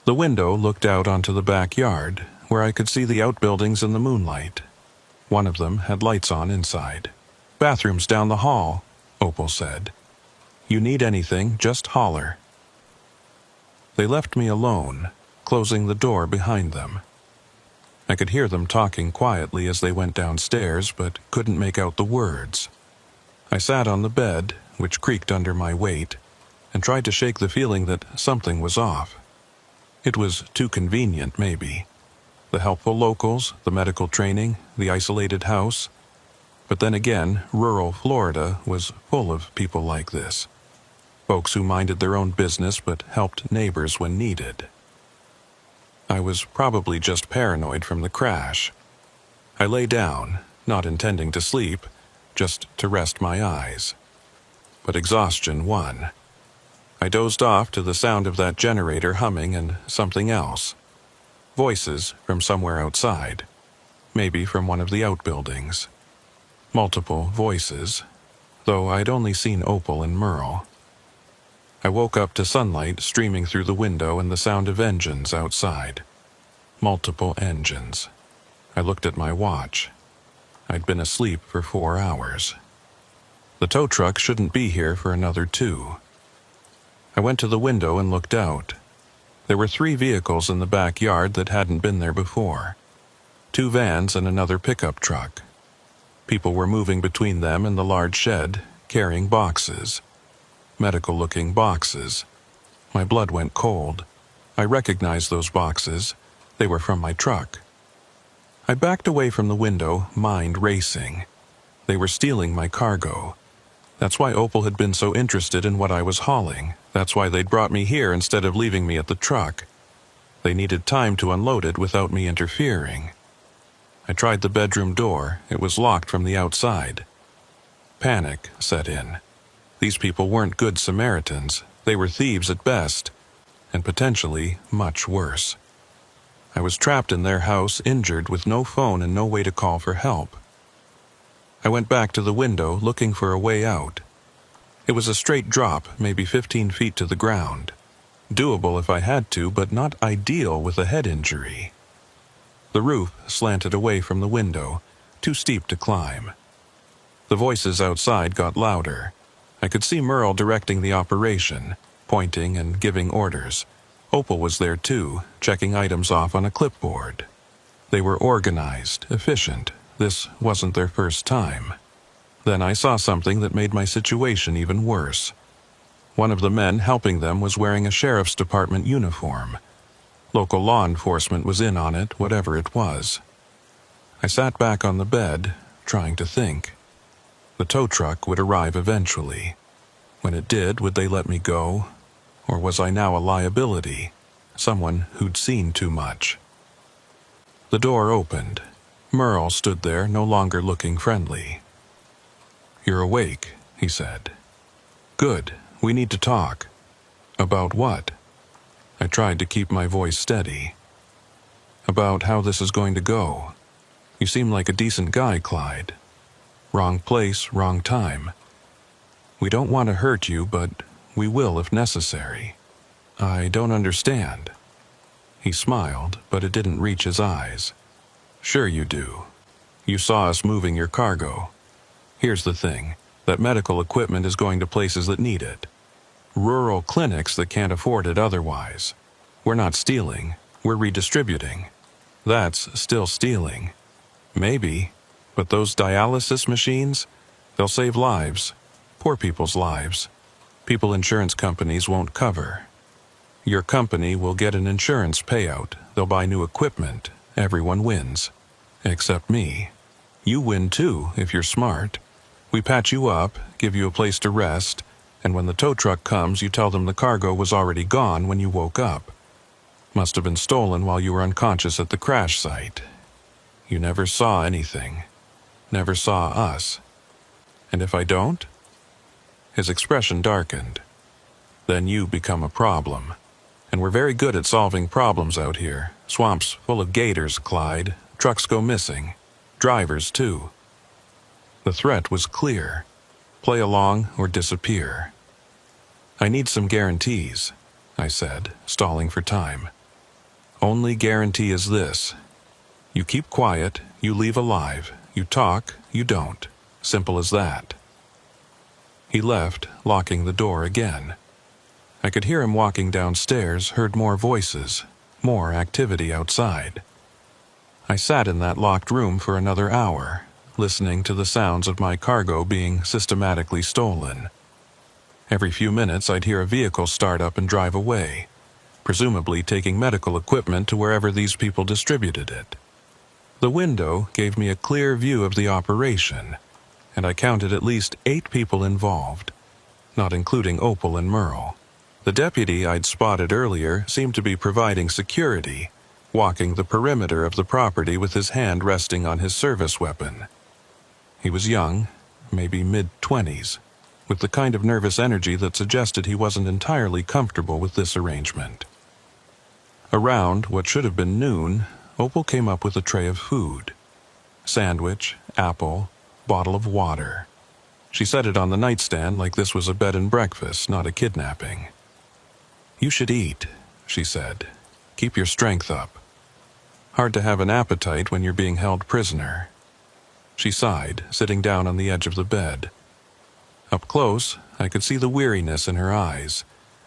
The window looked out onto the backyard, where I could see the outbuildings in the moonlight. One of them had lights on inside. "Bathroom's down the hall," Opal said. "You need anything, just holler." They left me alone, closing the door behind them. I could hear them talking quietly as they went downstairs, but couldn't make out the words. I sat on the bed, which creaked under my weight, and tried to shake the feeling that something was off. It was too convenient, maybe. The helpful locals, the medical training, the isolated house. But then again, rural Florida was full of people like this. Folks who minded their own business but helped neighbors when needed. I was probably just paranoid from the crash. I lay down, not intending to sleep, just to rest my eyes. But exhaustion won. I dozed off to the sound of that generator humming and something else. Voices from somewhere outside. Maybe from one of the outbuildings. Multiple voices, though I'd only seen Opal and Merle. I woke up to sunlight streaming through the window and the sound of engines outside. Multiple engines. I looked at my watch. I'd been asleep for 4 hours. The tow truck shouldn't be here for another 2. I went to the window and looked out. There were 3 vehicles in the backyard that hadn't been there before. 2 vans and another pickup truck. People were moving between them and the large shed, carrying boxes. Medical-looking boxes. My blood went cold. I recognized those boxes. They were from my truck. I backed away from the window, mind racing. They were stealing my cargo. That's why Opal had been so interested in what I was hauling. That's why they'd brought me here instead of leaving me at the truck. They needed time to unload it without me interfering. I tried the bedroom door. It was locked from the outside. Panic set in. These people weren't good Samaritans. They were thieves at best, and potentially much worse. I was trapped in their house, injured, with no phone and no way to call for help. I went back to the window, looking for a way out. It was a straight drop, maybe 15 feet to the ground. Doable if I had to, but not ideal with a head injury. The roof slanted away from the window, too steep to climb. The voices outside got louder. I could see Merle directing the operation, pointing and giving orders. Opal was there too, checking items off on a clipboard. They were organized, efficient. This wasn't their first time. Then I saw something that made my situation even worse. One of the men helping them was wearing a sheriff's department uniform. Local law enforcement was in on it, whatever it was. I sat back on the bed, trying to think. The tow truck would arrive eventually. When it did, would they let me go? Or was I now a liability, someone who'd seen too much? The door opened. Merle stood there, no longer looking friendly. "You're awake," he said. "Good. We need to talk." "About what?" I tried to keep my voice steady. "About how this is going to go. You seem like a decent guy, Clyde. Wrong place, wrong time. We don't want to hurt you, but we will if necessary." "I don't understand." He smiled, but it didn't reach his eyes. "Sure you do. You saw us moving your cargo. Here's the thing, that medical equipment is going to places that need it. Rural clinics that can't afford it otherwise. We're not stealing, we're redistributing. That's still stealing. Maybe, but those dialysis machines, they'll save lives. Poor people's lives. People insurance companies won't cover. Your company will get an insurance payout. They'll buy new equipment. Everyone wins. Except me. You win too, if you're smart. We patch you up, give you a place to rest, and when the tow truck comes, you tell them the cargo was already gone when you woke up. Must have been stolen while you were unconscious at the crash site. You never saw anything. Never saw us. And if I don't?" His expression darkened. "Then you become a problem. And we're very good at solving problems out here. Swamps full of gators, Clyde. Trucks go missing. Drivers, too." The threat was clear. Play along or disappear. "I need some guarantees," I said, stalling for time. "Only guarantee is this. You keep quiet, you leave alive. You talk, you don't. Simple as that." He left, locking the door again. I could hear him walking downstairs, heard more voices, more activity outside. I sat in that locked room for another hour, listening to the sounds of my cargo being systematically stolen. Every few minutes I'd hear a vehicle start up and drive away, presumably taking medical equipment to wherever these people distributed it. The window gave me a clear view of the operation, and I counted at least 8 people involved, not including Opal and Merle. The deputy I'd spotted earlier seemed to be providing security, walking the perimeter of the property with his hand resting on his service weapon. He was young, maybe mid-20s, with the kind of nervous energy that suggested he wasn't entirely comfortable with this arrangement. Around what should have been noon, Opal came up with a tray of food. Sandwich, apple, bottle of water. She set it on the nightstand like this was a bed and breakfast, not a kidnapping. "You should eat," she said. "Keep your strength up. Hard to have an appetite when you're being held prisoner." She sighed, sitting down on the edge of the bed. Up close, I could see the weariness in her eyes,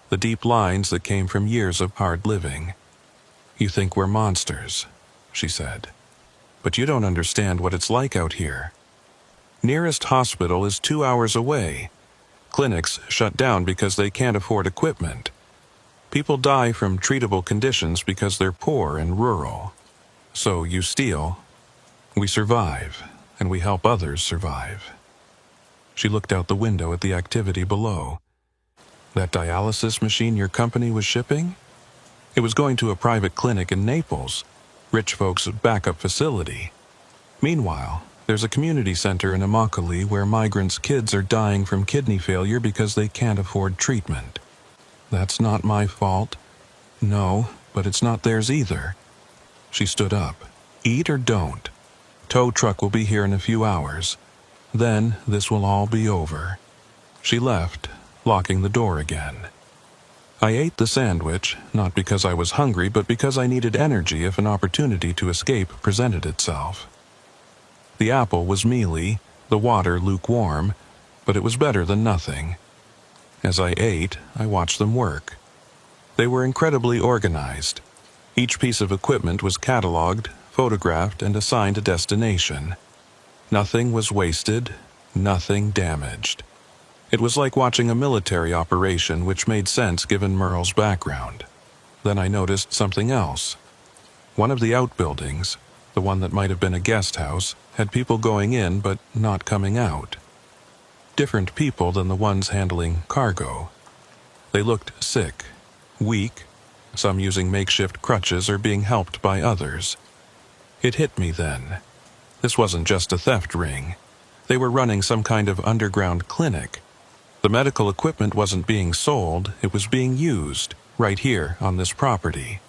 the deep lines that came from years of hard living. "You think we're monsters," she said. "But you don't understand what it's like out here. Nearest hospital is 2 hours away. Clinics shut down because they can't afford equipment. People die from treatable conditions because they're poor and rural. So you steal. We survive, and we help others survive." She looked out the window at the activity below. "That dialysis machine your company was shipping? It was going to a private clinic in Naples, rich folks' backup facility. Meanwhile, there's a community center in Immokalee where migrants' kids are dying from kidney failure because they can't afford treatment. That's not my fault. No, but it's not theirs either." She stood up. "Eat or don't. Tow truck will be here in a few hours. Then this will all be over." She left, locking the door again. I ate the sandwich, not because I was hungry, but because I needed energy if an opportunity to escape presented itself. The apple was mealy, the water lukewarm, but it was better than nothing. As I ate, I watched them work. They were incredibly organized. Each piece of equipment was cataloged, photographed, and assigned a destination. Nothing was wasted, nothing damaged. It was like watching a military operation, which made sense given Merle's background. Then I noticed something else. One of the outbuildings, the one that might have been a guest house, had people going in but not coming out. different people than the ones handling cargo. They looked sick, weak, some using makeshift crutches or being helped by others. It hit me then. This wasn't just a theft ring. They were running some kind of underground clinic. The medical equipment wasn't being sold, it was being used, right here on this property.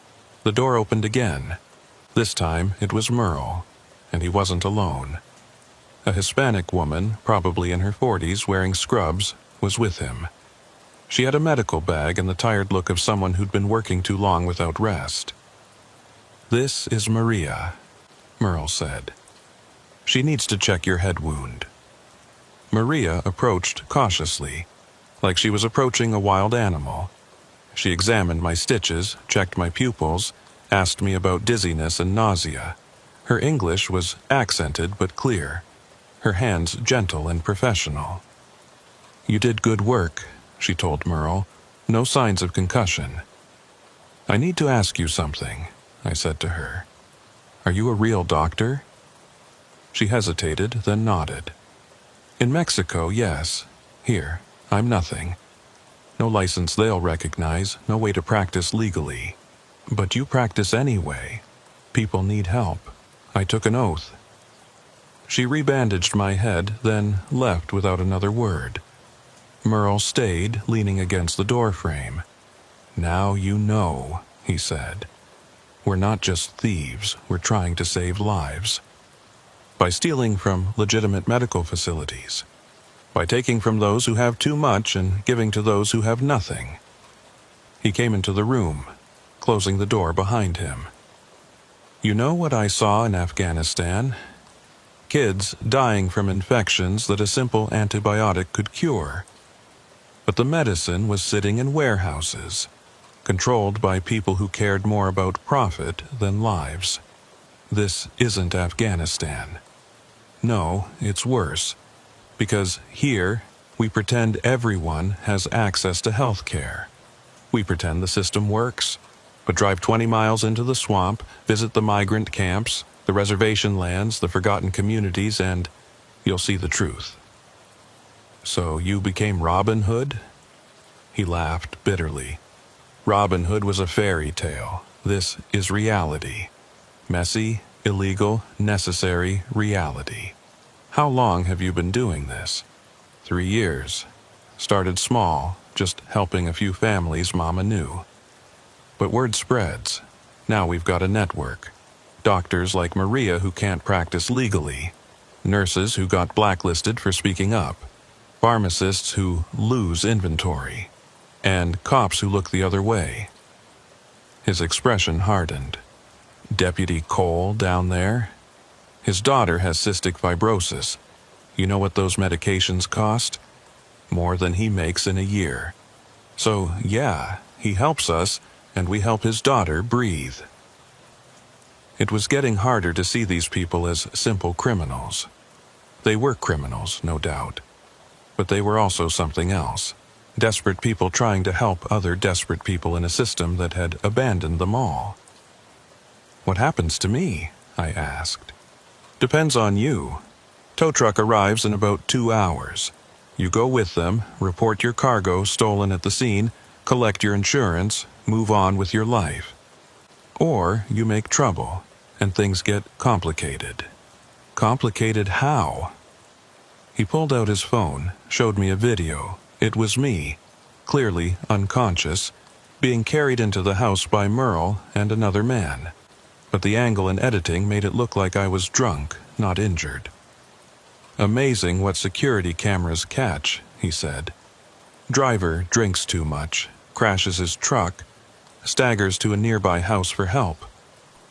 The door opened again. This time it was Merle, and he wasn't alone. A Hispanic woman, probably in her 40s, wearing scrubs, was with him. She had a medical bag and the tired look of someone who'd been working too long without rest. "This is Maria," Merle said. "She needs to check your head wound." Maria approached cautiously, like she was approaching a wild animal. She examined my stitches, checked my pupils, asked me about dizziness and nausea. Her English was accented but clear, her hands gentle and professional. "You did good work," she told Merle. "No signs of concussion." "I need to ask you something," I said to her. "Are you a real doctor?" She hesitated, then nodded. "In Mexico, yes. Here, I'm nothing. No license they'll recognize, no way to practice legally. But you practice anyway. People need help. I took an oath." She rebandaged my head, then left without another word. Merle stayed, leaning against the doorframe. "Now you know," he said. "We're not just thieves, we're trying to save lives. By stealing from legitimate medical facilities. By taking from those who have too much and giving to those who have nothing." He came into the room, closing the door behind him. "You know what I saw in Afghanistan? Kids dying from infections that a simple antibiotic could cure. But the medicine was sitting in warehouses, controlled by people who cared more about profit than lives. This isn't Afghanistan. No, it's worse. Because here, we pretend everyone has access to health care. We pretend the system works, but drive 20 miles into the swamp, visit the migrant camps, the reservation lands, the forgotten communities, and you'll see the truth." "So you became Robin Hood?" He laughed bitterly. "Robin Hood was a fairy tale. This is reality. Messy, illegal, necessary reality. How long have you been doing this?" 3 years. Started small, just helping a few families Mama knew. But word spreads. Now we've got a network. Doctors like Maria who can't practice legally. Nurses who got blacklisted for speaking up. Pharmacists who lose inventory. And cops who look the other way. His expression hardened. "Deputy Cole down there? His daughter has cystic fibrosis. You know what those medications cost? More than he makes in a year. So, yeah, he helps us, and we help his daughter breathe." It was getting harder to see these people as simple criminals. They were criminals, no doubt. But they were also something else. Desperate people trying to help other desperate people in a system that had abandoned them all. "What happens to me?" I asked. "Depends on you. Tow truck arrives in about 2 hours. You go with them, report your cargo stolen at the scene, collect your insurance, move on with your life. Or you make trouble, and things get complicated." "Complicated how?" He pulled out his phone, showed me a video. It was me, clearly unconscious, being carried into the house by Merle and another man. But the angle and editing made it look like I was drunk, not injured. "Amazing what security cameras catch," he said. "Driver drinks too much, crashes his truck, staggers to a nearby house for help.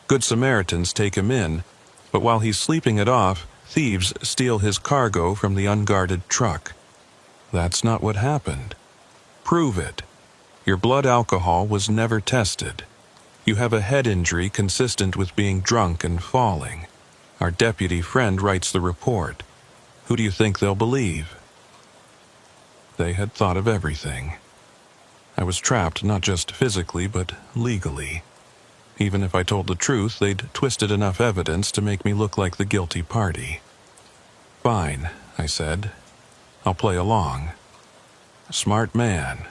Good Samaritans take him in, but while he's sleeping it off, thieves steal his cargo from the unguarded truck. That's not what happened. Prove it. Your blood alcohol was never tested. You have a head injury consistent with being drunk and falling. Our deputy friend writes the report. Who do you think they'll believe?" They had thought of everything. I was trapped not just physically, but legally. Even if I told the truth, they'd twisted enough evidence to make me look like the guilty party. "Fine," I said. I'll play along." Smart man.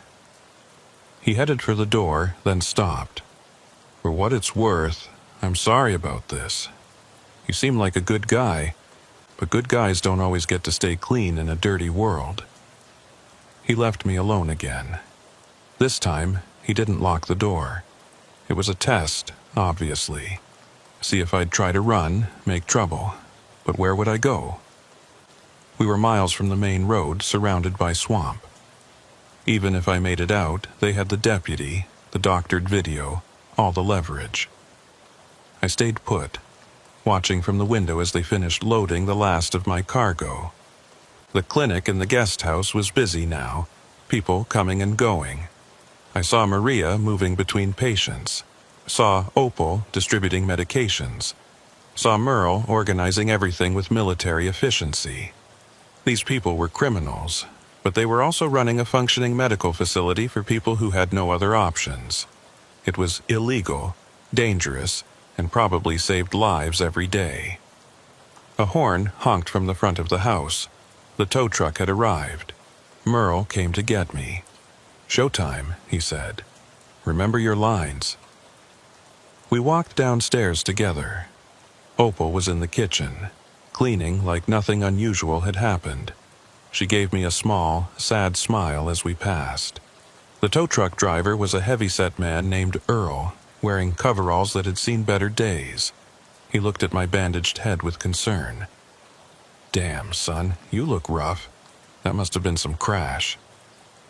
He headed for the door, then stopped. "For what it's worth, I'm sorry about this. You seem like a good guy, but good guys don't always get to stay clean in a dirty world." He left me alone again. This time, he didn't lock the door. It was a test, obviously. See if I'd try to run, make trouble. But where would I go? We were miles from the main road, surrounded by swamp. Even if I made it out, they had the deputy, the doctored video, all the leverage. I stayed put, watching from the window as they finished loading the last of my cargo. The clinic in the guest house was busy now, people coming and going. I saw Maria moving between patients, saw Opal distributing medications, saw Merle organizing everything with military efficiency. These people were criminals, but they were also running a functioning medical facility for people who had no other options. It was illegal, dangerous, and probably saved lives every day. A horn honked from the front of the house. The tow truck had arrived. Merle came to get me. "Showtime," he said. "Remember your lines." We walked downstairs together. Opal was in the kitchen, cleaning like nothing unusual had happened. She gave me a small, sad smile as we passed. The tow truck driver was a heavy-set man named Earl, wearing coveralls that had seen better days. He looked at my bandaged head with concern. "Damn, son, you look rough. That must have been some crash."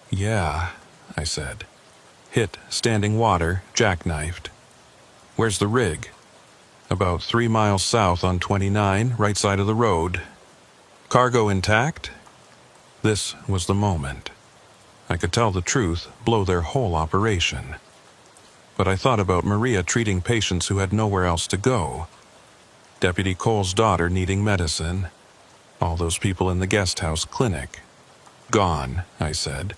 "Yeah," I said. "Hit standing water, jackknifed." "Where's the rig?" "About 3 miles south on 29, right side of the road." "Cargo intact?" This was the moment. I could tell the truth, blow their whole operation. But I thought about Maria treating patients who had nowhere else to go. Deputy Cole's daughter needing medicine. All those people in the guest house clinic. "Gone," I said.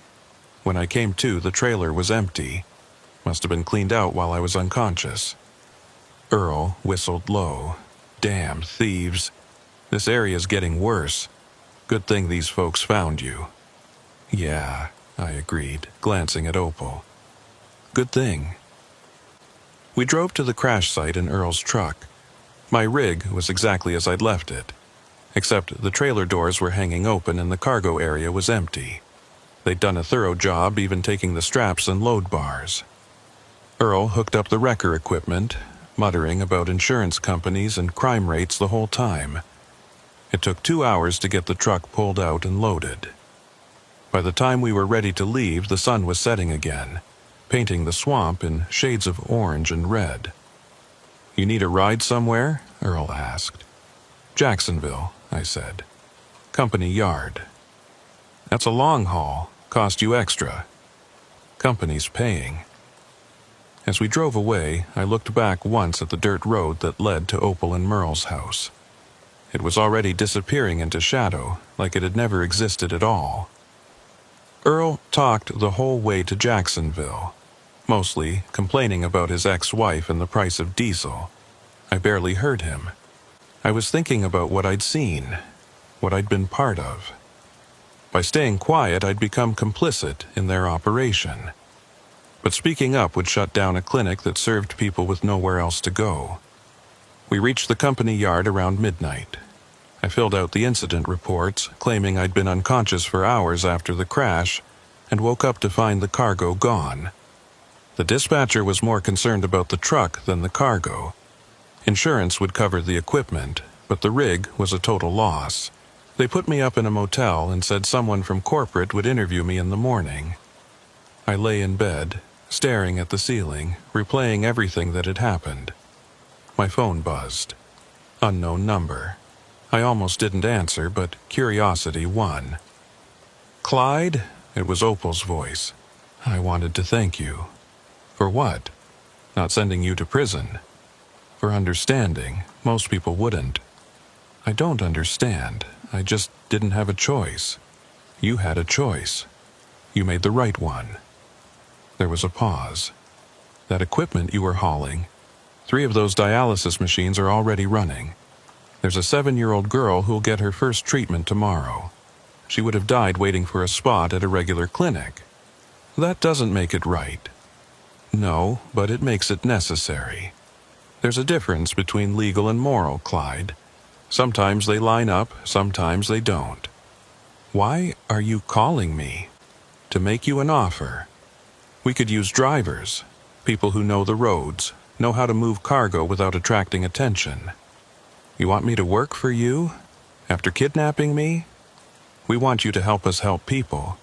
When I came to, the trailer was empty. Must have been cleaned out while I was unconscious. Earl whistled low. "Damn thieves. This area's getting worse. Good thing these folks found you." "Yeah," I agreed, glancing at Opal. "Good thing." We drove to the crash site in Earl's truck. My rig was exactly as I'd left it, except the trailer doors were hanging open and the cargo area was empty. They'd done a thorough job even taking the straps and load bars. Earl hooked up the wrecker equipment, muttering about insurance companies and crime rates the whole time. It took 2 hours to get the truck pulled out and loaded. By the time we were ready to leave, the sun was setting again, painting the swamp in shades of orange and red. "You need a ride somewhere?" Earl asked. "Jacksonville," I said. "Company yard." "That's a long haul. Cost you extra." "Company's paying." As we drove away, I looked back once at the dirt road that led to Opal and Merle's house. It was already disappearing into shadow, like it had never existed at all. Earl talked the whole way to Jacksonville, mostly complaining about his ex-wife and the price of diesel. I barely heard him. I was thinking about what I'd seen, what I'd been part of. By staying quiet, I'd become complicit in their operation. But speaking up would shut down a clinic that served people with nowhere else to go. We reached the company yard around midnight. I filled out the incident reports, claiming I'd been unconscious for hours after the crash, and woke up to find the cargo gone. The dispatcher was more concerned about the truck than the cargo. Insurance would cover the equipment, but the rig was a total loss. They put me up in a motel and said someone from corporate would interview me in the morning. I lay in bed, staring at the ceiling, replaying everything that had happened. My phone buzzed. Unknown number. I almost didn't answer, but curiosity won. "Clyde?" It was Opal's voice. "I wanted to thank you." "For what?" "Not sending you to prison." "For understanding. Most people wouldn't." "I don't understand. I just didn't have a choice." "You had a choice. You made the right one." There was a pause. "That equipment you were hauling, 3 of those dialysis machines are already running. There's a 7-year-old girl who'll get her first treatment tomorrow. She would have died waiting for a spot at a regular clinic. That doesn't make it right. No, but it makes it necessary. There's a difference between legal and moral, Clyde. Sometimes they line up, sometimes they don't. Why are you calling me? To make you an offer. We could use drivers, people who know the roads, know how to move cargo without attracting attention. You want me to work for you? After kidnapping me? We want you to help us help people.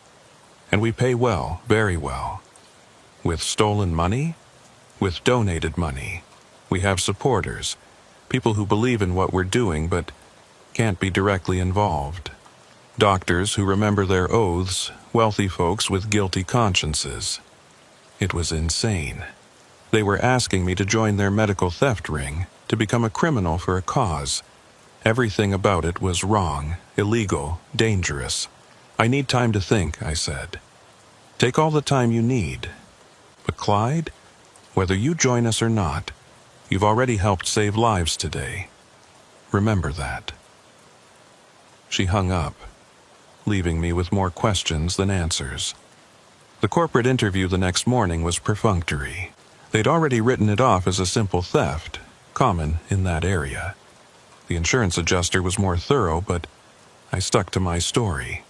And we pay well, very well. With stolen money? With donated money. We have supporters, people who believe in what we're doing but can't be directly involved. Doctors who remember their oaths, wealthy folks with guilty consciences. It was insane. They were asking me to join their medical theft ring, to become a criminal for a cause. Everything about it was wrong, illegal, dangerous. I need time to think, I said. Take all the time you need. But Clyde, whether you join us or not, you've already helped save lives today. Remember that. She hung up, leaving me with more questions than answers. The corporate interview the next morning was perfunctory. They'd already written it off as a simple theft, common in that area. The insurance adjuster was more thorough, but I stuck to my story.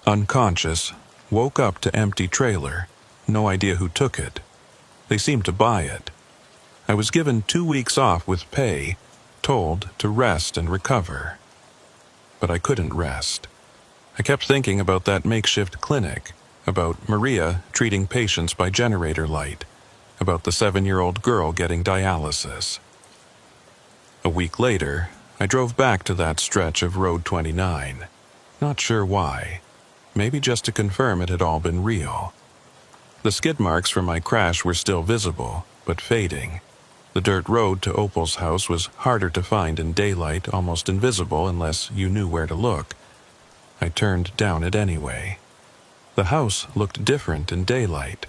Unconscious, woke up to empty trailer, no idea who took it. They seemed to buy it. I was given 2 weeks off with pay, told to rest and recover. But I couldn't rest. I kept thinking about that makeshift clinic, about Maria treating patients by generator light, about the 7-year-old girl getting dialysis. A week later, I drove back to that stretch of Road 29. Not sure why. Maybe just to confirm it had all been real. The skid marks from my crash were still visible, but fading. The dirt road to Opal's house was harder to find in daylight, almost invisible unless you knew where to look. I turned down it anyway. The house looked different in daylight.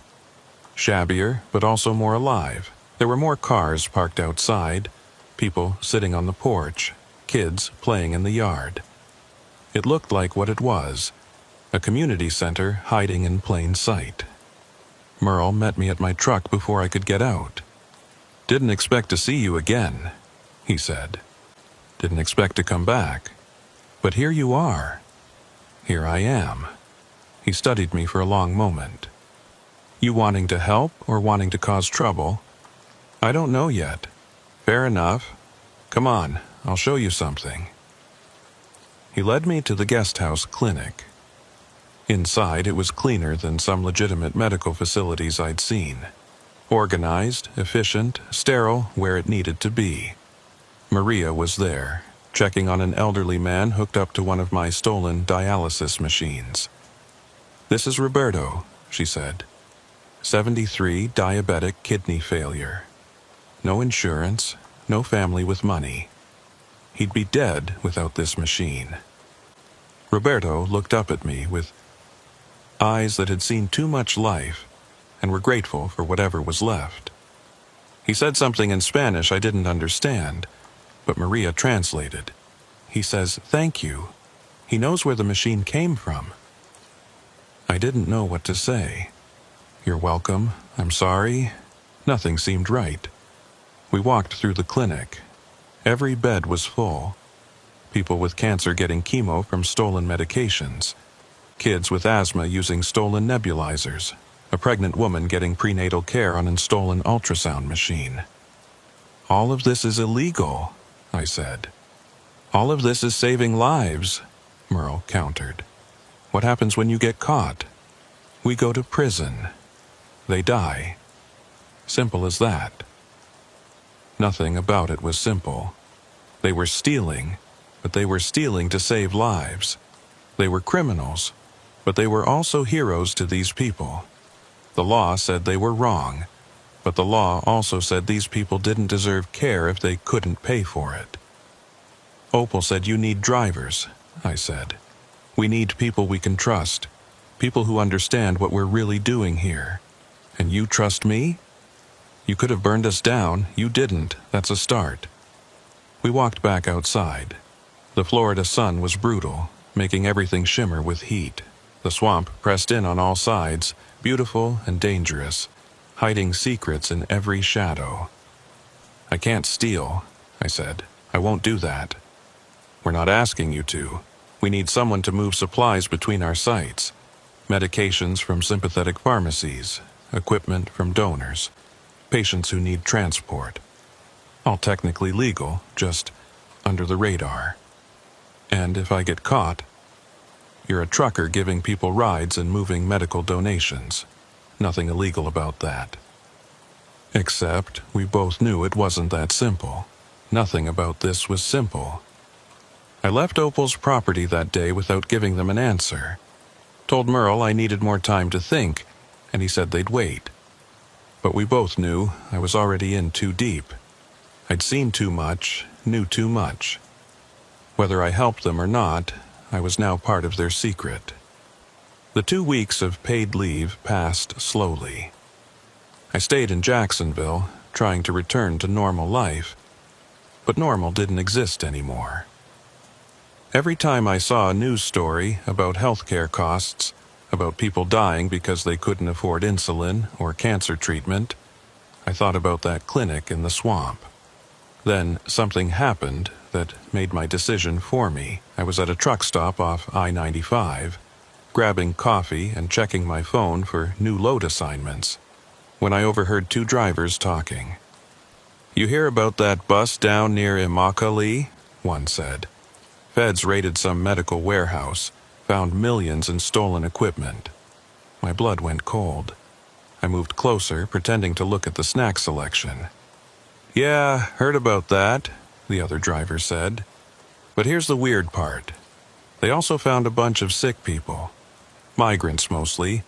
Shabbier, but also more alive. There were more cars parked outside, people sitting on the porch, kids playing in the yard. It looked like what it was, a community center hiding in plain sight. Merle met me at my truck before I could get out. "Didn't expect to see you again," he said. "Didn't expect to come back. But here you are." "Here I am." He studied me for a long moment. "You wanting to help or wanting to cause trouble?" "I don't know yet." "Fair enough. Come on, I'll show you something." He led me to the guest house clinic. Inside, it was cleaner than some legitimate medical facilities I'd seen. Organized, efficient, sterile where it needed to be. Maria was there, checking on an elderly man hooked up to one of my stolen dialysis machines. "This is Roberto," she said. 73, diabetic kidney failure. No insurance, no family with money. He'd be dead without this machine. Roberto looked up at me with eyes that had seen too much life and were grateful for whatever was left. He said something in Spanish I didn't understand, but Maria translated. He says, "Thank you." He knows where the machine came from. I didn't know what to say. "You're welcome. I'm sorry." Nothing seemed right. We walked through the clinic. Every bed was full. People with cancer getting chemo from stolen medications. Kids with asthma using stolen nebulizers. A pregnant woman getting prenatal care on a stolen ultrasound machine. "All of this is illegal," I said. "All of this is saving lives," Merle countered. "What happens when you get caught?" "We go to prison. They die. Simple as that." Nothing about it was simple. They were stealing, but they were stealing to save lives. They were criminals, but they were also heroes to these people. The law said they were wrong, but the law also said these people didn't deserve care if they couldn't pay for it. "Opal said you need drivers," I said. "We need people we can trust, people who understand what we're really doing here. And you trust me? You could have burned us down. You didn't. That's a start." We walked back outside. The Florida sun was brutal, making everything shimmer with heat. The swamp pressed in on all sides, beautiful and dangerous, hiding secrets in every shadow. "I can't steal," I said. "I won't do that. We're not asking you to. We need someone to move supplies between our sites. Medications from sympathetic pharmacies, equipment from donors, patients who need transport. All technically legal, just under the radar. And if I get caught, you're a trucker giving people rides and moving medical donations. Nothing illegal about that." Except we both knew it wasn't that simple. Nothing about this was simple. I left Opal's property that day without giving them an answer. Told Merle I needed more time to think, and he said they'd wait. But we both knew I was already in too deep. I'd seen too much, knew too much. Whether I helped them or not, I was now part of their secret. The 2 weeks of paid leave passed slowly. I stayed in Jacksonville, trying to return to normal life, but normal didn't exist anymore. Every time I saw a news story about healthcare costs, about people dying because they couldn't afford insulin or cancer treatment, I thought about that clinic in the swamp. Then something happened that made my decision for me. I was at a truck stop off I-95, grabbing coffee and checking my phone for new load assignments, when I overheard 2 drivers talking. "You hear about that bus down near Immokalee?" one said. "Feds raided some medical warehouse, found millions in stolen equipment." My blood went cold. I moved closer, pretending to look at the snack selection. "Yeah, heard about that," the other driver said. "But here's the weird part. They also found a bunch of sick people. Migrants mostly.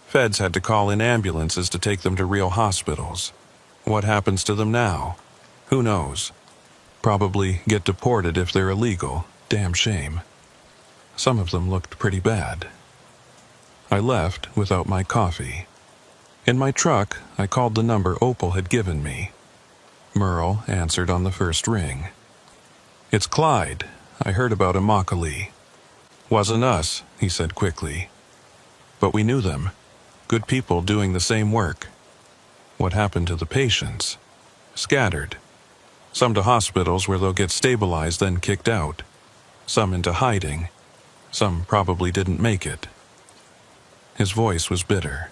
Feds had to call in ambulances to take them to real hospitals. What happens to them now? Who knows? Probably get deported if they're illegal. Damn shame. Some of them looked pretty bad." I left without my coffee. In my truck, I called the number Opal had given me. Merle answered on the first ring. "It's Clyde. I heard about Immokalee." "Wasn't us," he said quickly. "But we knew them. Good people doing the same work." "What happened to the patients?" "Scattered. Some to hospitals where they'll get stabilized, then kicked out. Some into hiding. Some probably didn't make it." His voice was bitter.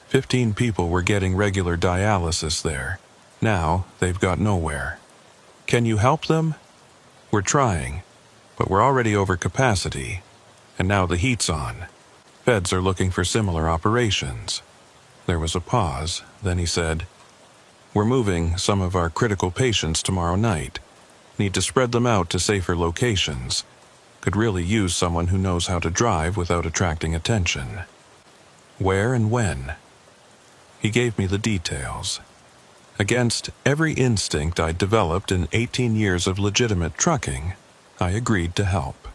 15 people were getting regular dialysis there. Now they've got nowhere. "Can you help them?" "We're trying, but we're already over capacity. And now the heat's on. Feds are looking for similar operations." There was a pause, then he said, "We're moving some of our critical patients tomorrow night. Need to spread them out to safer locations. Could really use someone who knows how to drive without attracting attention." "Where and when?" He gave me the details. Against every instinct I'd developed in 18 years of legitimate trucking, I agreed to help.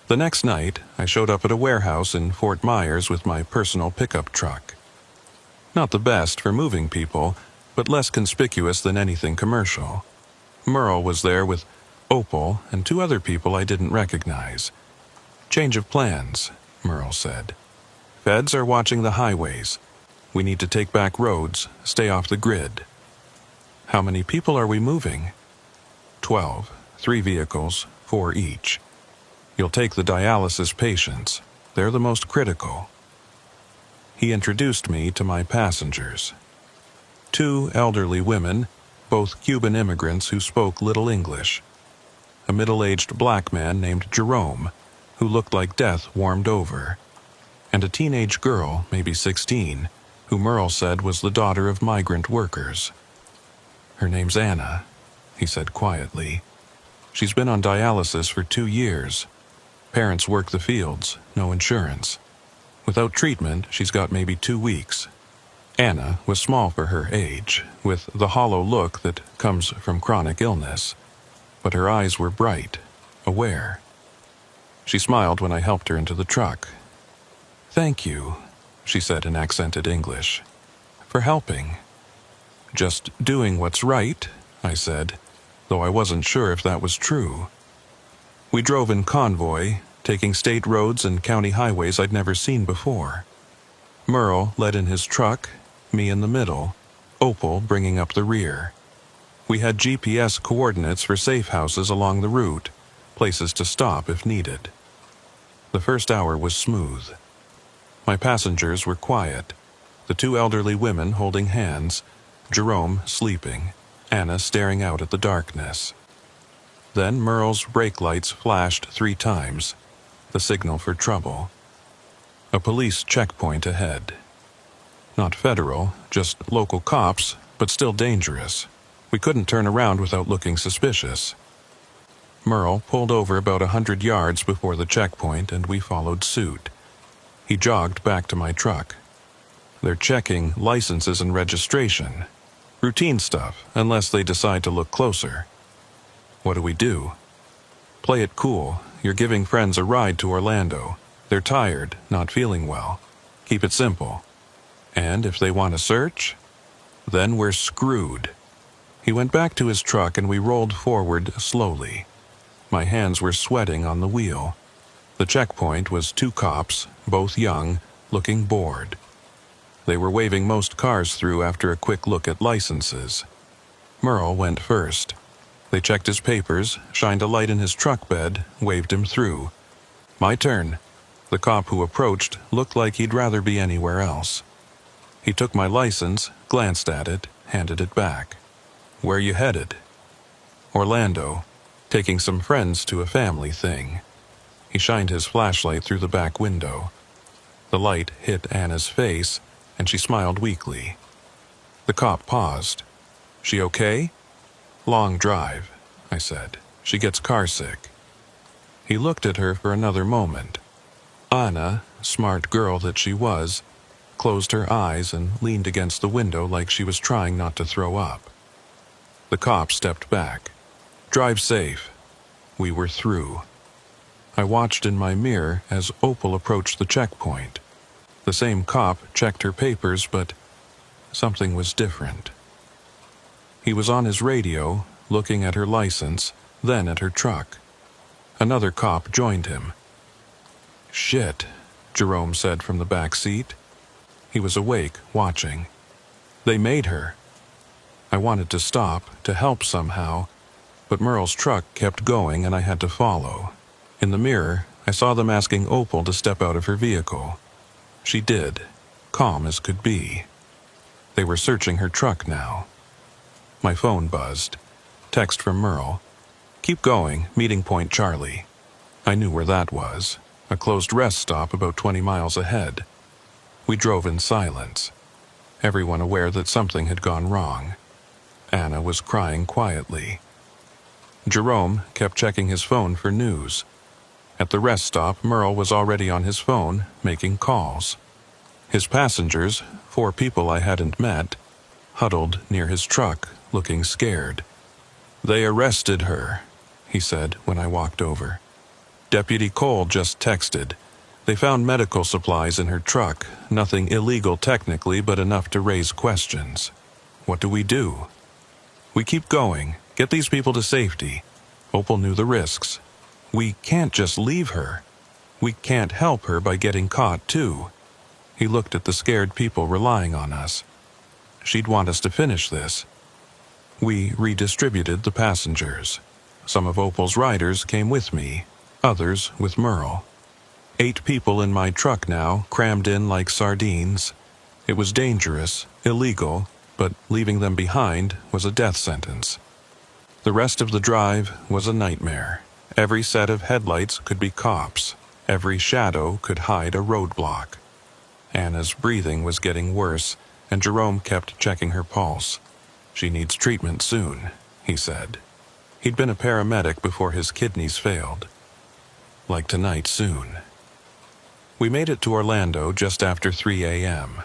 The next night, I showed up at a warehouse in Fort Myers with my personal pickup truck. Not the best for moving people, but less conspicuous than anything commercial. Merle was there with Opal and 2 other people I didn't recognize. "Change of plans," Merle said. "Feds are watching the highways. We need to take back roads, stay off the grid." "How many people are we moving?" 12, 3 vehicles, 4 each. You'll take the dialysis patients. They're the most critical." He introduced me to my passengers. 2 elderly women, both Cuban immigrants who spoke little English. A middle-aged black man named Jerome, who looked like death warmed over. And a teenage girl, maybe 16, who Merle said was the daughter of migrant workers. "Her name's Anna," he said quietly. "She's been on dialysis for 2 years. Parents work the fields, no insurance. Without treatment, she's got maybe 2 weeks. Anna was small for her age, with the hollow look that comes from chronic illness. But her eyes were bright, aware. She smiled when I helped her into the truck. "Thank you," she said in accented English, "for helping." "Just doing what's right," I said, though I wasn't sure if that was true. We drove in convoy, taking state roads and county highways I'd never seen before. Merle led in his truck, me in the middle, Opal bringing up the rear. We had GPS coordinates for safe houses along the route, places to stop if needed. The first hour was smooth. My passengers were quiet, the two elderly women holding hands, Jerome sleeping, Anna staring out at the darkness. Then Merle's brake lights flashed 3 times, the signal for trouble. A police checkpoint ahead. Not federal, just local cops, but still dangerous. We couldn't turn around without looking suspicious. Merle pulled over about 100 yards before the checkpoint, and we followed suit. He jogged back to my truck. They're checking licenses and registration. Routine stuff, unless they decide to look closer. What do we do? Play it cool. You're giving friends a ride to Orlando. They're tired, not feeling well. Keep it simple. And if they want to search, then we're screwed. He went back to his truck and we rolled forward slowly. My hands were sweating on the wheel. The checkpoint was 2 cops, both young, looking bored. They were waving most cars through after a quick look at licenses. Merle went first. They checked his papers, shined a light in his truck bed, waved him through. My turn. The cop who approached looked like he'd rather be anywhere else. He took my license, glanced at it, handed it back. Where you headed? Orlando. Taking some friends to a family thing. He shined his flashlight through the back window. The light hit Anna's face, and she smiled weakly. The cop paused. She okay? Long drive, I said. She gets carsick. He looked at her for another moment. Anna, smart girl that she was, closed her eyes and leaned against the window like she was trying not to throw up. The cop stepped back. Drive safe. We were through. I watched in my mirror as Opal approached the checkpoint. The same cop checked her papers, but something was different. He was on his radio, looking at her license, then at her truck. Another cop joined him. Shit, Jerome said from the back seat. He was awake, watching. They made her. I wanted to stop, to help somehow, but Merle's truck kept going and I had to follow. In the mirror, I saw them asking Opal to step out of her vehicle. She did, calm as could be. They were searching her truck now. My phone buzzed. Text from Merle. Keep going, meeting point Charlie. I knew where that was. A closed rest stop about 20 miles ahead. We drove in silence, everyone aware that something had gone wrong. Anna was crying quietly. Jerome kept checking his phone for news. At the rest stop, Merle was already on his phone, making calls. His passengers, 4 people I hadn't met, huddled near his truck, looking scared. They arrested her, he said when I walked over. Deputy Cole just texted. They found medical supplies in her truck, nothing illegal technically, but enough to raise questions. What do we do? We keep going, get these people to safety. Opal knew the risks. We can't just leave her. We can't help her by getting caught, too. He looked at the scared people relying on us. She'd want us to finish this. We redistributed the passengers. Some of Opal's riders came with me, others with Merle. 8 people in my truck now, crammed in like sardines. It was dangerous, illegal, but leaving them behind was a death sentence. The rest of the drive was a nightmare. Every set of headlights could be cops. Every shadow could hide a roadblock. Anna's breathing was getting worse, and Jerome kept checking her pulse. She needs treatment soon, he said. He'd been a paramedic before his kidneys failed. Like tonight soon. We made it to Orlando just after 3 a.m.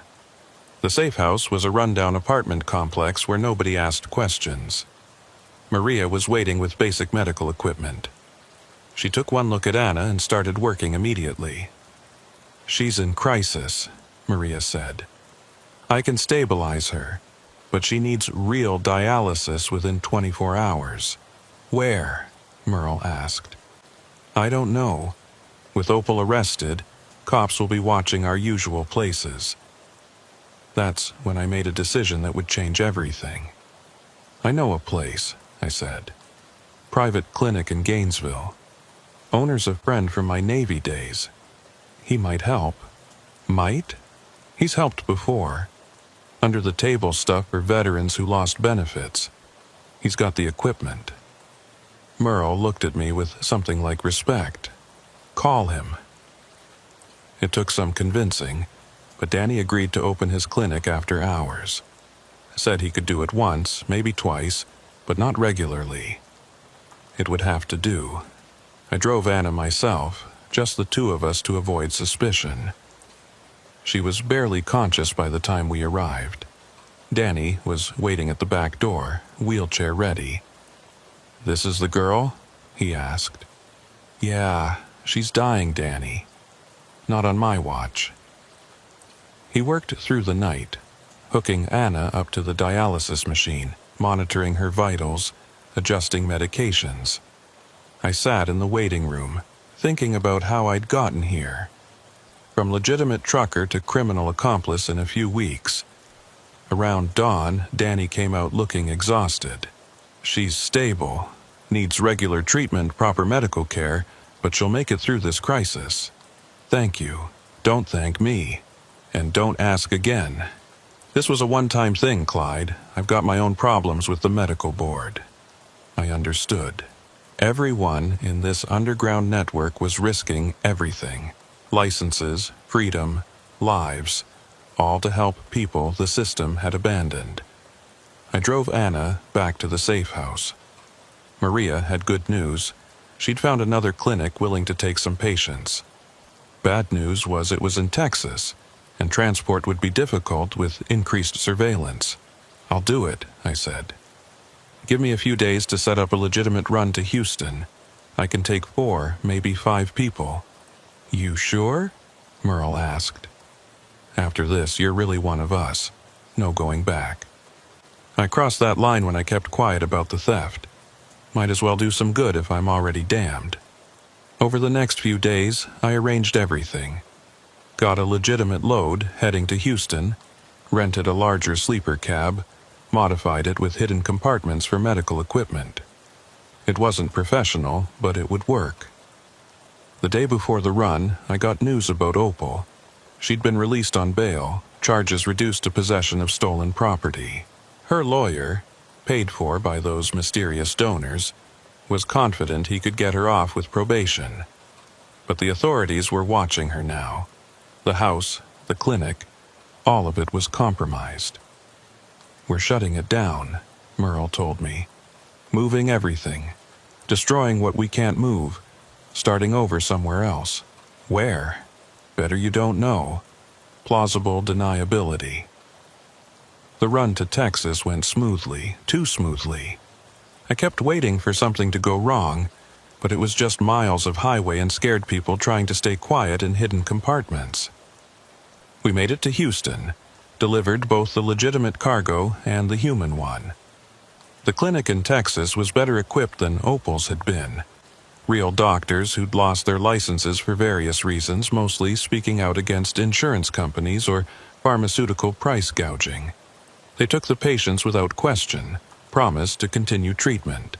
The safe house was a rundown apartment complex where nobody asked questions. Maria was waiting with basic medical equipment. She took one look at Anna and started working immediately. She's in crisis, Maria said. I can stabilize her, but she needs real dialysis within 24 hours. Where? Merle asked. I don't know. With Opal arrested, cops will be watching our usual places. That's when I made a decision that would change everything. I know a place, I said. Private clinic in Gainesville. Owner's a friend from my Navy days. He might help. Might? He's helped before. Under the table stuff for veterans who lost benefits. He's got the equipment. Merle looked at me with something like respect. Call him. It took some convincing, but Danny agreed to open his clinic after hours. Said he could do it once, maybe twice, but not regularly. It would have to do. I drove Anna myself, just the two of us to avoid suspicion. She was barely conscious by the time we arrived. Danny was waiting at the back door, wheelchair ready. "This is the girl?" he asked. "Yeah, she's dying, Danny. Not on my watch." He worked through the night, hooking Anna up to the dialysis machine, monitoring her vitals, adjusting medications. I sat in the waiting room, thinking about how I'd gotten here. From legitimate trucker to criminal accomplice in a few weeks. Around dawn, Danny came out looking exhausted. "She's stable, needs regular treatment, proper medical care, but she'll make it through this crisis. Thank you. Don't thank me. And don't ask again. This was a one-time thing, Clyde. I've got my own problems with the medical board." I understood. Everyone in this underground network was risking everything. Licenses, freedom, lives, all to help people the system had abandoned. I drove Anna back to the safe house. Maria had good news. She'd found another clinic willing to take some patients. Bad news was it was in Texas, and transport would be difficult with increased surveillance. "I'll do it," I said. "Give me a few days to set up a legitimate run to Houston. I can take 4, maybe 5 people." "You sure?" Merle asked. "After this, you're really one of us. No going back." I crossed that line when I kept quiet about the theft. Might as well do some good if I'm already damned. Over the next few days, I arranged everything. Got a legitimate load heading to Houston, rented a larger sleeper cab, modified it with hidden compartments for medical equipment. It wasn't professional, but it would work. The day before the run, I got news about Opal. She'd been released on bail, charges reduced to possession of stolen property. Her lawyer, paid for by those mysterious donors, was confident he could get her off with probation. But the authorities were watching her now. The house, the clinic, all of it was compromised. "We're shutting it down," Merle told me. "Moving everything. Destroying what we can't move. Starting over somewhere else. Where? Better you don't know. Plausible deniability." The run to Texas went smoothly, too smoothly. I kept waiting for something to go wrong, but it was just miles of highway and scared people trying to stay quiet in hidden compartments. We made it to Houston, delivered both the legitimate cargo and the human one. The clinic in Texas was better equipped than Opal's had been. Real doctors who'd lost their licenses for various reasons, mostly speaking out against insurance companies or pharmaceutical price gouging. They took the patients without question, promised to continue treatment.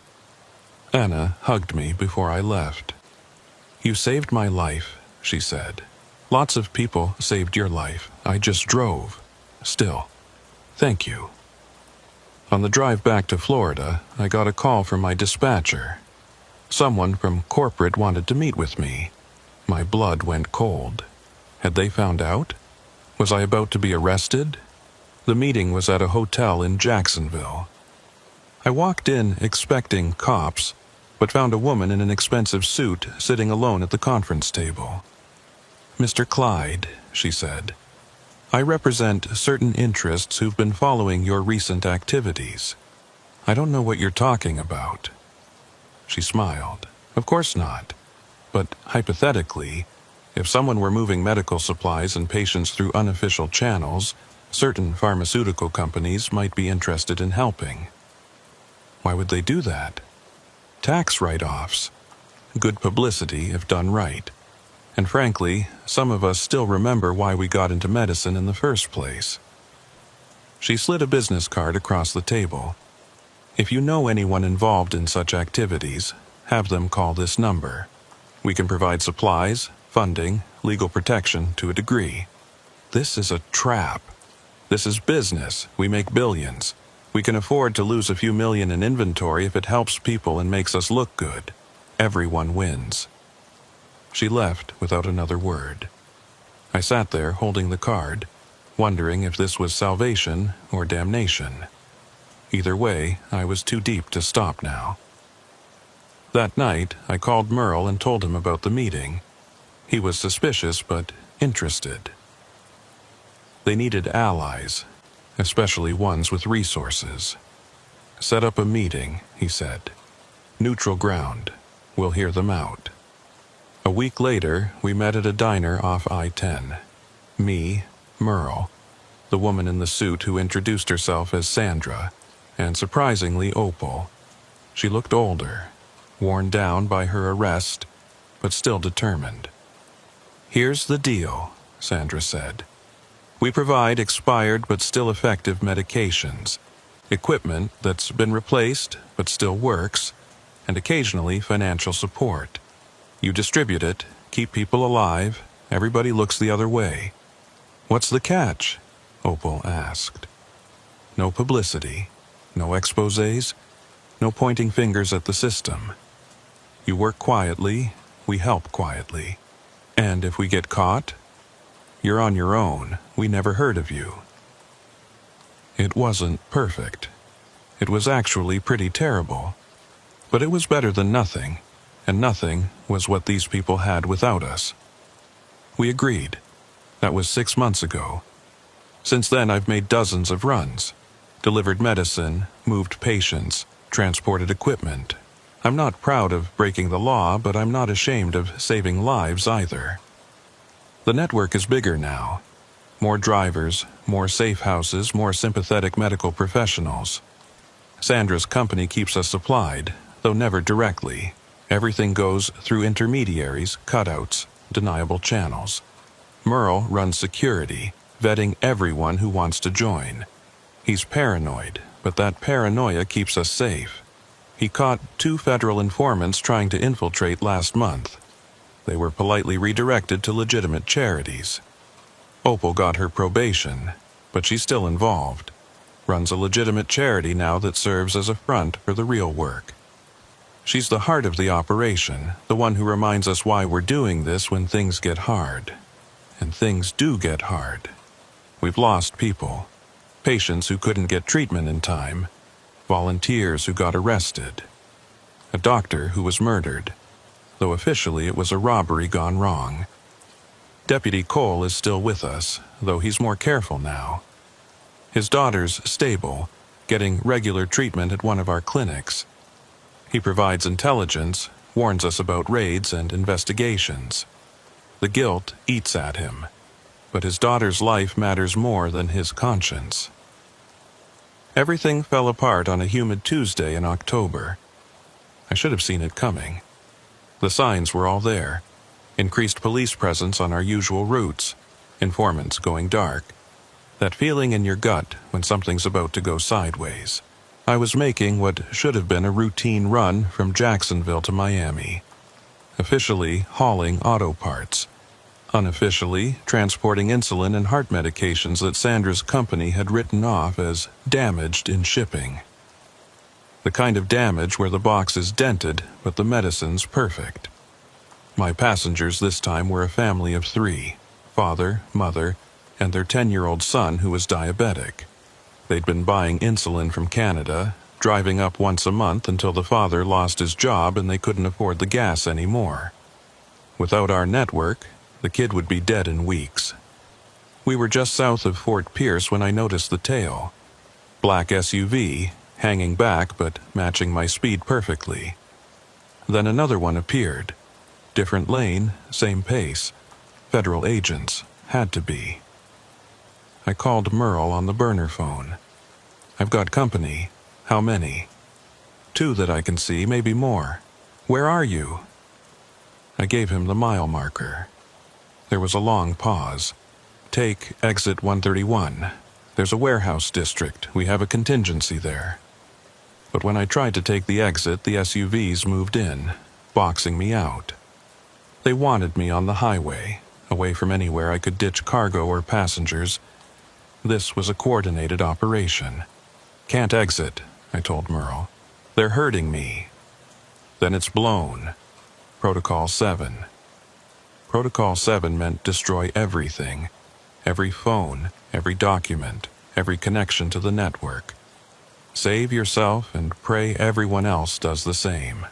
Anna hugged me before I left. "You saved my life," she said. "Lots of people saved your life. I just drove. Still, thank you." On the drive back to Florida, I got a call from my dispatcher. Someone from corporate wanted to meet with me. My blood went cold. Had they found out? Was I about to be arrested? The meeting was at a hotel in Jacksonville. I walked in expecting cops, but found a woman in an expensive suit sitting alone at the conference table. "Mr. Clyde," she said, "I represent certain interests who've been following your recent activities. I don't know what you're talking about." She smiled. "Of course not. But hypothetically, if someone were moving medical supplies and patients through unofficial channels, certain pharmaceutical companies might be interested in helping." "Why would they do that?" "Tax write-offs. Good publicity if done right." And frankly, some of us still remember why we got into medicine in the first place. She slid a business card across the table. If you know anyone involved in such activities, have them call this number. We can provide supplies, funding, legal protection to a degree. This is a trap. This is business. We make billions. We can afford to lose a few million in inventory if it helps people and makes us look good. Everyone wins. She left without another word. I sat there holding the card, wondering if this was salvation or damnation. Either way, I was too deep to stop now. That night, I called Merle and told him about the meeting. He was suspicious but interested. They needed allies, especially ones with resources. Set up a meeting, he said. Neutral ground. We'll hear them out. A week later, we met at a diner off I-10. Me, Merle, the woman in the suit who introduced herself as Sandra, and surprisingly Opal. She looked older, worn down by her arrest, but still determined. "Here's the deal," Sandra said. "We provide expired but still effective medications, equipment that's been replaced but still works, and occasionally financial support. You distribute it, keep people alive, everybody looks the other way." "What's the catch?" Opal asked. "No publicity, no exposés, no pointing fingers at the system. You work quietly, we help quietly. And if we get caught, you're on your own. We never heard of you." It wasn't perfect. It was actually pretty terrible. But it was better than nothing, and nothing was what these people had without us. We agreed. That was 6 months ago. Since then, I've made dozens of runs, delivered medicine, moved patients, transported equipment. I'm not proud of breaking the law, but I'm not ashamed of saving lives either. The network is bigger now. More drivers, more safe houses, more sympathetic medical professionals. Sandra's company keeps us supplied, though never directly. Everything goes through intermediaries, cutouts, deniable channels. Merle runs security, vetting everyone who wants to join. He's paranoid, but that paranoia keeps us safe. He caught 2 federal informants trying to infiltrate last month. They were politely redirected to legitimate charities. Opal got her probation, but she's still involved. Runs a legitimate charity now that serves as a front for the real work. She's the heart of the operation, the one who reminds us why we're doing this when things get hard. And things do get hard. We've lost people. Patients who couldn't get treatment in time. Volunteers who got arrested. A doctor who was murdered, though officially it was a robbery gone wrong. Deputy Cole is still with us, though he's more careful now. His daughter's stable, getting regular treatment at one of our clinics. He provides intelligence, warns us about raids and investigations. The guilt eats at him, but his daughter's life matters more than his conscience. Everything fell apart on a humid Tuesday in October. I should have seen it coming. The signs were all there. Increased police presence on our usual routes. Informants going dark. That feeling in your gut when something's about to go sideways. I was making what should have been a routine run from Jacksonville to Miami. Officially hauling auto parts. Unofficially transporting insulin and heart medications that Sandra's company had written off as damaged in shipping. The kind of damage where the box is dented, but the medicine's perfect. My passengers this time were a family of 3, father, mother, and their 10-year-old son who was diabetic. They'd been buying insulin from Canada, driving up once a month until the father lost his job and they couldn't afford the gas anymore. Without our network, the kid would be dead in weeks. We were just south of Fort Pierce when I noticed the tail. Black SUV, hanging back but matching my speed perfectly. Then another one appeared. Different lane, same pace. Federal agents, had to be. I called Merle on the burner phone. "I've got company. How many?" "2 that I can see, maybe more. Where are you?" I gave him the mile marker. There was a long pause. Take exit 131. There's a warehouse district. We have a contingency there. But when I tried to take the exit, the SUVs moved in, boxing me out. They wanted me on the highway, away from anywhere I could ditch cargo or passengers. This was a coordinated operation. Can't exit, I told Merle. They're hurting me. Then it's blown. Protocol 7. Protocol 7 meant destroy everything. Every phone, every document, every connection to the network. Save yourself and pray everyone else does the same.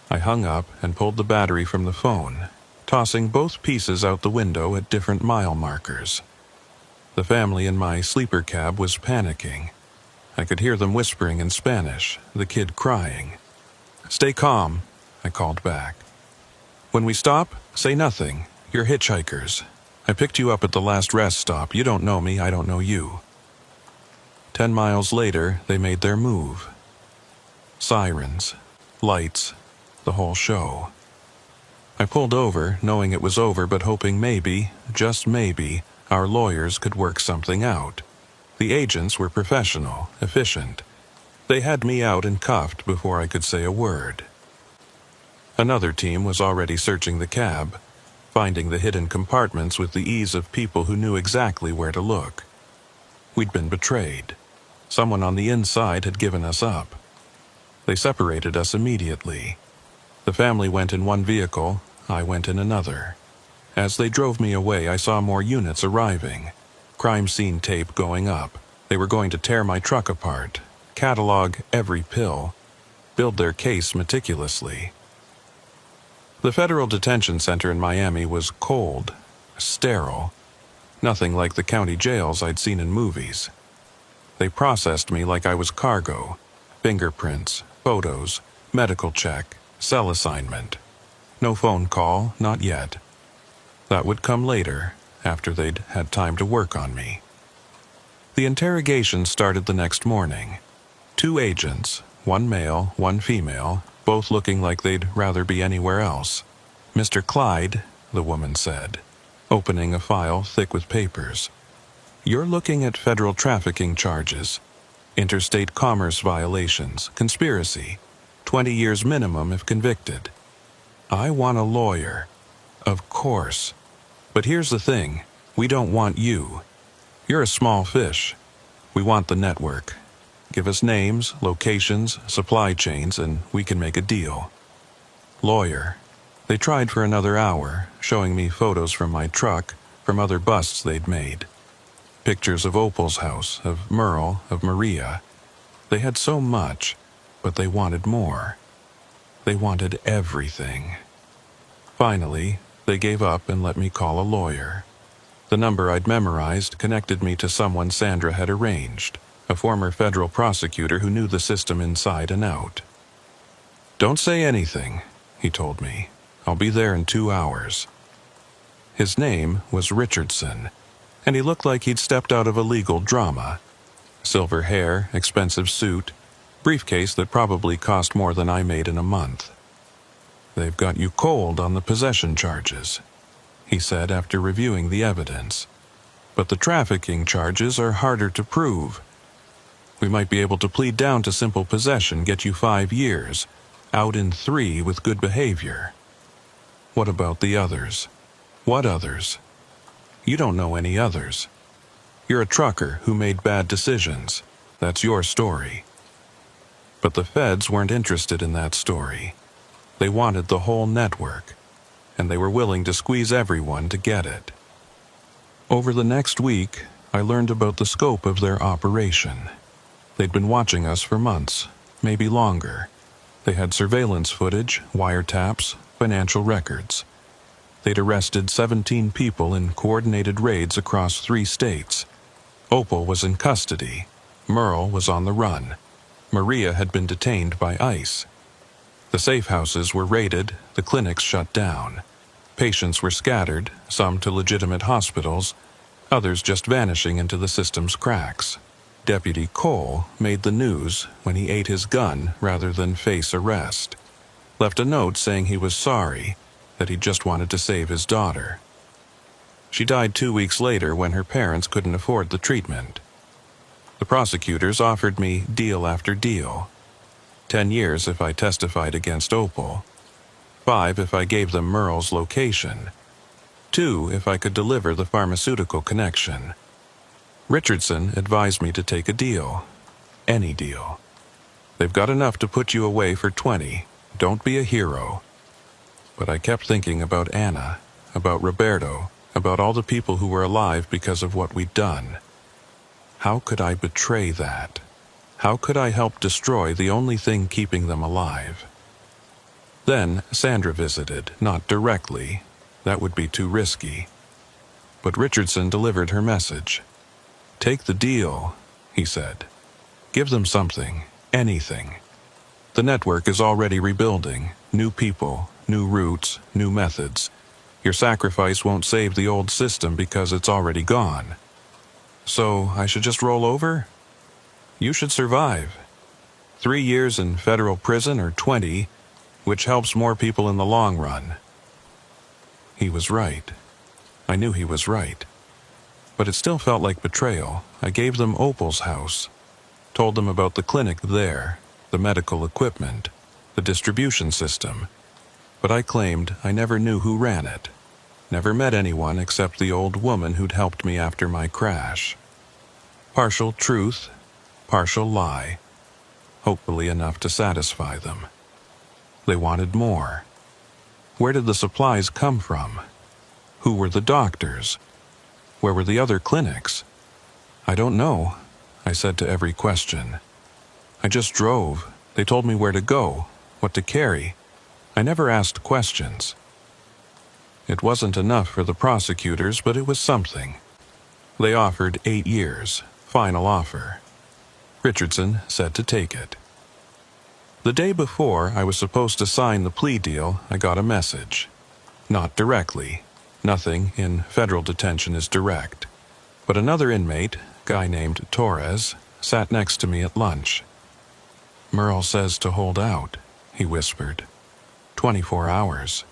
I hung up and pulled the battery from the phone, tossing both pieces out the window at different mile markers. The family in my sleeper cab was panicking. I could hear them whispering in Spanish, the kid crying. Stay calm, I called back. When we stop, say nothing. You're hitchhikers. I picked you up at the last rest stop. You don't know me, I don't know you. 10 miles later, they made their move. Sirens, lights, the whole show. I pulled over, knowing it was over, but hoping maybe, just maybe, our lawyers could work something out. The agents were professional, efficient. They had me out and cuffed before I could say a word. Another team was already searching the cab, finding the hidden compartments with the ease of people who knew exactly where to look. We'd been betrayed. Someone on the inside had given us up. They separated us immediately. The family went in one vehicle, I went in another. As they drove me away, I saw more units arriving. Crime scene tape going up. They were going to tear my truck apart, catalog every pill, build their case meticulously. The federal detention center in Miami was cold, sterile, nothing like the county jails I'd seen in movies. They processed me like I was cargo, fingerprints, photos, medical check, cell assignment. No phone call, not yet. That would come later, after they'd had time to work on me. The interrogation started the next morning. 2 agents, one male, one female, both looking like they'd rather be anywhere else. Mr. Clyde, the woman said, opening a file thick with papers. You're looking at federal trafficking charges, interstate commerce violations, conspiracy, 20 years minimum if convicted. I want a lawyer. Of course. But here's the thing, we don't want you. You're a small fish. We want the network. Give us names, locations, supply chains, and we can make a deal. Lawyer. They tried for another hour, showing me photos from my truck, from other busts they'd made. Pictures of Opal's house, of Merle, of Maria. They had so much, but they wanted more. They wanted everything. Finally, they gave up and let me call a lawyer. The number I'd memorized connected me to someone Sandra had arranged, a former federal prosecutor who knew the system inside and out. Don't say anything, he told me. I'll be there in 2 hours. His name was Richardson, and he looked like he'd stepped out of a legal drama. Silver hair, expensive suit, briefcase that probably cost more than I made in a month. They've got you cold on the possession charges, he said after reviewing the evidence. But the trafficking charges are harder to prove. We might be able to plead down to simple possession, get you 5 years, out in 3 with good behavior. What about the others? What others? You don't know any others. You're a trucker who made bad decisions. That's your story. But the feds weren't interested in that story. They wanted the whole network, and they were willing to squeeze everyone to get it. Over the next week, I learned about the scope of their operation. They'd been watching us for months, maybe longer. They had surveillance footage, wiretaps, financial records. They'd arrested 17 people in coordinated raids across 3 states. Opal was in custody. Merle was on the run. Maria had been detained by ICE. The safe houses were raided, the clinics shut down. Patients were scattered, some to legitimate hospitals, others just vanishing into the system's cracks. Deputy Cole made the news when he ate his gun rather than face arrest. Left a note saying he was sorry, that he just wanted to save his daughter. She died 2 weeks later when her parents couldn't afford the treatment. The prosecutors offered me deal after deal. 10 years if I testified against Opal. 5 if I gave them Merle's location. 2 if I could deliver the pharmaceutical connection. Richardson advised me to take a deal. Any deal. They've got enough to put you away for 20. Don't be a hero. But I kept thinking about Anna, about Roberto, about all the people who were alive because of what we'd done. How could I betray that? How could I help destroy the only thing keeping them alive? Then Sandra visited, not directly. That would be too risky. But Richardson delivered her message. Take the deal, he said. Give them something, anything. The network is already rebuilding. New people, new routes, new methods. Your sacrifice won't save the old system because it's already gone. So I should just roll over? You should survive. 3 years in federal prison or 20, which helps more people in the long run. He was right. I knew he was right. But it still felt like betrayal. I gave them Opal's house. Told them about the clinic there, the medical equipment, the distribution system. But I claimed I never knew who ran it. Never met anyone except the old woman who'd helped me after my crash. Partial truth, partial lie. Hopefully enough to satisfy them. They wanted more. Where did the supplies come from? Who were the doctors? Where were the other clinics? I don't know, I said to every question. I just drove. They told me where to go, what to carry. I never asked questions. It wasn't enough for the prosecutors, but it was something. They offered 8 years, final offer. Richardson said to take it. The day before I was supposed to sign the plea deal, I got a message. Not directly. Nothing in federal detention is direct. But another inmate, guy named Torres, sat next to me at lunch. Merle says to hold out, he whispered. 24 hours.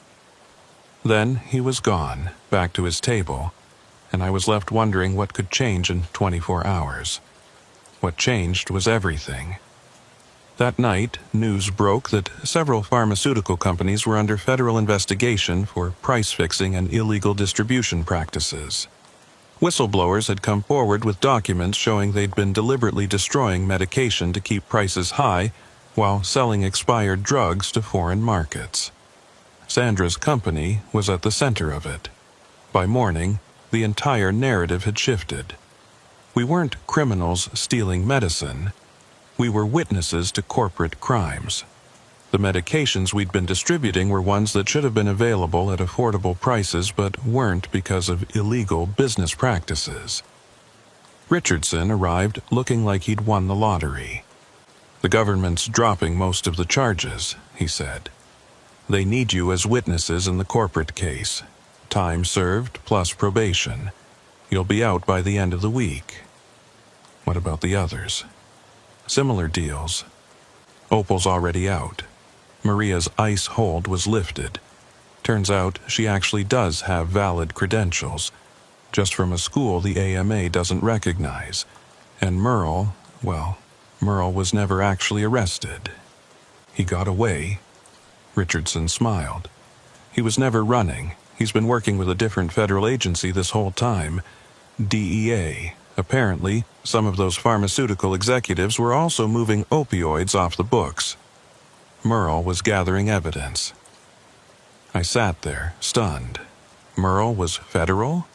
Then he was gone, back to his table, and I was left wondering what could change in 24 hours. What changed was everything. That night, news broke that several pharmaceutical companies were under federal investigation for price fixing and illegal distribution practices. Whistleblowers had come forward with documents showing they'd been deliberately destroying medication to keep prices high while selling expired drugs to foreign markets. Sandra's company was at the center of it. By morning, the entire narrative had shifted. We weren't criminals stealing medicine. We were witnesses to corporate crimes. The medications we'd been distributing were ones that should have been available at affordable prices but weren't because of illegal business practices. Richardson arrived looking like he'd won the lottery. The government's dropping most of the charges, he said. They need you as witnesses in the corporate case. Time served plus probation. You'll be out by the end of the week. What about the others? Similar deals. Opal's already out. Maria's ice hold was lifted. Turns out she actually does have valid credentials, just from a school the AMA doesn't recognize. And Merle was never actually arrested. He got away. Richardson smiled. He was never running. He's been working with a different federal agency this whole time. DEA. Apparently, some of those pharmaceutical executives were also moving opioids off the books. Merle was gathering evidence. I sat there, stunned. Merle was federal?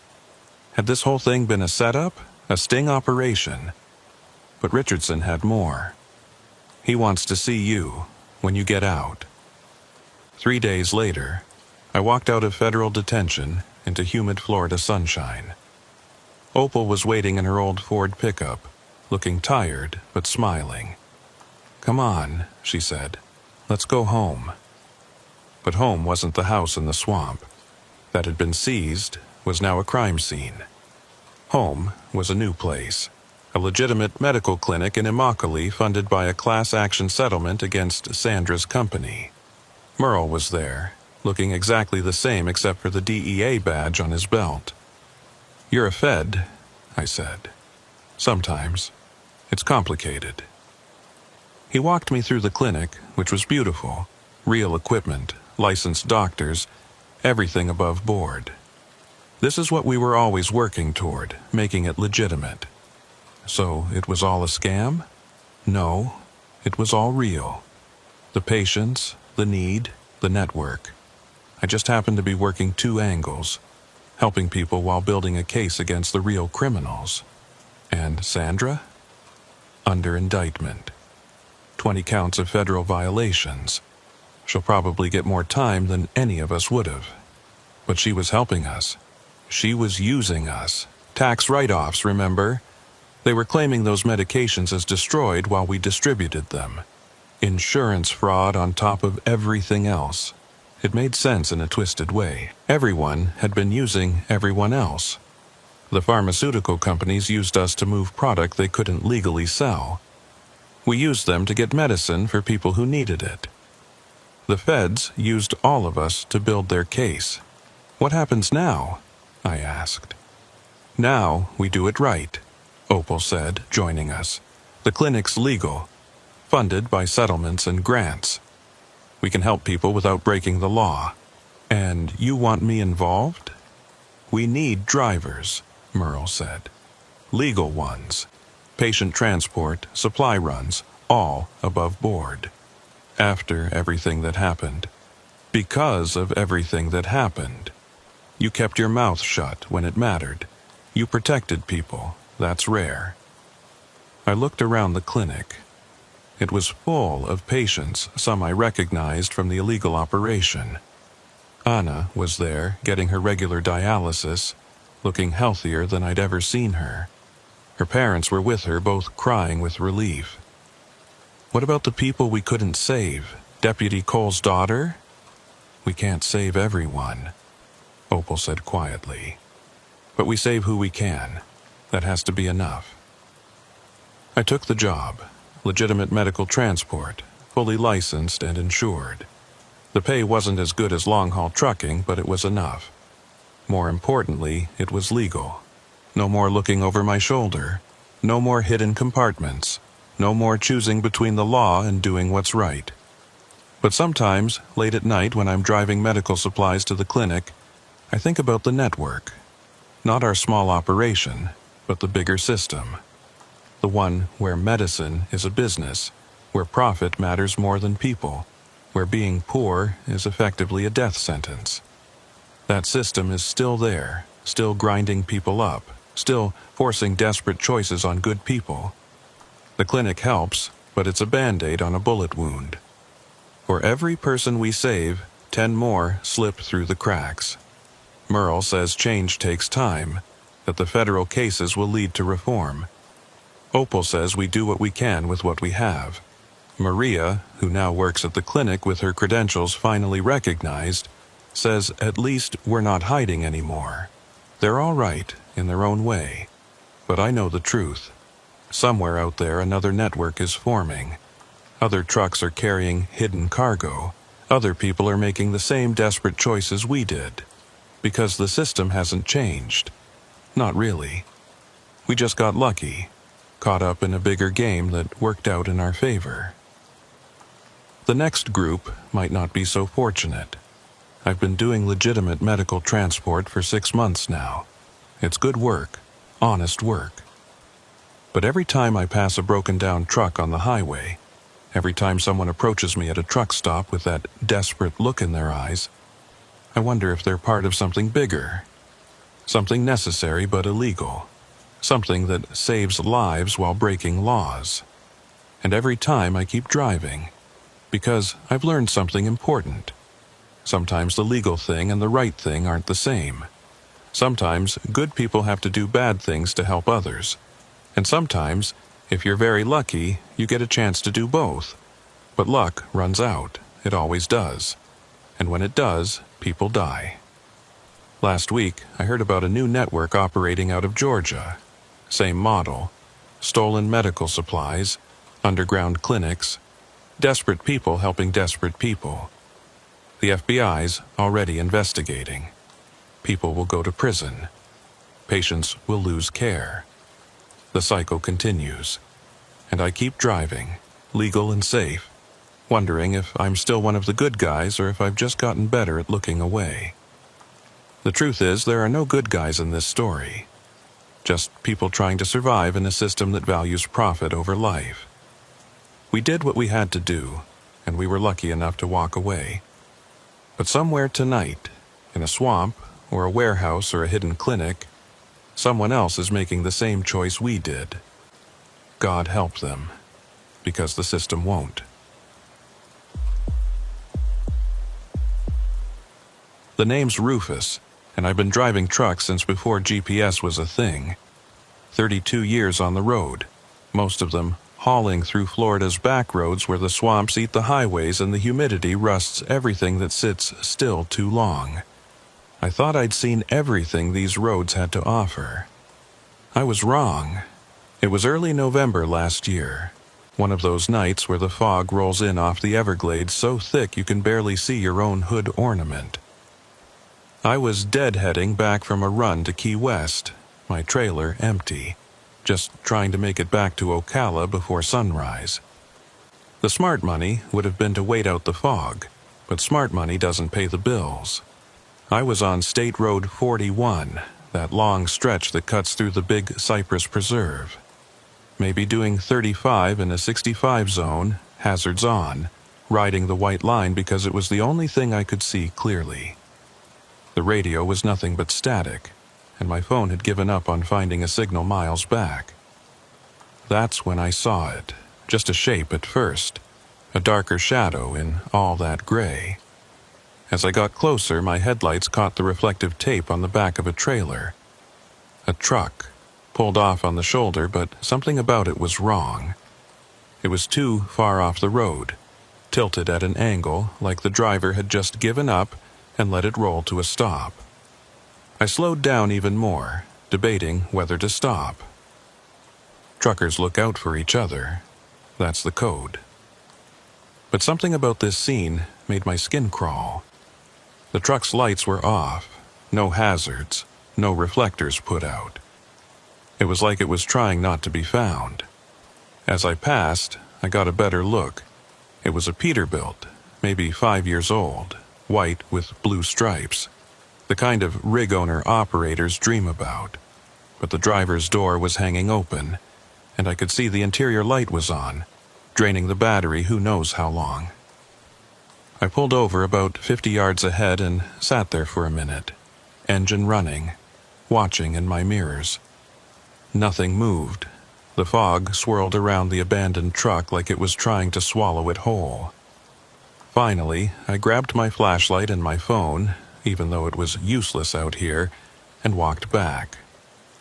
Had this whole thing been a setup? A sting operation? But Richardson had more. He wants to see you when you get out. 3 days later, I walked out of federal detention into humid Florida sunshine. Opal was waiting in her old Ford pickup, looking tired but smiling. "Come on," she said. "Let's go home." But home wasn't the house in the swamp. That had been seized was now a crime scene. Home was a new place, a legitimate medical clinic in Immokalee funded by a class action settlement against Sandra's company. Merle was there, looking exactly the same except for the DEA badge on his belt. "You're a Fed," I said. "Sometimes. It's complicated." He walked me through the clinic, which was beautiful. Real equipment, licensed doctors, everything above board. This is what we were always working toward, making it legitimate. So it was all a scam? No, it was all real. The patients, the need, the network. I just happened to be working two angles, helping people while building a case against the real criminals. And Sandra? Under indictment. 20 counts of federal violations. She'll probably get more time than any of us would have. But she was helping us. She was using us. Tax write-offs, remember? They were claiming those medications as destroyed while we distributed them. Insurance fraud on top of everything else. It made sense in a twisted way. Everyone had been using everyone else. The pharmaceutical companies used us to move product they couldn't legally sell. We used them to get medicine for people who needed it. The feds used all of us to build their case. What happens now? I asked. Now we do it right, Opal said, joining us. The clinic's legal, funded by settlements and grants. We can help people without breaking the law. And you want me involved? We need drivers, Merle said. Legal ones. Patient transport, supply runs, all above board. After everything that happened. Because of everything that happened. You kept your mouth shut when it mattered. You protected people. That's rare. I looked around the clinic. It was full of patients, some I recognized from the illegal operation. Anna was there, getting her regular dialysis, looking healthier than I'd ever seen her. Her parents were with her, both crying with relief. What about the people we couldn't save? Deputy Cole's daughter? We can't save everyone, Opal said quietly. But we save who we can. That has to be enough. I took the job. Legitimate medical transport, fully licensed and insured. The pay wasn't as good as long-haul trucking, but it was enough. More importantly, it was legal. No more looking over my shoulder. No more hidden compartments. No more choosing between the law and doing what's right. But sometimes, late at night when I'm driving medical supplies to the clinic, I think about the network. Not our small operation, but the bigger system. The one where medicine is a business, where profit matters more than people, where being poor is effectively a death sentence. That system is still there, still grinding people up, still forcing desperate choices on good people. The clinic helps, but it's a band-aid on a bullet wound. For every person we save, 10 more slip through the cracks. Merle says change takes time, that the federal cases will lead to reform. Opal says we do what we can with what we have. Maria, who now works at the clinic with her credentials finally recognized, says at least we're not hiding anymore. They're all right in their own way. But I know the truth. Somewhere out there another network is forming. Other trucks are carrying hidden cargo. Other people are making the same desperate choices we did. Because the system hasn't changed. Not really. We just got lucky. Caught up in a bigger game that worked out in our favor. The next group might not be so fortunate. I've been doing legitimate medical transport for 6 months now. It's good work, honest work. But every time I pass a broken-down truck on the highway, every time someone approaches me at a truck stop with that desperate look in their eyes, I wonder if they're part of something bigger. Something necessary but illegal. Something that saves lives while breaking laws. And every time I keep driving, because I've learned something important. Sometimes the legal thing and the right thing aren't the same. Sometimes good people have to do bad things to help others. And sometimes, if you're very lucky, you get a chance to do both. But luck runs out. It always does. And when it does, people die. Last week, I heard about a new network operating out of Georgia. Same model. Stolen medical supplies, underground clinics, desperate people helping desperate people. The FBI's already investigating. People will go to prison. patience will lose care. The cycle continues, and I keep driving, legal and safe, wondering if I'm still one of the good guys or if I've just gotten better at looking away. The truth is, there are no good guys in this story. Just people trying to survive in a system that values profit over life. We did what we had to do, and we were lucky enough to walk away. But somewhere tonight, in a swamp, or a warehouse, or a hidden clinic, someone else is making the same choice we did. God help them, because the system won't. The name's Rufus, and I've been driving trucks since before GPS was a thing. 32 years on the road, most of them hauling through Florida's backroads where the swamps eat the highways and the humidity rusts everything that sits still too long. I thought I'd seen everything these roads had to offer. I was wrong. It was early November last year, one of those nights where the fog rolls in off the Everglades so thick you can barely see your own hood ornament. I was deadheading back from a run to Key West, my trailer empty, just trying to make it back to Ocala before sunrise. The smart money would have been to wait out the fog, but smart money doesn't pay the bills. I was on State Road 41, that long stretch that cuts through the big Cypress Preserve. Maybe doing 35 in a 65 zone, hazards on, riding the white line because it was the only thing I could see clearly. The radio was nothing but static, and my phone had given up on finding a signal miles back. That's when I saw it, just a shape at first, a darker shadow in all that gray. As I got closer, my headlights caught the reflective tape on the back of a trailer. A truck, pulled off on the shoulder, but something about it was wrong. It was too far off the road, tilted at an angle like the driver had just given up and let it roll to a stop. I slowed down even more, debating whether to stop. Truckers look out for each other. That's the code. But something about this scene made my skin crawl. The truck's lights were off, no hazards, no reflectors put out. It was like it was trying not to be found. As I passed, I got a better look. It was a Peterbilt, maybe 5 years old, white with blue stripes. The kind of rig owner operators dream about. But the driver's door was hanging open, and I could see the interior light was on, draining the battery who knows how long. I pulled over about 50 yards ahead and sat there for a minute, engine running, watching in my mirrors. Nothing moved. The fog swirled around the abandoned truck like it was trying to swallow it whole. Finally, I grabbed my flashlight and my phone, even though it was useless out here, and walked back.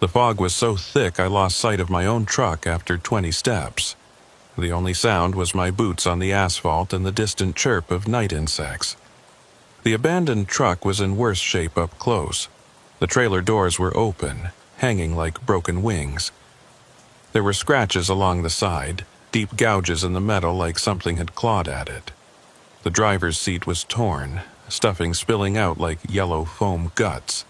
The fog was so thick I lost sight of my own truck after 20 steps. The only sound was my boots on the asphalt and the distant chirp of night insects. The abandoned truck was in worse shape up close. The trailer doors were open, hanging like broken wings. There were scratches along the side, deep gouges in the metal like something had clawed at it. The driver's seat was torn, stuffing spilling out like yellow foam guts.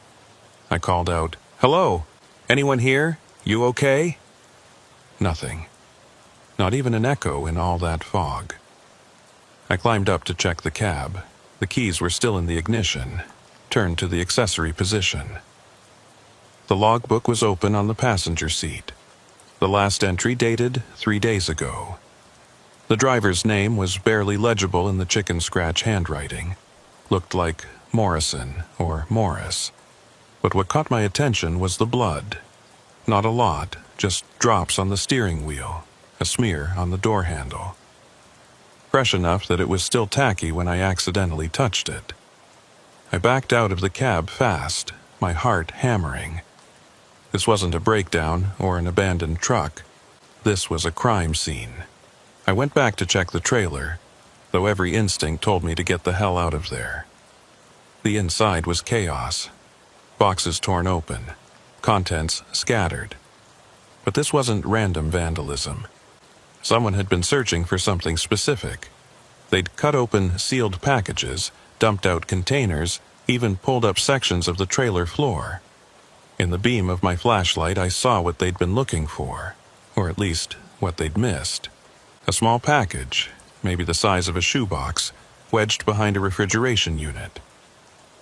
I called out, "Hello? Anyone here? You okay?" Nothing. Not even an echo in all that fog. I climbed up to check the cab. The keys were still in the ignition, turned to the accessory position. The logbook was open on the passenger seat. The last entry dated 3 days ago. The driver's name was barely legible in the chicken scratch handwriting. Looked like Morrison or Morris. But what caught my attention was the blood. Not a lot, just drops on the steering wheel, a smear on the door handle. Fresh enough that it was still tacky when I accidentally touched it. I backed out of the cab fast, my heart hammering. This wasn't a breakdown or an abandoned truck. This was a crime scene. I went back to check the trailer, though every instinct told me to get the hell out of there. The inside was chaos. Boxes torn open, contents scattered. But this wasn't random vandalism. Someone had been searching for something specific. They'd cut open sealed packages, dumped out containers, even pulled up sections of the trailer floor. In the beam of my flashlight, I saw what they'd been looking for, or at least what they'd missed. A small package, maybe the size of a shoebox, wedged behind a refrigeration unit.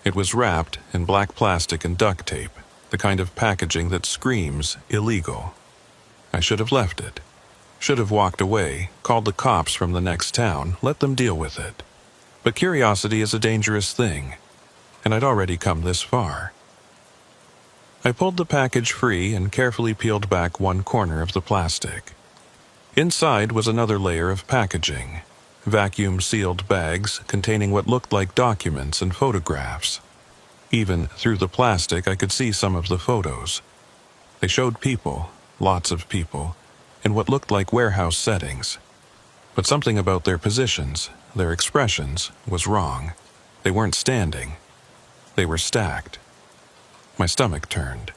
It was wrapped in black plastic and duct tape, the kind of packaging that screams illegal. I should have left it. Should have walked away, called the cops from the next town, let them deal with it. But curiosity is a dangerous thing, and I'd already come this far. I pulled the package free and carefully peeled back one corner of the plastic. Inside was another layer of packaging, vacuum-sealed bags containing what looked like documents and photographs. Even through the plastic, I could see some of the photos. They showed people, lots of people, in what looked like warehouse settings. But something about their positions, their expressions, was wrong. They weren't standing. They were stacked. My stomach turned.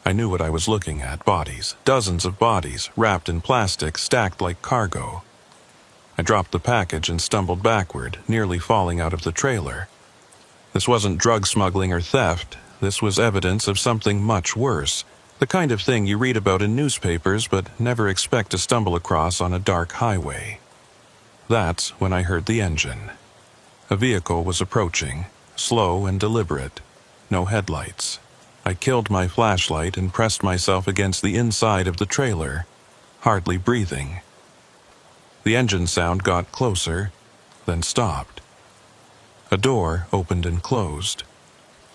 I knew what I was looking at, bodies, dozens of bodies, wrapped in plastic, stacked like cargo. I dropped the package and stumbled backward, nearly falling out of the trailer. This wasn't drug smuggling or theft. This was evidence of something much worse, the kind of thing you read about in newspapers but never expect to stumble across on a dark highway. That's when I heard the engine. A vehicle was approaching, slow and deliberate. No headlights. I killed my flashlight and pressed myself against the inside of the trailer, hardly breathing. The engine sound got closer, then stopped. A door opened and closed.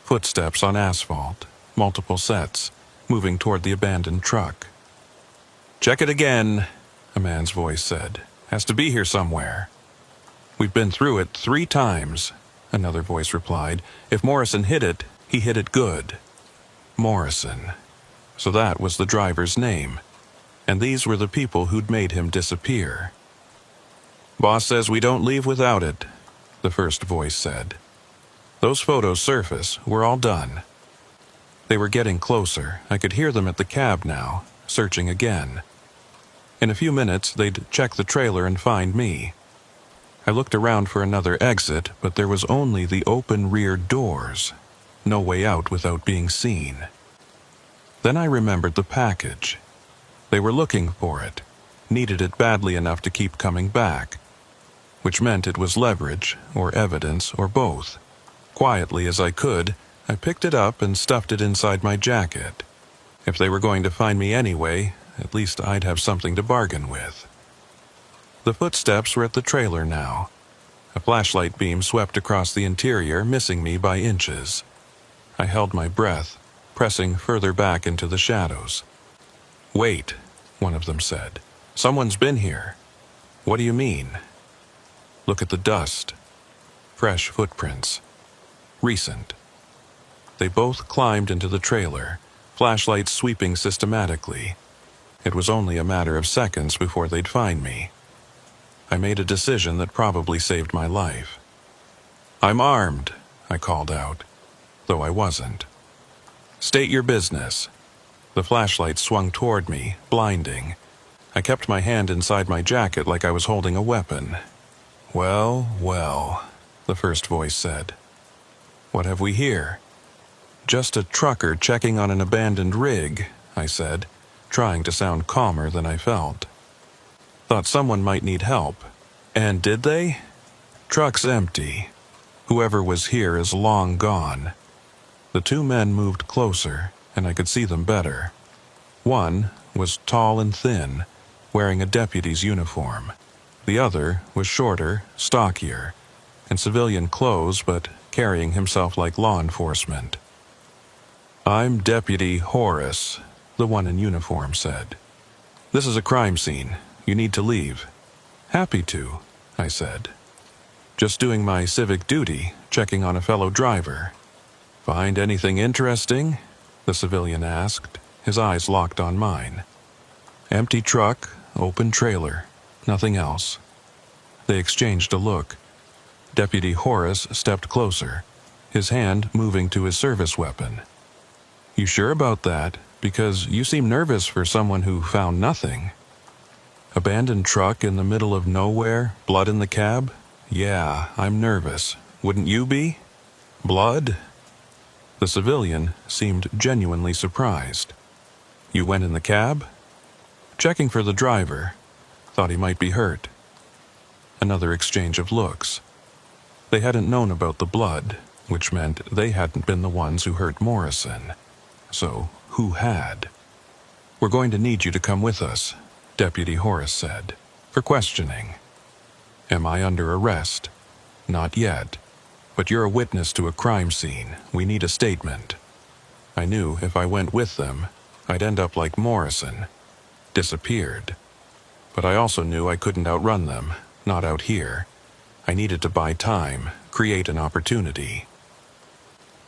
Footsteps on asphalt, multiple sets, moving toward the abandoned truck. "Check it again," a man's voice said. "Has to be here somewhere." "We've been through it 3 times," another voice replied. "If Morrison hit it, he hit it good." Morrison. So that was the driver's name. And these were the people who'd made him disappear. "Boss says we don't leave without it," the first voice said. "Those photos surface. We're all done." They were getting closer. I could hear them at the cab now, searching again. In a few minutes, they'd check the trailer and find me. I looked around for another exit, but there was only the open rear doors. No way out without being seen. Then I remembered the package. They were looking for it, needed it badly enough to keep coming back, which meant it was leverage, or evidence, or both. Quietly as I could, I picked it up and stuffed it inside my jacket. If they were going to find me anyway, at least I'd have something to bargain with. The footsteps were at the trailer now. A flashlight beam swept across the interior, missing me by inches. I held my breath, pressing further back into the shadows. "Wait," one of them said. "Someone's been here." "What do you mean?" "Look at the dust. Fresh footprints. Recent." They both climbed into the trailer, flashlights sweeping systematically. It was only a matter of seconds before they'd find me. I made a decision that probably saved my life. "I'm armed," I called out, though I wasn't. "State your business." The flashlight swung toward me, blinding. I kept my hand inside my jacket like I was holding a weapon. "Well, well," the first voice said. "What have we here?" "Just a trucker checking on an abandoned rig," I said, trying to sound calmer than I felt. "Thought someone might need help. And did they?" "Truck's empty. Whoever was here is long gone." The 2 men moved closer, and I could see them better. One was tall and thin, wearing a deputy's uniform. The other was shorter, stockier, in civilian clothes but carrying himself like law enforcement. "I'm Deputy Horace," the one in uniform said. "This is a crime scene. You need to leave." "Happy to," I said. "Just doing my civic duty, checking on a fellow driver." "Find anything interesting?" the civilian asked, his eyes locked on mine. "Empty truck, open trailer, nothing else." They exchanged a look. Deputy Horace stepped closer, his hand moving to his service weapon. "You sure about that? Because you seem nervous for someone who found nothing." "Abandoned truck in the middle of nowhere, blood in the cab? Yeah, I'm nervous. Wouldn't you be?" "Blood?" The civilian seemed genuinely surprised. "You went in the cab?" "Checking for the driver. Thought he might be hurt." Another exchange of looks. They hadn't known about the blood, which meant they hadn't been the ones who hurt Morrison. So, who had? "We're going to need you to come with us," Deputy Horace said, "for questioning." "Am I under arrest?" "Not yet. But you're a witness to a crime scene. We need a statement." I knew if I went with them, I'd end up like Morrison. Disappeared. But I also knew I couldn't outrun them, not out here. I needed to buy time, create an opportunity.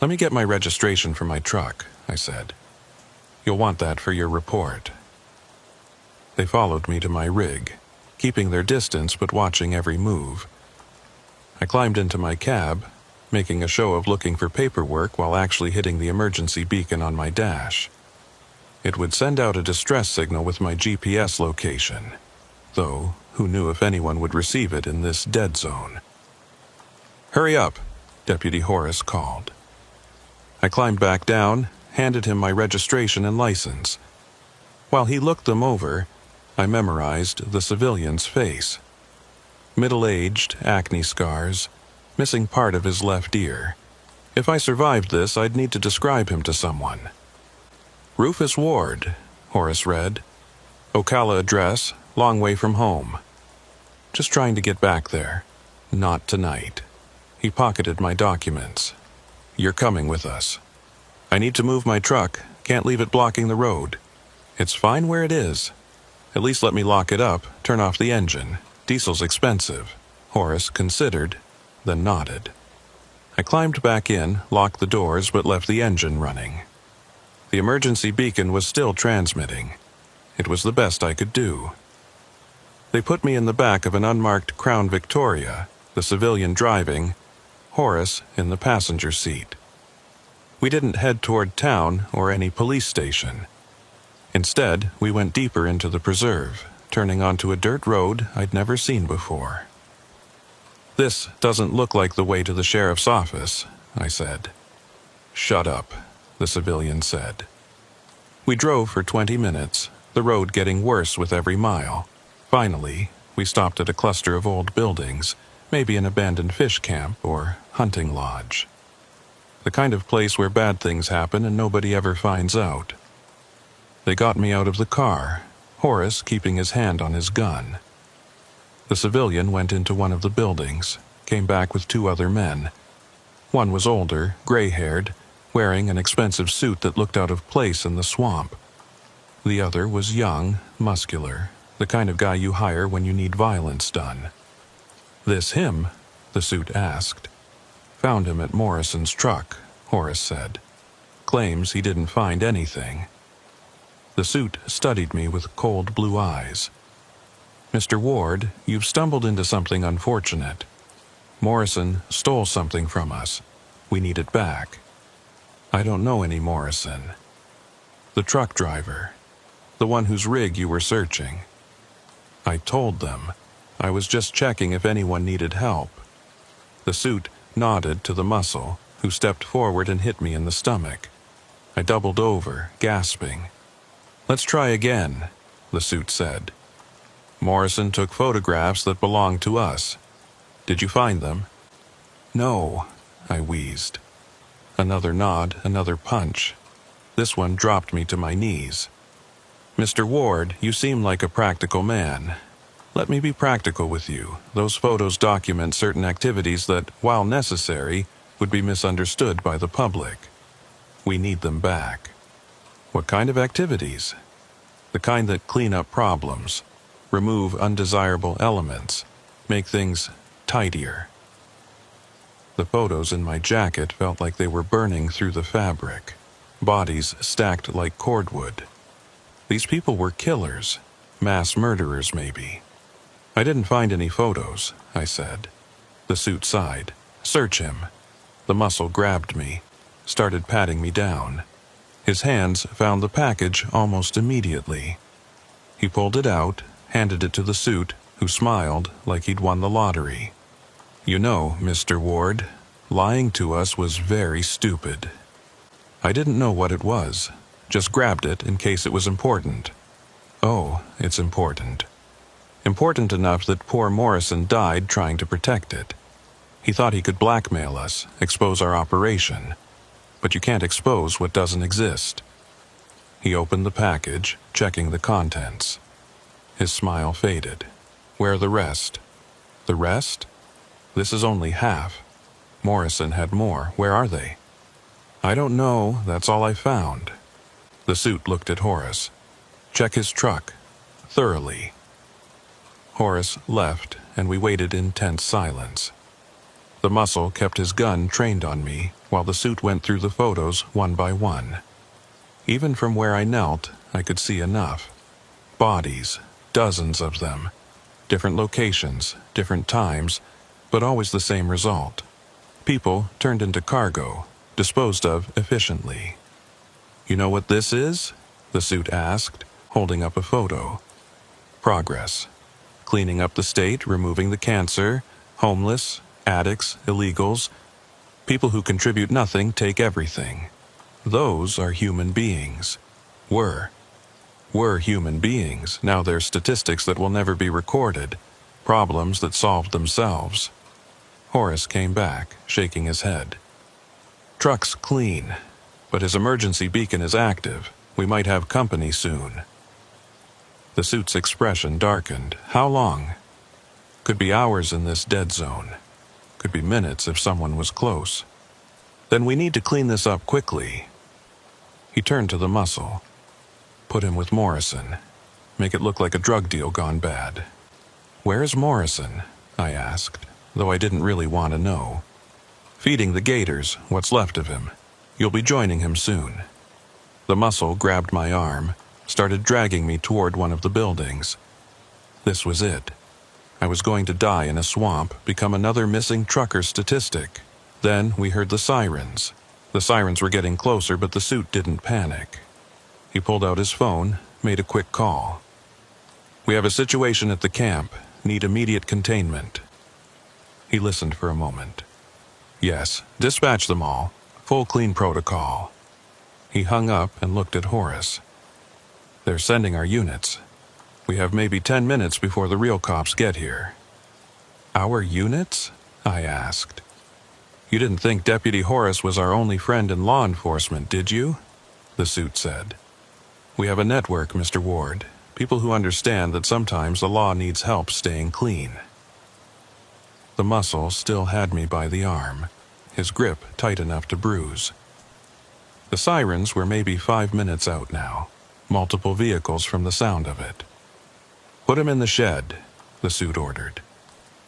"Let me get my registration for my truck," I said. "You'll want that for your report." They followed me to my rig, keeping their distance but watching every move. I climbed into my cab, making a show of looking for paperwork while actually hitting the emergency beacon on my dash. It would send out a distress signal with my GPS location, though who knew if anyone would receive it in this dead zone. "Hurry up," Deputy Horace called. I climbed back down, handed him my registration and license. While he looked them over, I memorized the civilian's face. Middle-aged, acne scars, missing part of his left ear. If I survived this, I'd need to describe him to someone. "Rufus Ward," Horace read. "Ocala address, long way from home. Just trying to get back there. Not tonight." He pocketed my documents. "You're coming with us. I need to move my truck, can't leave it blocking the road. It's fine where it is. At least let me lock it up, turn off the engine. Diesel's expensive." Horace considered, then nodded. I climbed back in, locked the doors, but left the engine running. The emergency beacon was still transmitting. It was the best I could do. They put me in the back of an unmarked Crown Victoria, the civilian driving, Horace in the passenger seat. We didn't head toward town or any police station. Instead, we went deeper into the preserve, turning onto a dirt road I'd never seen before. "This doesn't look like the way to the sheriff's office," I said. "Shut up," the civilian said. We drove for 20 minutes, the road getting worse with every mile. Finally, we stopped at a cluster of old buildings, maybe an abandoned fish camp or hunting lodge. The kind of place where bad things happen and nobody ever finds out. They got me out of the car, Horace keeping his hand on his gun. The civilian went into one of the buildings, came back with 2 other men. One was older, gray-haired, wearing an expensive suit that looked out of place in the swamp. The other was young, muscular, the kind of guy you hire when you need violence done. "This him?" the suit asked. "Found him at Morrison's truck," Horace said. "Claims he didn't find anything." The suit studied me with cold blue eyes. "Mr. Ward, you've stumbled into something unfortunate. Morrison stole something from us. We need it back." "I don't know any Morrison." "The truck driver. The one whose rig you were searching." I told them. I was just checking if anyone needed help. The suit nodded to the muscle, who stepped forward and hit me in the stomach. I doubled over, gasping. "Let's try again," the suit said. "Morrison took photographs that belonged to us. Did you find them?" "No," I wheezed. Another nod, another punch. This one dropped me to my knees. "Mr. Ward, you seem like a practical man. Let me be practical with you. Those photos document certain activities that, while necessary, would be misunderstood by the public. We need them back." "What kind of activities?" "The kind that clean up problems, remove undesirable elements, make things tidier." The photos in my jacket felt like they were burning through the fabric, bodies stacked like cordwood. These people were killers, mass murderers maybe. "I didn't find any photos," I said. The suit sighed. "Search him." The muscle grabbed me, started patting me down. His hands found the package almost immediately. He pulled it out, handed it to the suit, who smiled like he'd won the lottery. "You know, Mr. Ward, lying to us was very stupid. I didn't know what it was, just grabbed it in case it was important. Oh, it's important. Important enough that poor Morrison died trying to protect it. He thought he could blackmail us, expose our operation. But you can't expose what doesn't exist. He opened the package, checking the contents. His smile faded. Where the rest? The rest? This is only half. Morrison had more. Where are they? I don't know. That's all I found. The suit looked at Horace. Check his truck. Thoroughly. Horace left, and we waited in tense silence. The muscle kept his gun trained on me while the suit went through the photos one by one. Even from where I knelt, I could see enough. Bodies, dozens of them. Different locations, different times, but always the same result. People turned into cargo, disposed of efficiently. You know what this is? The suit asked, holding up a photo. Progress. Cleaning up the state, removing the cancer, homeless, addicts, illegals. People who contribute nothing take everything. Those are human beings. Were human beings. Now they're statistics that will never be recorded. Problems that solved themselves. Horace came back, shaking his head. Truck's clean, but his emergency beacon is active. We might have company soon. The suit's expression darkened. How long? Could be hours in this dead zone. Could be minutes if someone was close. Then we need to clean this up quickly. He turned to the muscle. Put him with Morrison. Make it look like a drug deal gone bad. Where's Morrison? I asked, though I didn't really want to know. Feeding the gators, what's left of him. You'll be joining him soon. The muscle grabbed my arm, started dragging me toward one of the buildings. This was it. I was going to die in a swamp, become another missing trucker statistic. Then we heard the sirens. The sirens were getting closer, but the suit didn't panic. He pulled out his phone, made a quick call. We have a situation at the camp. Need immediate containment. He listened for a moment. Yes, dispatch them all. Full clean protocol. He hung up and looked at Horace. They're sending our units. We have maybe 10 minutes before the real cops get here. Our units? I asked. You didn't think Deputy Horace was our only friend in law enforcement, did you? The suit said. We have a network, Mr. Ward. People who understand that sometimes the law needs help staying clean. The muscle still had me by the arm, his grip tight enough to bruise. The sirens were maybe 5 minutes out now, multiple vehicles from the sound of it. Put him in the shed, the suit ordered.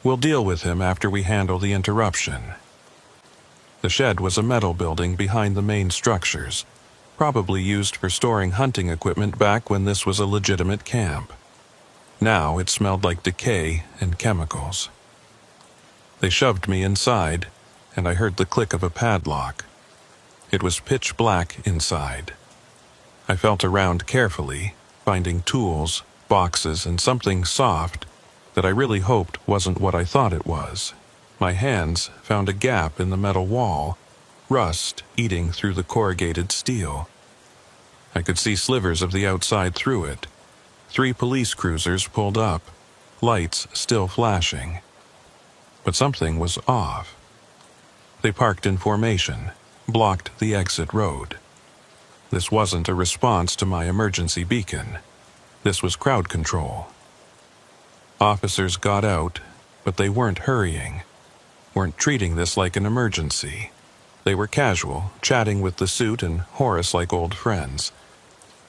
We'll deal with him after we handle the interruption. The shed was a metal building behind the main structures, probably used for storing hunting equipment back when this was a legitimate camp. Now it smelled like decay and chemicals. They shoved me inside, and I heard the click of a padlock. It was pitch black inside. I felt around carefully, finding tools, boxes, and something soft that I really hoped wasn't what I thought it was. My hands found a gap in the metal wall, rust eating through the corrugated steel. I could see slivers of the outside through it. 3 police cruisers pulled up, lights still flashing. But something was off. They parked in formation, blocked the exit road. This wasn't a response to my emergency beacon. This was crowd control. Officers got out, but they weren't hurrying, weren't treating this like an emergency. They were casual, chatting with the suit and Horace like old friends.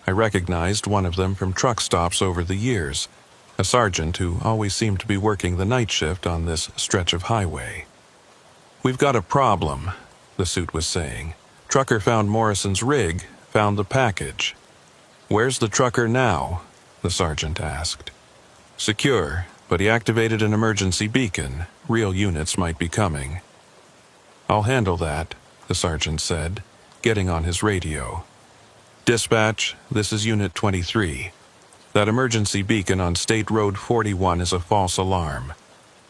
I recognized one of them from truck stops over the years, a sergeant who always seemed to be working the night shift on this stretch of highway. We've got a problem, the suit was saying. Trucker found Morrison's rig, found the package. Where's the trucker now? The sergeant asked. Secure, but he activated an emergency beacon. Real units might be coming. I'll handle that, the sergeant said, getting on his radio. Dispatch, this is Unit 23. That emergency beacon on State Road 41 is a false alarm.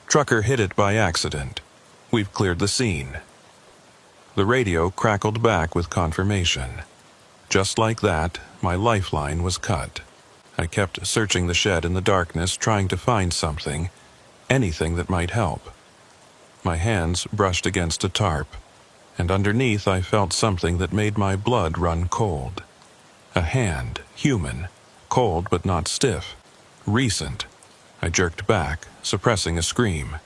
Trucker hit it by accident. We've cleared the scene. The radio crackled back with confirmation. Just like that, my lifeline was cut. I kept searching the shed in the darkness, trying to find something, anything that might help. My hands brushed against a tarp, and underneath I felt something that made my blood run cold. A hand, human, cold but not stiff, recent. I jerked back, suppressing a scream.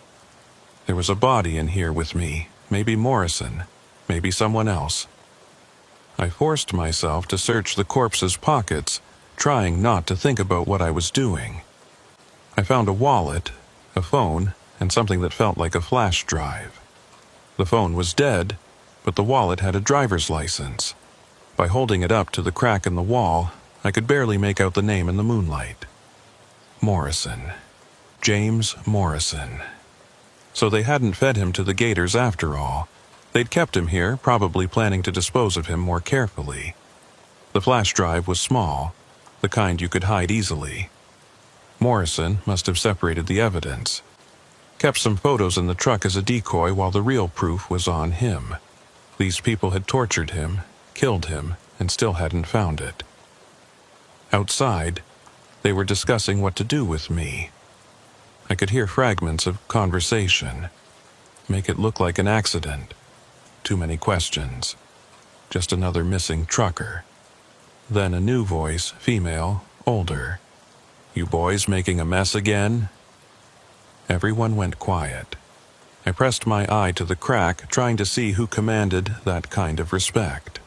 There was a body in here with me, maybe Morrison, maybe someone else. I forced myself to search the corpse's pockets, trying not to think about what I was doing. I found a wallet, a phone, and something that felt like a flash drive. The phone was dead, but the wallet had a driver's license. By holding it up to the crack in the wall, I could barely make out the name in the moonlight. Morrison. James Morrison. So they hadn't fed him to the gators after all. They'd kept him here, probably planning to dispose of him more carefully. The flash drive was small, the kind you could hide easily. Morrison must have separated the evidence. Kept some photos in the truck as a decoy while the real proof was on him. These people had tortured him, killed him, and still hadn't found it. Outside, they were discussing what to do with me. I could hear fragments of conversation. Make it look like an accident. Too many questions. Just another missing trucker. Then a new voice, female, older. You boys making a mess again? Everyone went quiet. I pressed my eye to the crack, trying to see who commanded that kind of respect.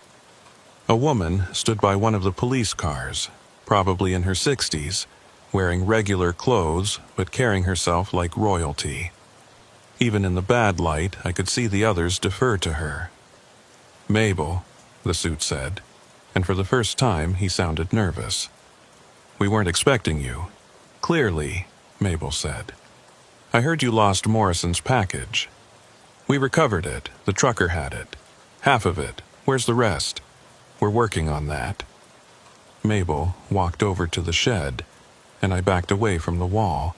A woman stood by one of the police cars, probably in her 60s, wearing regular clothes but carrying herself like royalty. Even in the bad light, I could see the others defer to her. Mabel, the suit said, and for the first time he sounded nervous. We weren't expecting you. Clearly, Mabel said. I heard you lost Morrison's package. We recovered it. The trucker had it. Half of it. Where's the rest? We're working on that. Mabel walked over to the shed, and I backed away from the wall.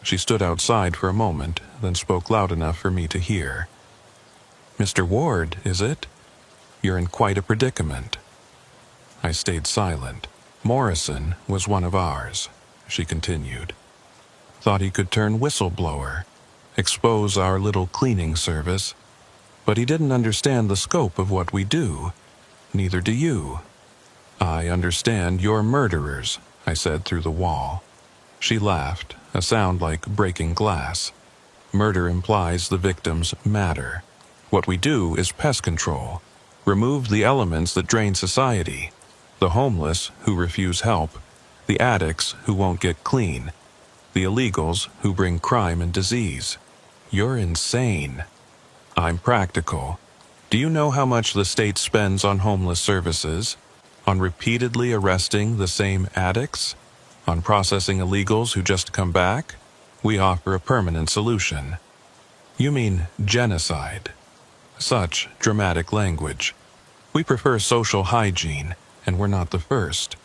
She stood outside for a moment, then spoke loud enough for me to hear. Mr. Ward, is it? You're in quite a predicament. I stayed silent. Morrison was one of ours, she continued. Thought he could turn whistleblower, expose our little cleaning service, but he didn't understand the scope of what we do. Neither do you. I understand you're murderers, I said through the wall. She laughed, a sound like breaking glass. Murder implies the victims matter. What we do is pest control. Remove the elements that drain society. The homeless who refuse help. The addicts who won't get clean. The illegals who bring crime and disease. You're insane. I'm practical. Do you know how much the state spends on homeless services? On repeatedly arresting the same addicts? On processing illegals who just come back? We offer a permanent solution. You mean genocide. Such dramatic language. We prefer social hygiene, and we're not the first.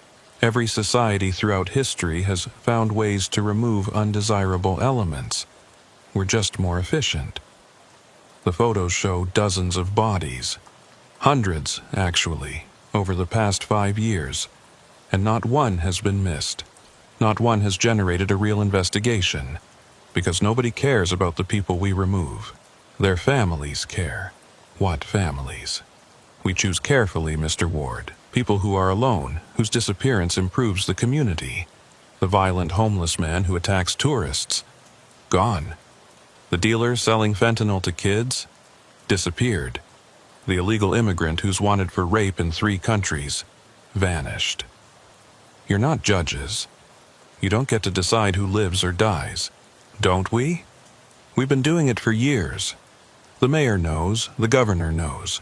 Every society throughout history has found ways to remove undesirable elements. We're just more efficient. The photos show dozens of bodies. Hundreds, actually, over the past 5 years. And not one has been missed. Not one has generated a real investigation. Because nobody cares about the people we remove. Their families care. What families? We choose carefully, Mr. Ward. People who are alone, whose disappearance improves the community. The violent homeless man who attacks tourists. Gone. The dealer selling fentanyl to kids. Disappeared. The illegal immigrant who's wanted for rape in 3 countries. Vanished. You're not judges. You don't get to decide who lives or dies. Don't we? We've been doing it for years. The mayor knows, the governor knows.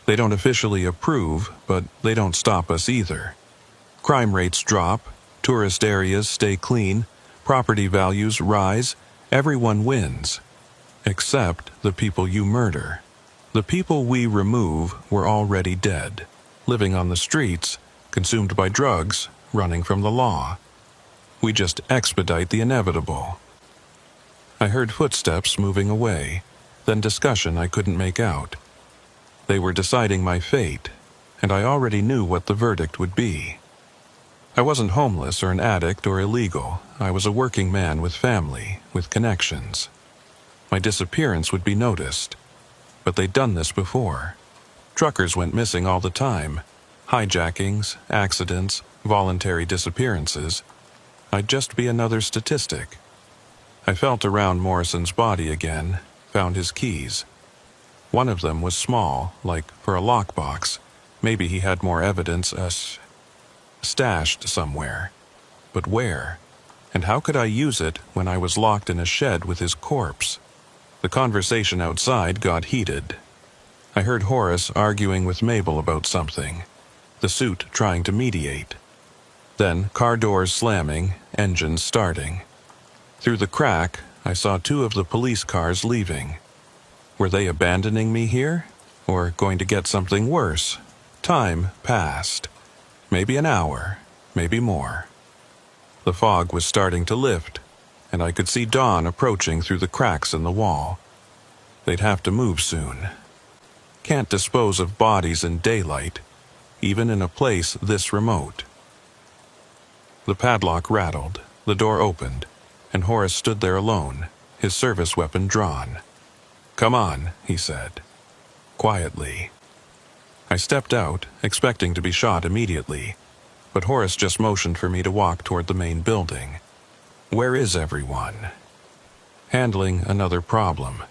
They don't officially approve, but they don't stop us either. Crime rates drop, tourist areas stay clean, property values rise, everyone wins. Except the people you murder. The people we remove were already dead, living on the streets, consumed by drugs, running from the law. We just expedite the inevitable. I heard footsteps moving away, then discussion I couldn't make out. They were deciding my fate, and I already knew what the verdict would be. I wasn't homeless or an addict or illegal. I was a working man with family, with connections. My disappearance would be noticed, but they'd done this before. Truckers went missing all the time. Hijackings, accidents, voluntary disappearances. I'd just be another statistic. I felt around Morrison's body again, found his keys. One of them was small, like for a lockbox. Maybe he had more evidence stashed somewhere. But where? And how could I use it when I was locked in a shed with his corpse? The conversation outside got heated. I heard Horace arguing with Mabel about something, the suit trying to mediate. Then car doors slamming, engines starting. Through the crack, I saw two of the police cars leaving. Were they abandoning me here? Or going to get something worse? Time passed. Maybe an hour, maybe more. The fog was starting to lift, and I could see dawn approaching through the cracks in the wall. They'd have to move soon. Can't dispose of bodies in daylight, even in a place this remote. The padlock rattled, the door opened, and Horace stood there alone, his service weapon drawn. "Come on," he said, quietly. I stepped out, expecting to be shot immediately, but Horace just motioned for me to walk toward the main building. Where is everyone? Handling another problem.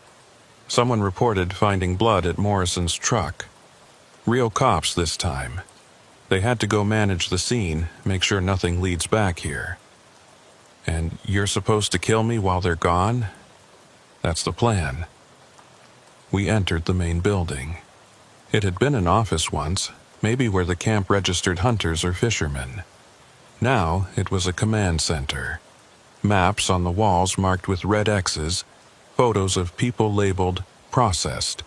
Someone reported finding blood at Morrison's truck. Real cops this time. They had to go manage the scene, make sure nothing leads back here. And you're supposed to kill me while they're gone? That's the plan. We entered the main building. It had been an office once, maybe where the camp registered hunters or fishermen. Now it was a command center. Maps on the walls marked with red X's, photos of people labeled processed,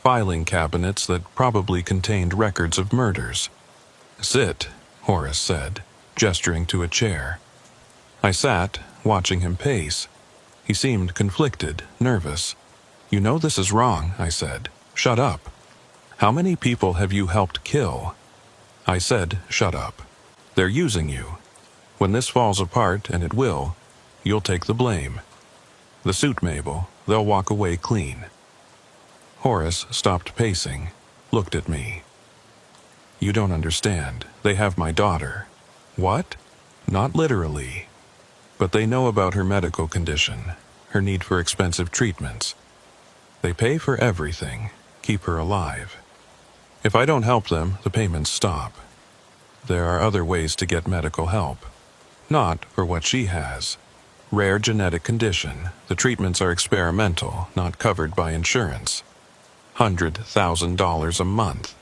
filing cabinets that probably contained records of murders. "Sit," Horace said, gesturing to a chair. I sat, watching him pace. He seemed conflicted, nervous. "You know this is wrong," I said. "Shut up." "How many people have you helped kill?" I said, "Shut up. They're using you. When this falls apart, and it will, you'll take the blame. The suit, Mabel, they'll walk away clean." Horace stopped pacing, looked at me. "You don't understand. They have my daughter." "What?" "Not literally. But they know about her medical condition, her need for expensive treatments. They pay for everything, keep her alive. If I don't help them, the payments stop. There are other ways to get medical help. Not for what she has. Rare genetic condition. The treatments are experimental, not covered by insurance. $100,000 a month."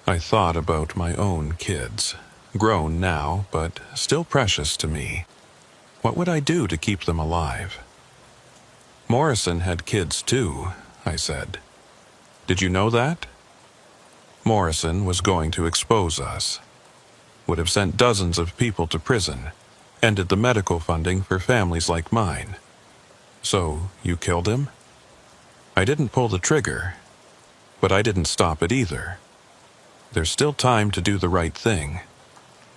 I thought about my own kids. Grown now, but still precious to me. What would I do to keep them alive? "Morrison had kids too," I said. "Did you know that?" Morrison was going to expose us. Would have sent dozens of people to prison. Ended the medical funding for families like mine. "So, you killed him?" "I didn't pull the trigger. But I didn't stop it either. There's still time to do the right thing."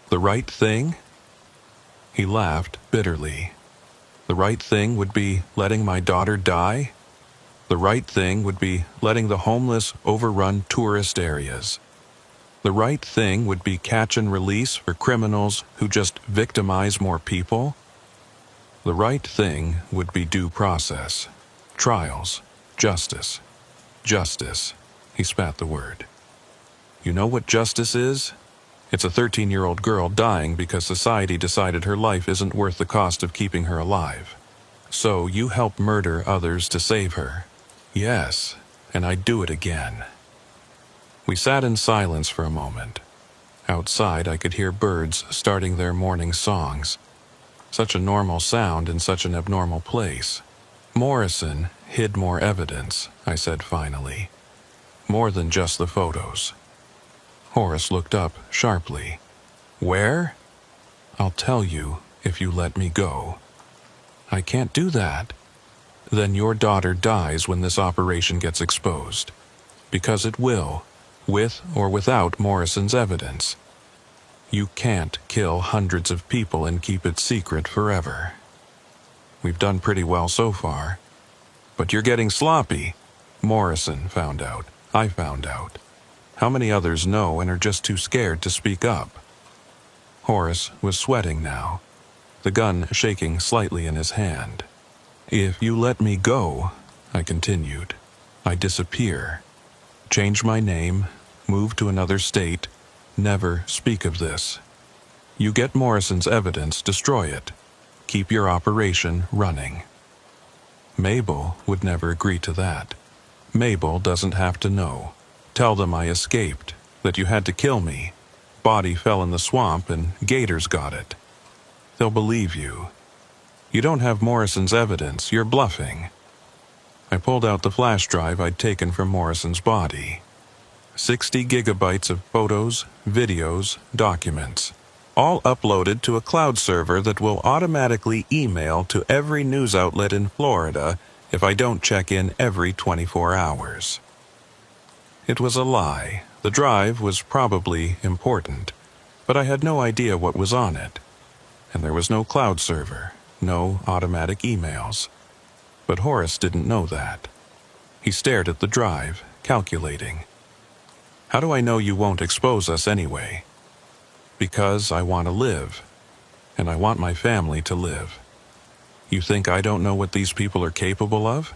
"The right thing?" He laughed bitterly. "The right thing would be letting my daughter die? The right thing would be letting the homeless overrun tourist areas. The right thing would be catch and release for criminals who just victimize more people? The right thing would be due process, trials, justice. Justice." He spat the word. "You know what justice is? It's a 13-year-old girl dying because society decided her life isn't worth the cost of keeping her alive. So you help murder others to save her." "Yes, and I'd do it again." We sat in silence for a moment. Outside I could hear birds starting their morning songs. Such a normal sound in such an abnormal place. "Morrison hid more evidence," I said finally. "More than just the photos." Horace looked up sharply. "Where?" "I'll tell you if you let me go." "I can't do that." "Then your daughter dies when this operation gets exposed." Because it will, with or without Morrison's evidence. You can't kill hundreds of people and keep it secret forever. We've done pretty well so far. But you're getting sloppy. Morrison found out. I found out. How many others know and are just too scared to speak up? Horace was sweating now, the gun shaking slightly in his hand. If you let me go, I continued, I disappear. Change my name, move to another state, never speak of this. You get Morrison's evidence, destroy it. Keep your operation running. Mabel would never agree to that. Mabel doesn't have to know. Tell them I escaped, that you had to kill me. Body fell in the swamp and gators got it. They'll believe you. You don't have Morrison's evidence, you're bluffing. I pulled out the flash drive I'd taken from Morrison's body. 60 gigabytes of photos, videos, documents, all uploaded to a cloud server that will automatically email to every news outlet in Florida if I don't check in every 24 hours. It was a lie. The drive was probably important, but I had no idea what was on it. And there was no cloud server, no automatic emails. But Horace didn't know that. He stared at the drive, calculating. How do I know you won't expose us anyway? Because I want to live, and I want my family to live. You think I don't know what these people are capable of?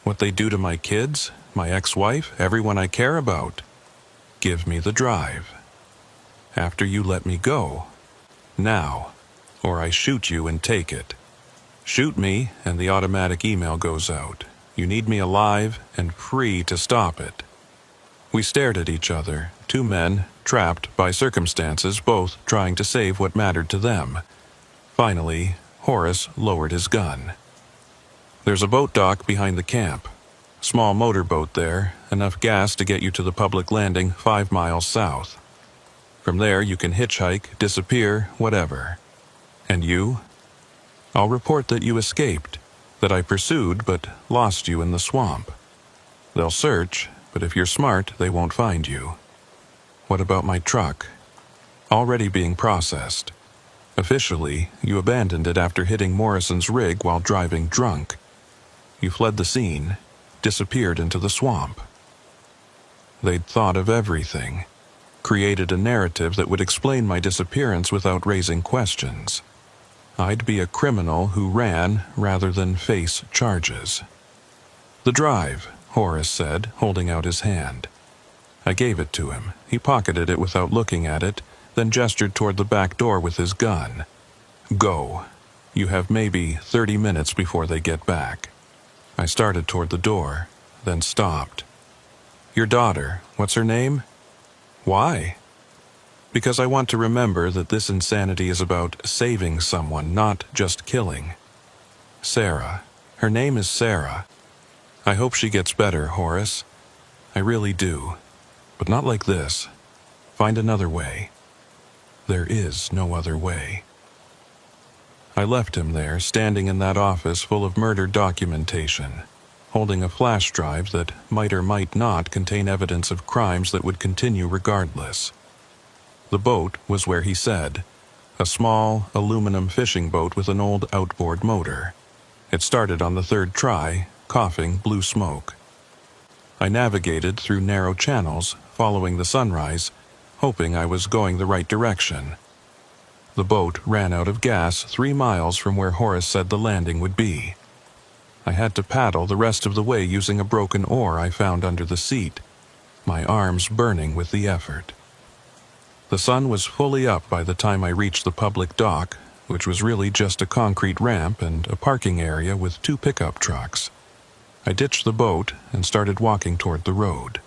What they do to my kids, my ex-wife, everyone I care about? Give me the drive. After you let me go. Now, or I shoot you and take it. Shoot me, and the automatic email goes out. You need me alive and free to stop it. We stared at each other, two men, trapped by circumstances, both trying to save what mattered to them. Finally, Horace lowered his gun. There's a boat dock behind the camp. Small motorboat there, enough gas to get you to the public landing 5 miles south. From there you can hitchhike, disappear, whatever. And you? I'll report that you escaped, that I pursued but lost you in the swamp. They'll search, but if you're smart, they won't find you. What about my truck? Already being processed. Officially, you abandoned it after hitting Morrison's rig while driving drunk. You fled the scene, disappeared into the swamp. They'd thought of everything, created a narrative that would explain my disappearance without raising questions. I'd be a criminal who ran rather than face charges. The drive, Horace said, holding out his hand. I gave it to him. He pocketed it without looking at it, then gestured toward the back door with his gun. Go. You have maybe 30 minutes before they get back. I started toward the door, then stopped. Your daughter, what's her name? Why? Because I want to remember that this insanity is about saving someone, not just killing. Sarah. Her name is Sarah. I hope she gets better, Horace. I really do. But not like this. Find another way. There is no other way. I left him there, standing in that office full of murder documentation, holding a flash drive that might or might not contain evidence of crimes that would continue regardless. The boat was where he said, a small, aluminum fishing boat with an old outboard motor. It started on the third try, coughing blue smoke. I navigated through narrow channels, following the sunrise, hoping I was going the right direction. The boat ran out of gas 3 miles from where Horace said the landing would be. I had to paddle the rest of the way using a broken oar I found under the seat, my arms burning with the effort. The sun was fully up by the time I reached the public dock, which was really just a concrete ramp and a parking area with 2 pickup trucks. I ditched the boat and started walking toward the road.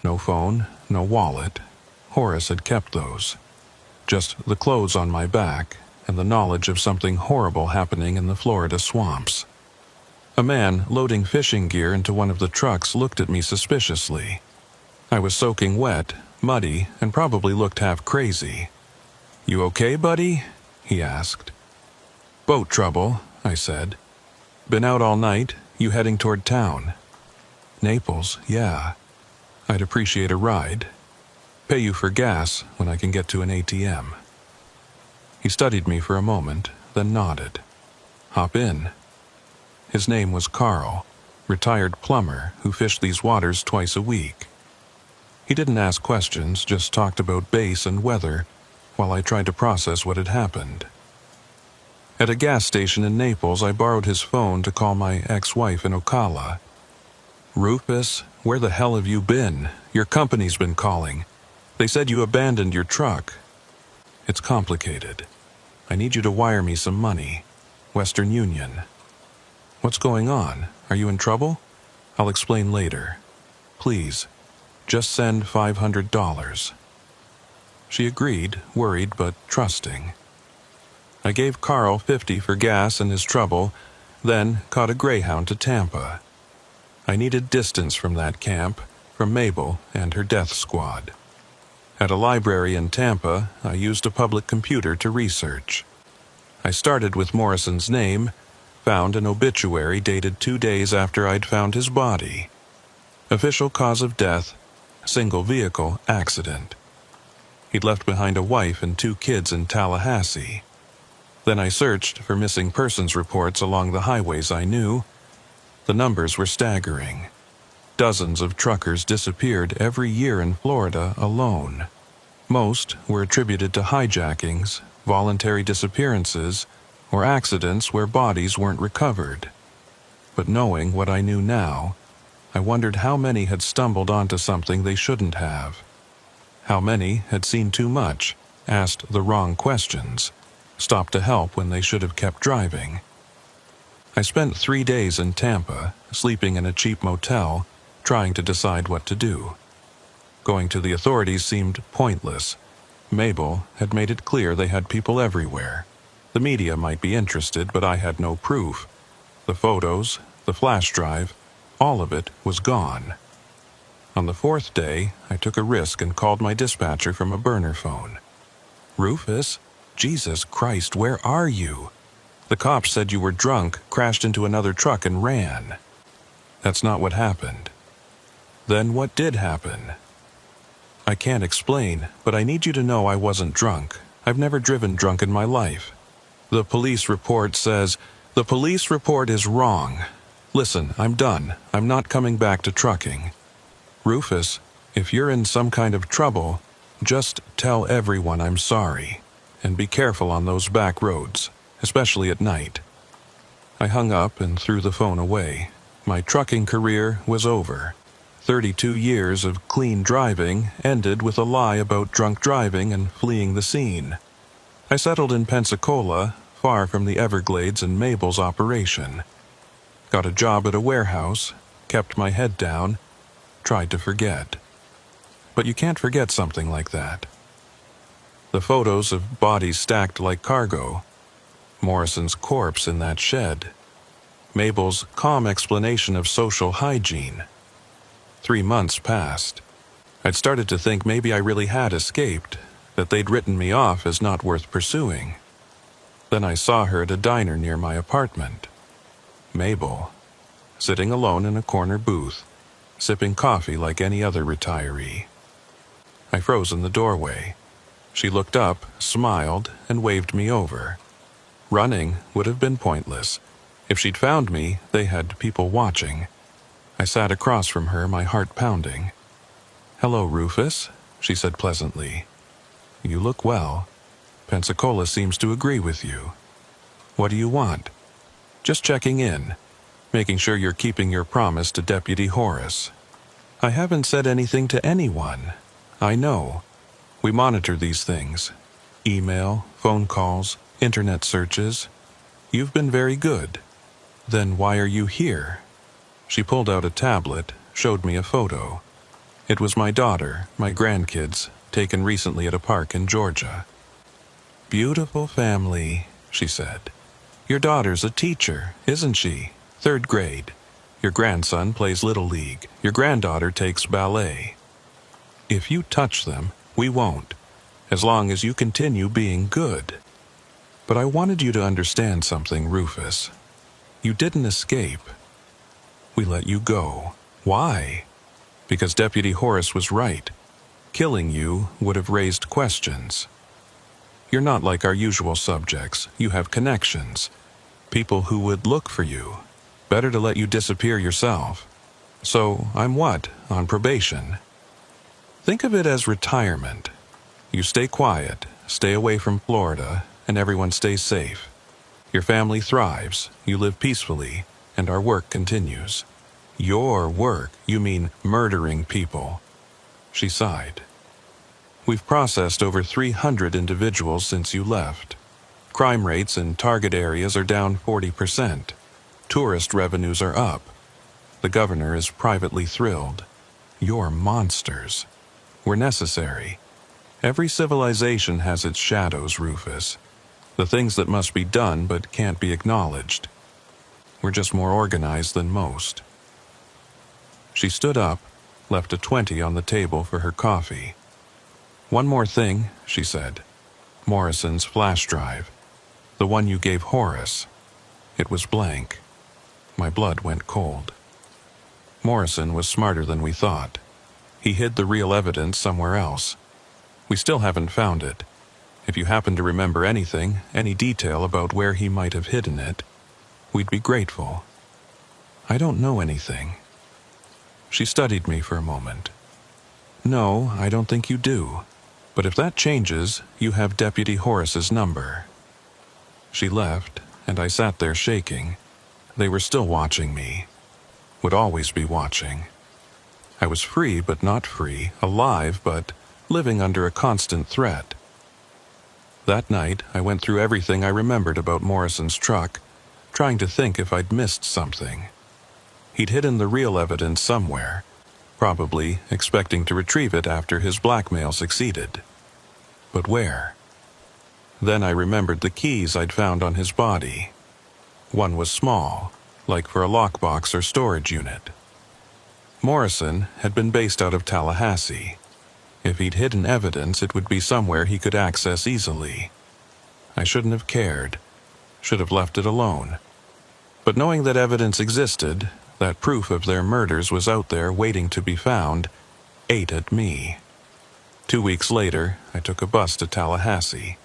No phone, no wallet. Horace had kept those. Just the clothes on my back and the knowledge of something horrible happening in the Florida swamps. A man loading fishing gear into one of the trucks looked at me suspiciously. I was soaking wet, muddy, and probably looked half crazy. You okay, buddy? He asked. Boat trouble, I said. Been out all night, you heading toward town? Naples, yeah. I'd appreciate a ride. Pay you for gas when I can get to an ATM. He studied me for a moment, then nodded. Hop in. His name was Carl, retired plumber who fished these waters twice a week. He didn't ask questions, just talked about base and weather while I tried to process what had happened. At a gas station in Naples, I borrowed his phone to call my ex-wife in Ocala. "Rufus, where the hell have you been? Your company's been calling. They said you abandoned your truck." "It's complicated. I need you to wire me some money. Western Union." "What's going on? Are you in trouble?" "I'll explain later. Please, just send $500. She agreed, worried but trusting. I gave Carl $50 for gas and his trouble, then caught a Greyhound to Tampa. I needed distance from that camp, from Mabel and her death squad. At a library in Tampa, I used a public computer to research. I started with Morrison's name, found an obituary dated 2 days after I'd found his body. Official cause of death, single vehicle accident. He'd left behind a wife and 2 kids in Tallahassee. Then I searched for missing persons reports along the highways I knew. The numbers were staggering. Dozens of truckers disappeared every year in Florida alone. Most were attributed to hijackings, voluntary disappearances, or accidents where bodies weren't recovered. But knowing what I knew now, I wondered how many had stumbled onto something they shouldn't have. How many had seen too much, asked the wrong questions, stopped to help when they should have kept driving. I spent 3 days in Tampa, sleeping in a cheap motel, trying to decide what to do. Going to the authorities seemed pointless. Mabel had made it clear they had people everywhere. The media might be interested, but I had no proof. The photos, the flash drive, all of it was gone. On the 4th day, I took a risk and called my dispatcher from a burner phone. "Rufus? Jesus Christ, where are you? The cops said you were drunk, crashed into another truck and ran." "That's not what happened." "Then what did happen?" "I can't explain, but I need you to know I wasn't drunk. I've never driven drunk in my life. The police report says, the police report is wrong. Listen, I'm done. I'm not coming back to trucking. Rufus, if you're in some kind of trouble, just tell everyone I'm sorry. And be careful on those back roads, especially at night." I hung up and threw the phone away. My trucking career was over. 32 years of clean driving ended with a lie about drunk driving and fleeing the scene. I settled in Pensacola, far from the Everglades and Mabel's operation. Got a job at a warehouse, kept my head down, tried to forget. But you can't forget something like that. The photos of bodies stacked like cargo, Morrison's corpse in that shed, Mabel's calm explanation of social hygiene. 3 months passed. I'd started to think maybe I really had escaped, that they'd written me off as not worth pursuing. Then I saw her at a diner near my apartment. Mabel, sitting alone in a corner booth, sipping coffee like any other retiree. I froze in the doorway. She looked up, smiled, and waved me over. Running would have been pointless. If she'd found me, they had people watching. I sat across from her, my heart pounding. "Hello, Rufus," she said pleasantly. "You look well. Pensacola seems to agree with you. What do you want?" "Just checking in, making sure you're keeping your promise to Deputy Horace." "I haven't said anything to anyone." "I know. We monitor these things. Email, phone calls, internet searches. You've been very good. Then why are you here?" She pulled out a tablet, showed me a photo. It was my daughter, my grandkids, taken recently at a park in Georgia. "Beautiful family," she said. "Your daughter's a teacher, isn't she? 3rd grade. Your grandson plays Little League. Your granddaughter takes ballet. If you touch them, we won't, as long as you continue being good. But I wanted you to understand something, Rufus. You didn't escape. We let you go. Why? Because Deputy Horace was right. Killing you would have raised questions. You're not like our usual subjects. You have connections. People who would look for you. Better to let you disappear yourself. So I'm what? On probation. Think of it as retirement. You stay quiet, stay away from Florida, and everyone stays safe. Your family thrives, you live peacefully, and our work continues. Your work? You mean murdering people. She sighed. We've processed over 300 individuals since you left. Crime rates in target areas are down 40%. Tourist revenues are up. The governor is privately thrilled. You're monsters. We're necessary. Every civilization has its shadows, Rufus. The things that must be done but can't be acknowledged. We're just more organized than most. She stood up, left a 20 on the table for her coffee. One more thing, she said. Morrison's flash drive. The one you gave Horace. It was blank. My blood went cold. Morrison was smarter than we thought. He hid the real evidence somewhere else. We still haven't found it. If you happen to remember anything, any detail about where he might have hidden it, we'd be grateful. I don't know anything. She studied me for a moment. No, I don't think you do. But if that changes, you have Deputy Horace's number. She left, and I sat there shaking. They were still watching me. Would always be watching. I was free but not free, alive but living under a constant threat. That night, I went through everything I remembered about Morrison's truck, trying to think if I'd missed something. He'd hidden the real evidence somewhere, probably expecting to retrieve it after his blackmail succeeded. But where? Then I remembered the keys I'd found on his body. One was small, like for a lockbox or storage unit. Morrison had been based out of Tallahassee. If he'd hidden evidence, it would be somewhere he could access easily. I shouldn't have cared. Should have left it alone. But knowing that evidence existed, that proof of their murders was out there waiting to be found, ate at me. 2 weeks later, I took a bus to Tallahassee.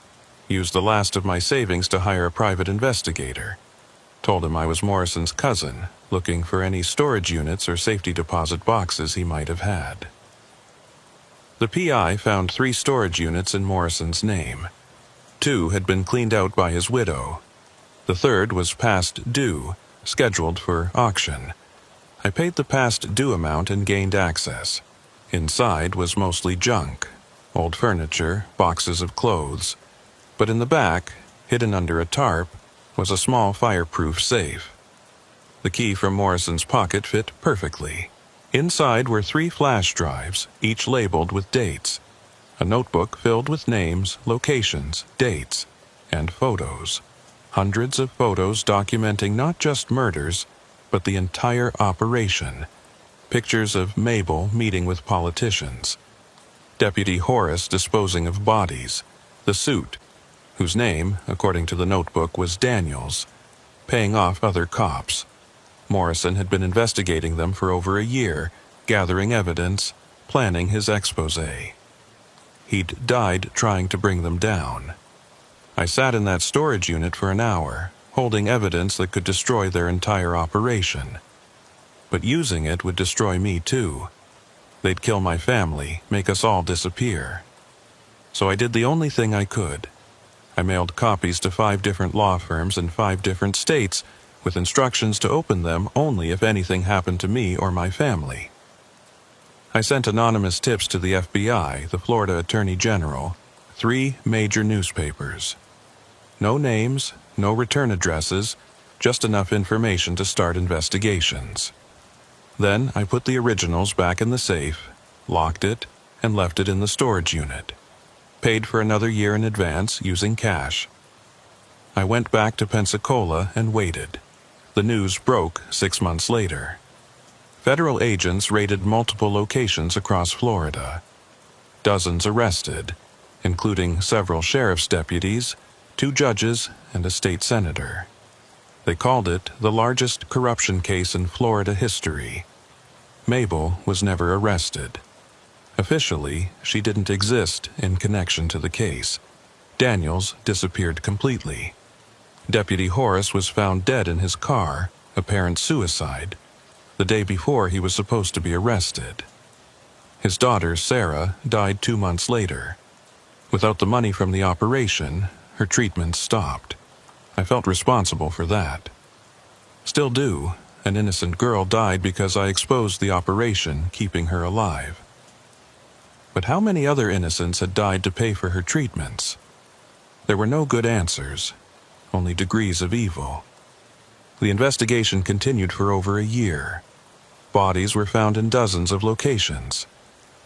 Used the last of my savings to hire a private investigator. Told him I was Morrison's cousin, looking for any storage units or safety deposit boxes he might have had. The PI found 3 storage units in Morrison's name. 2 had been cleaned out by his widow. The 3rd was past due, scheduled for auction. I paid the past due amount and gained access. Inside was mostly junk, old furniture, boxes of clothes. But in the back, hidden under a tarp, was a small fireproof safe. The key from Morrison's pocket fit perfectly. Inside were 3 flash drives, each labeled with dates. A notebook filled with names, locations, dates, and photos. Hundreds of photos documenting not just murders, but the entire operation. Pictures of Mabel meeting with politicians. Deputy Horace disposing of bodies. The suit, whose name, according to the notebook, was Daniels, paying off other cops. Morrison had been investigating them for over a year, gathering evidence, planning his exposé. He'd died trying to bring them down. I sat in that storage unit for an hour, holding evidence that could destroy their entire operation. But using it would destroy me too. They'd kill my family, make us all disappear. So I did the only thing I could. I mailed copies to 5 different law firms in 5 different states, with instructions to open them only if anything happened to me or my family. I sent anonymous tips to the FBI, the Florida Attorney General, 3 major newspapers. No names, no return addresses, just enough information to start investigations. Then I put the originals back in the safe, locked it, and left it in the storage unit. Paid for another year in advance using cash. I went back to Pensacola and waited. The news broke 6 months later. Federal agents raided multiple locations across Florida. Dozens arrested, including several sheriff's deputies, 2 judges, and a state senator. They called it the largest corruption case in Florida history. Mabel was never arrested. Officially, she didn't exist in connection to the case. Daniels disappeared completely. Deputy Horace was found dead in his car, apparent suicide, the day before he was supposed to be arrested. His daughter, Sarah, died 2 months later. Without the money from the operation, her treatment stopped. I felt responsible for that. Still do. An innocent girl died because I exposed the operation, keeping her alive. But how many other innocents had died to pay for her treatments? There were no good answers, only degrees of evil. The investigation continued for over a year. Bodies were found in dozens of locations.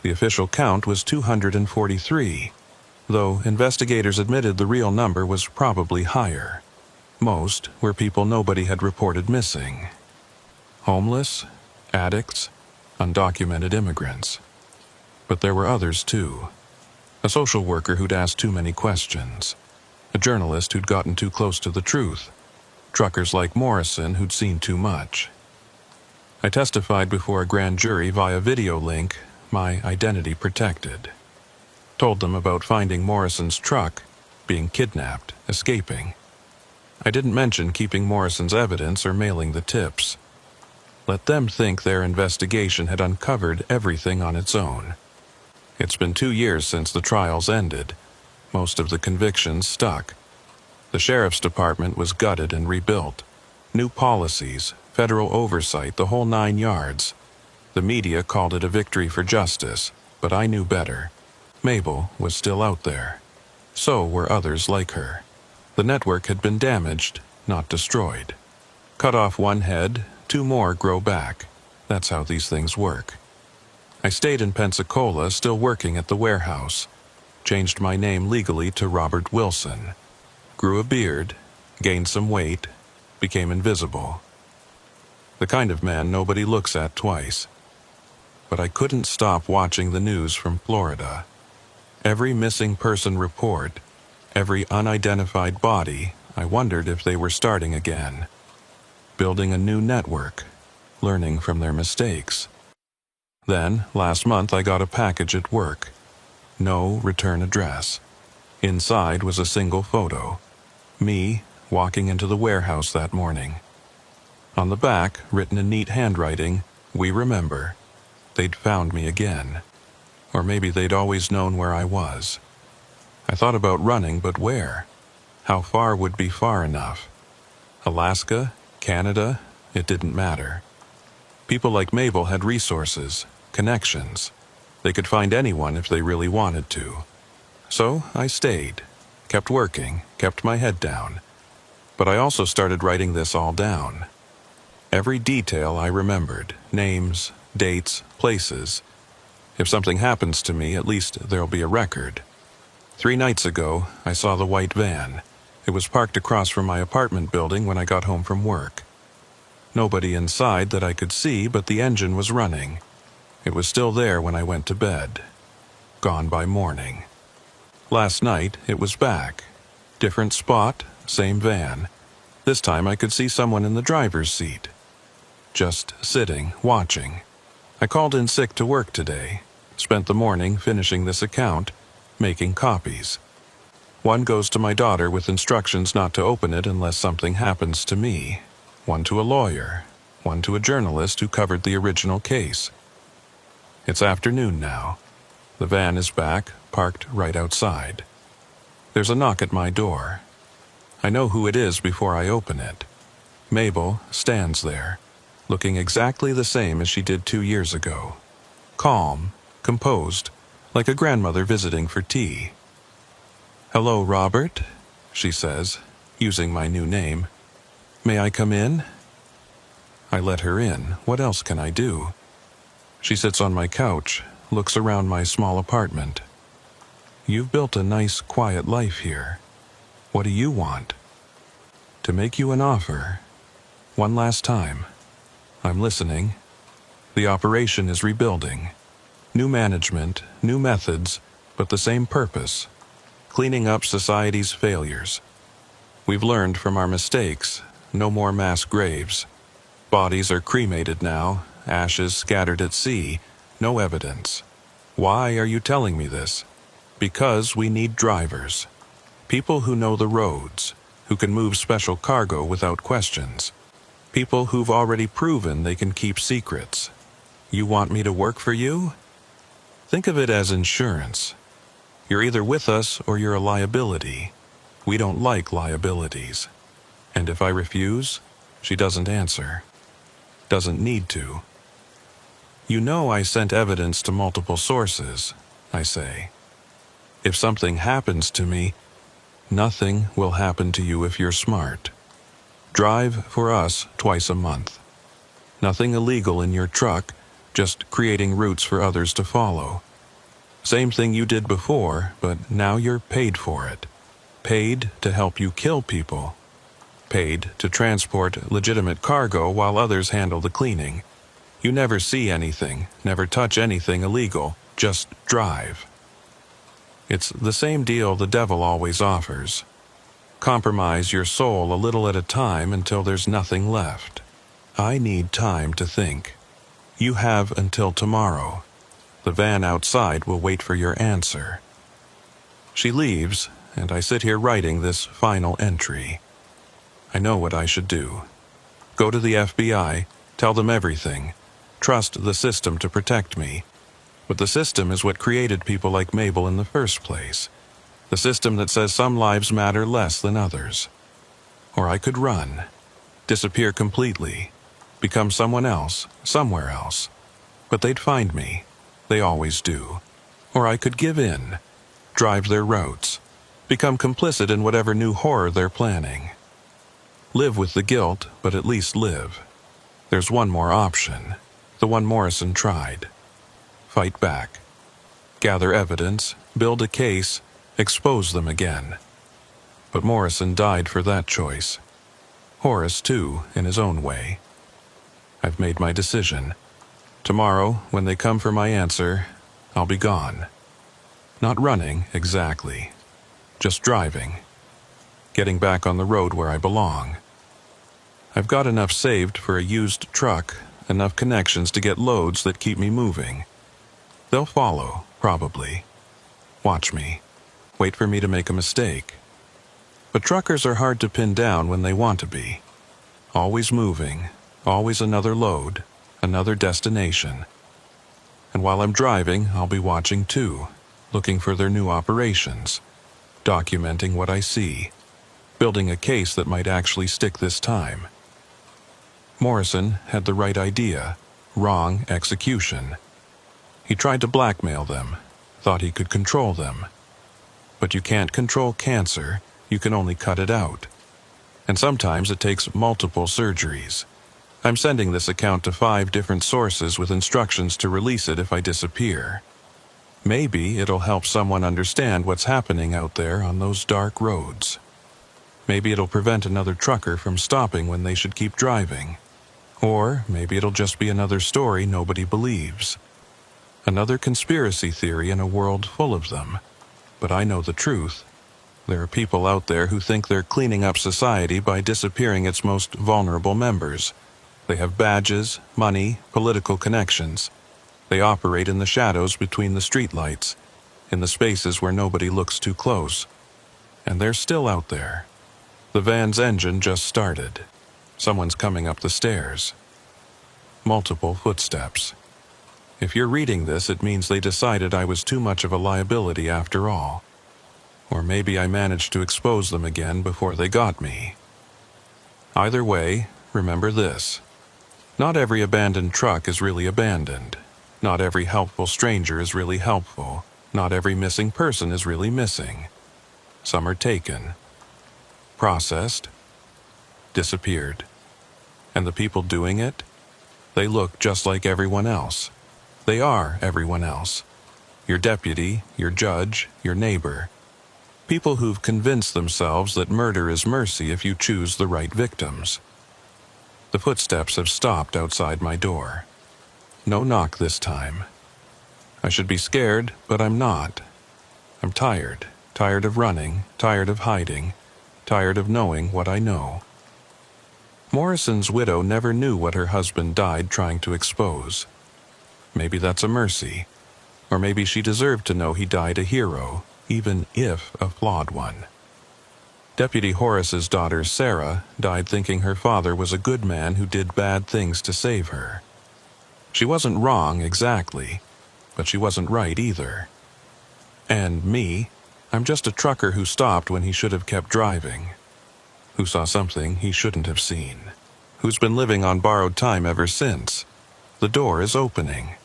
The official count was 243, though investigators admitted the real number was probably higher. Most were people nobody had reported missing. Homeless, addicts, undocumented immigrants. But there were others too. A social worker who'd asked too many questions. A journalist who'd gotten too close to the truth. Truckers like Morrison who'd seen too much. I testified before a grand jury via video link, my identity protected. Told them about finding Morrison's truck, being kidnapped, escaping. I didn't mention keeping Morrison's evidence or mailing the tips. Let them think their investigation had uncovered everything on its own. It's been 2 years since the trials ended. Most of the convictions stuck. The sheriff's department was gutted and rebuilt. New policies, federal oversight, the whole 9 yards. The media called it a victory for justice, but I knew better. Mabel was still out there. So were others like her. The network had been damaged, not destroyed. Cut off one head, 2 more grow back. That's how these things work. I stayed in Pensacola, still working at the warehouse. Changed my name legally to Robert Wilson. Grew a beard, gained some weight, became invisible. The kind of man nobody looks at twice. But I couldn't stop watching the news from Florida. Every missing person report, every unidentified body, I wondered if they were starting again. Building a new network, learning from their mistakes. Then, last month I got a package at work. No return address. Inside was a single photo. Me, walking into the warehouse that morning. On the back, written in neat handwriting, "We remember." They'd found me again. Or maybe they'd always known where I was. I thought about running, but where? How far would be far enough? Alaska? Canada? It didn't matter. People like Mabel had resources, connections. They could find anyone if they really wanted to. So I stayed, kept working, kept my head down. But I also started writing this all down. Every detail I remembered, names, dates, places. If something happens to me, at least there'll be a record. 3 nights ago, I saw the white van. It was parked across from my apartment building when I got home from work. Nobody inside that I could see, but the engine was running. It was still there when I went to bed. Gone by morning. Last night, it was back. Different spot, same van. This time I could see someone in the driver's seat. Just sitting, watching. I called in sick to work today. Spent the morning finishing this account, making copies. One goes to my daughter with instructions not to open it unless something happens to me. One to a lawyer. One to a journalist who covered the original case. It's afternoon now. The van is back, parked right outside. There's a knock at my door. I know who it is before I open it. Mabel stands there, looking exactly the same as she did 2 years ago. Calm, composed, like a grandmother visiting for tea. "Hello, Robert," she says, using my new name. "May I come in?" I let her in. What else can I do? She sits on my couch, looks around my small apartment. "You've built a nice, quiet life here. What do you want?" "To make you an offer. One last time." I'm listening. The operation is rebuilding. New management, new methods, but the same purpose. Cleaning up society's failures. We've learned from our mistakes. No more mass graves. Bodies are cremated now, ashes scattered at sea, no evidence. Why are you telling me this? Because we need drivers. People who know the roads, who can move special cargo without questions. People who've already proven they can keep secrets. You want me to work for you? Think of it as insurance. You're either with us or you're a liability. We don't like liabilities. And if I refuse, she doesn't answer. Doesn't need to. You know I sent evidence to multiple sources, I say. If something happens to me, nothing will happen to you if you're smart. Drive for us twice a month. Nothing illegal in your truck, just creating routes for others to follow. Same thing you did before, but now you're paid for it. Paid to help you kill people. Paid to transport legitimate cargo while others handle the cleaning. You never see anything, never touch anything illegal, just drive. It's the same deal the devil always offers. Compromise your soul a little at a time until there's nothing left. I need time to think. You have until tomorrow. The van outside will wait for your answer. She leaves, and I sit here writing this final entry. I know what I should do. Go to the FBI, tell them everything. Trust the system to protect me. But the system is what created people like Mabel in the first place. The system that says some lives matter less than others. Or I could run. Disappear completely. Become someone else, somewhere else. But they'd find me. They always do. Or I could give in. Drive their routes. Become complicit in whatever new horror they're planning. Live with the guilt, but at least live. There's one more option. The one Morrison tried. Fight back. Gather evidence, build a case, expose them again. But Morrison died for that choice. Horace, too, in his own way. I've made my decision. Tomorrow, when they come for my answer, I'll be gone. Not running, exactly. Just driving. Getting back on the road where I belong. I've got enough saved for a used truck, enough connections to get loads that keep me moving. They'll follow, probably. Watch me. Wait for me to make a mistake. But truckers are hard to pin down when they want to be. Always moving, always another load, another destination. And while I'm driving, I'll be watching too, looking for their new operations, documenting what I see, building a case that might actually stick this time. Morrison had the right idea, wrong execution. He tried to blackmail them, thought he could control them. But you can't control cancer, you can only cut it out. And sometimes it takes multiple surgeries. I'm sending this account to 5 different sources with instructions to release it if I disappear. Maybe it'll help someone understand what's happening out there on those dark roads. Maybe it'll prevent another trucker from stopping when they should keep driving. Or maybe it'll just be another story nobody believes. Another conspiracy theory in a world full of them. But I know the truth. There are people out there who think they're cleaning up society by disappearing its most vulnerable members. They have badges, money, political connections. They operate in the shadows between the streetlights, in the spaces where nobody looks too close. And they're still out there. The van's engine just started. Someone's coming up the stairs. Multiple footsteps. If you're reading this, it means they decided I was too much of a liability after all. Or maybe I managed to expose them again before they got me. Either way, remember this. Not every abandoned truck is really abandoned. Not every helpful stranger is really helpful. Not every missing person is really missing. Some are taken. Processed. Disappeared. And the people doing it? They look just like everyone else. They are everyone else. Your deputy, your judge, your neighbor. People who've convinced themselves that murder is mercy if you choose the right victims. The footsteps have stopped outside my door. No knock this time. I should be scared, but I'm not. I'm tired. Tired of running, tired of hiding, tired of knowing what I know. Morrison's widow never knew what her husband died trying to expose. Maybe that's a mercy. Or maybe she deserved to know he died a hero, even if a flawed one. Deputy Horace's daughter, Sarah, died thinking her father was a good man who did bad things to save her. She wasn't wrong exactly, but she wasn't right either. And me, I'm just a trucker who stopped when he should have kept driving, who saw something he shouldn't have seen, who's been living on borrowed time ever since. The door is opening.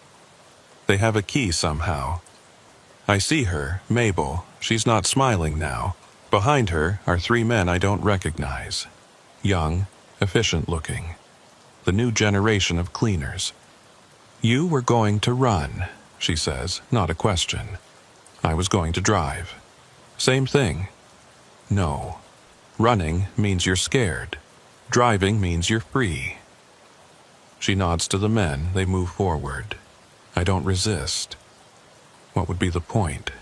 They have a key somehow. I see her, Mabel. She's not smiling now. Behind her are 3 men I don't recognize. Young, efficient-looking. The new generation of cleaners. "You were going to run," she says, not a question. "I was going to drive." Same thing. No. Running means you're scared. Driving means you're free. She nods to the men. They move forward. I don't resist. What would be the point?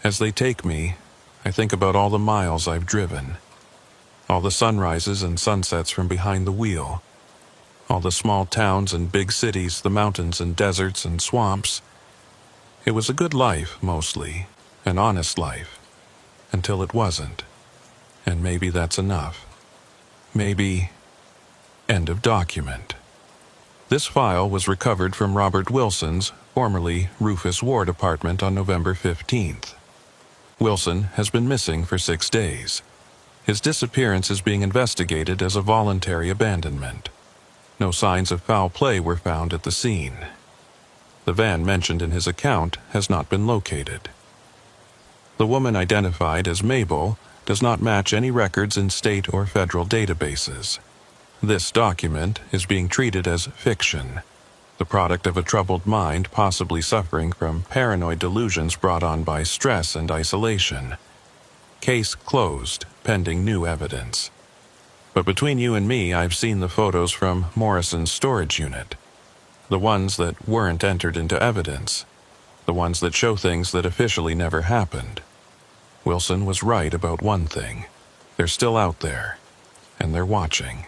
As they take me, I think about all the miles I've driven. All the sunrises and sunsets from behind the wheel. All the small towns and big cities, the mountains and deserts and swamps. It was a good life, mostly. An honest life. Until it wasn't. And maybe that's enough. Maybe... End of document. This file was recovered from Robert Wilson's, formerly Rufus Ward apartment on November 15th. Wilson has been missing for 6 days. His disappearance is being investigated as a voluntary abandonment. No signs of foul play were found at the scene. The van mentioned in his account has not been located. The woman identified as Mabel does not match any records in state or federal databases. This document is being treated as fiction, the product of a troubled mind possibly suffering from paranoid delusions brought on by stress and isolation. Case closed, pending new evidence. But between you and me, I've seen the photos from Morrison's storage unit. The ones that weren't entered into evidence. The ones that show things that officially never happened. Wilson was right about one thing. They're still out there, and they're watching.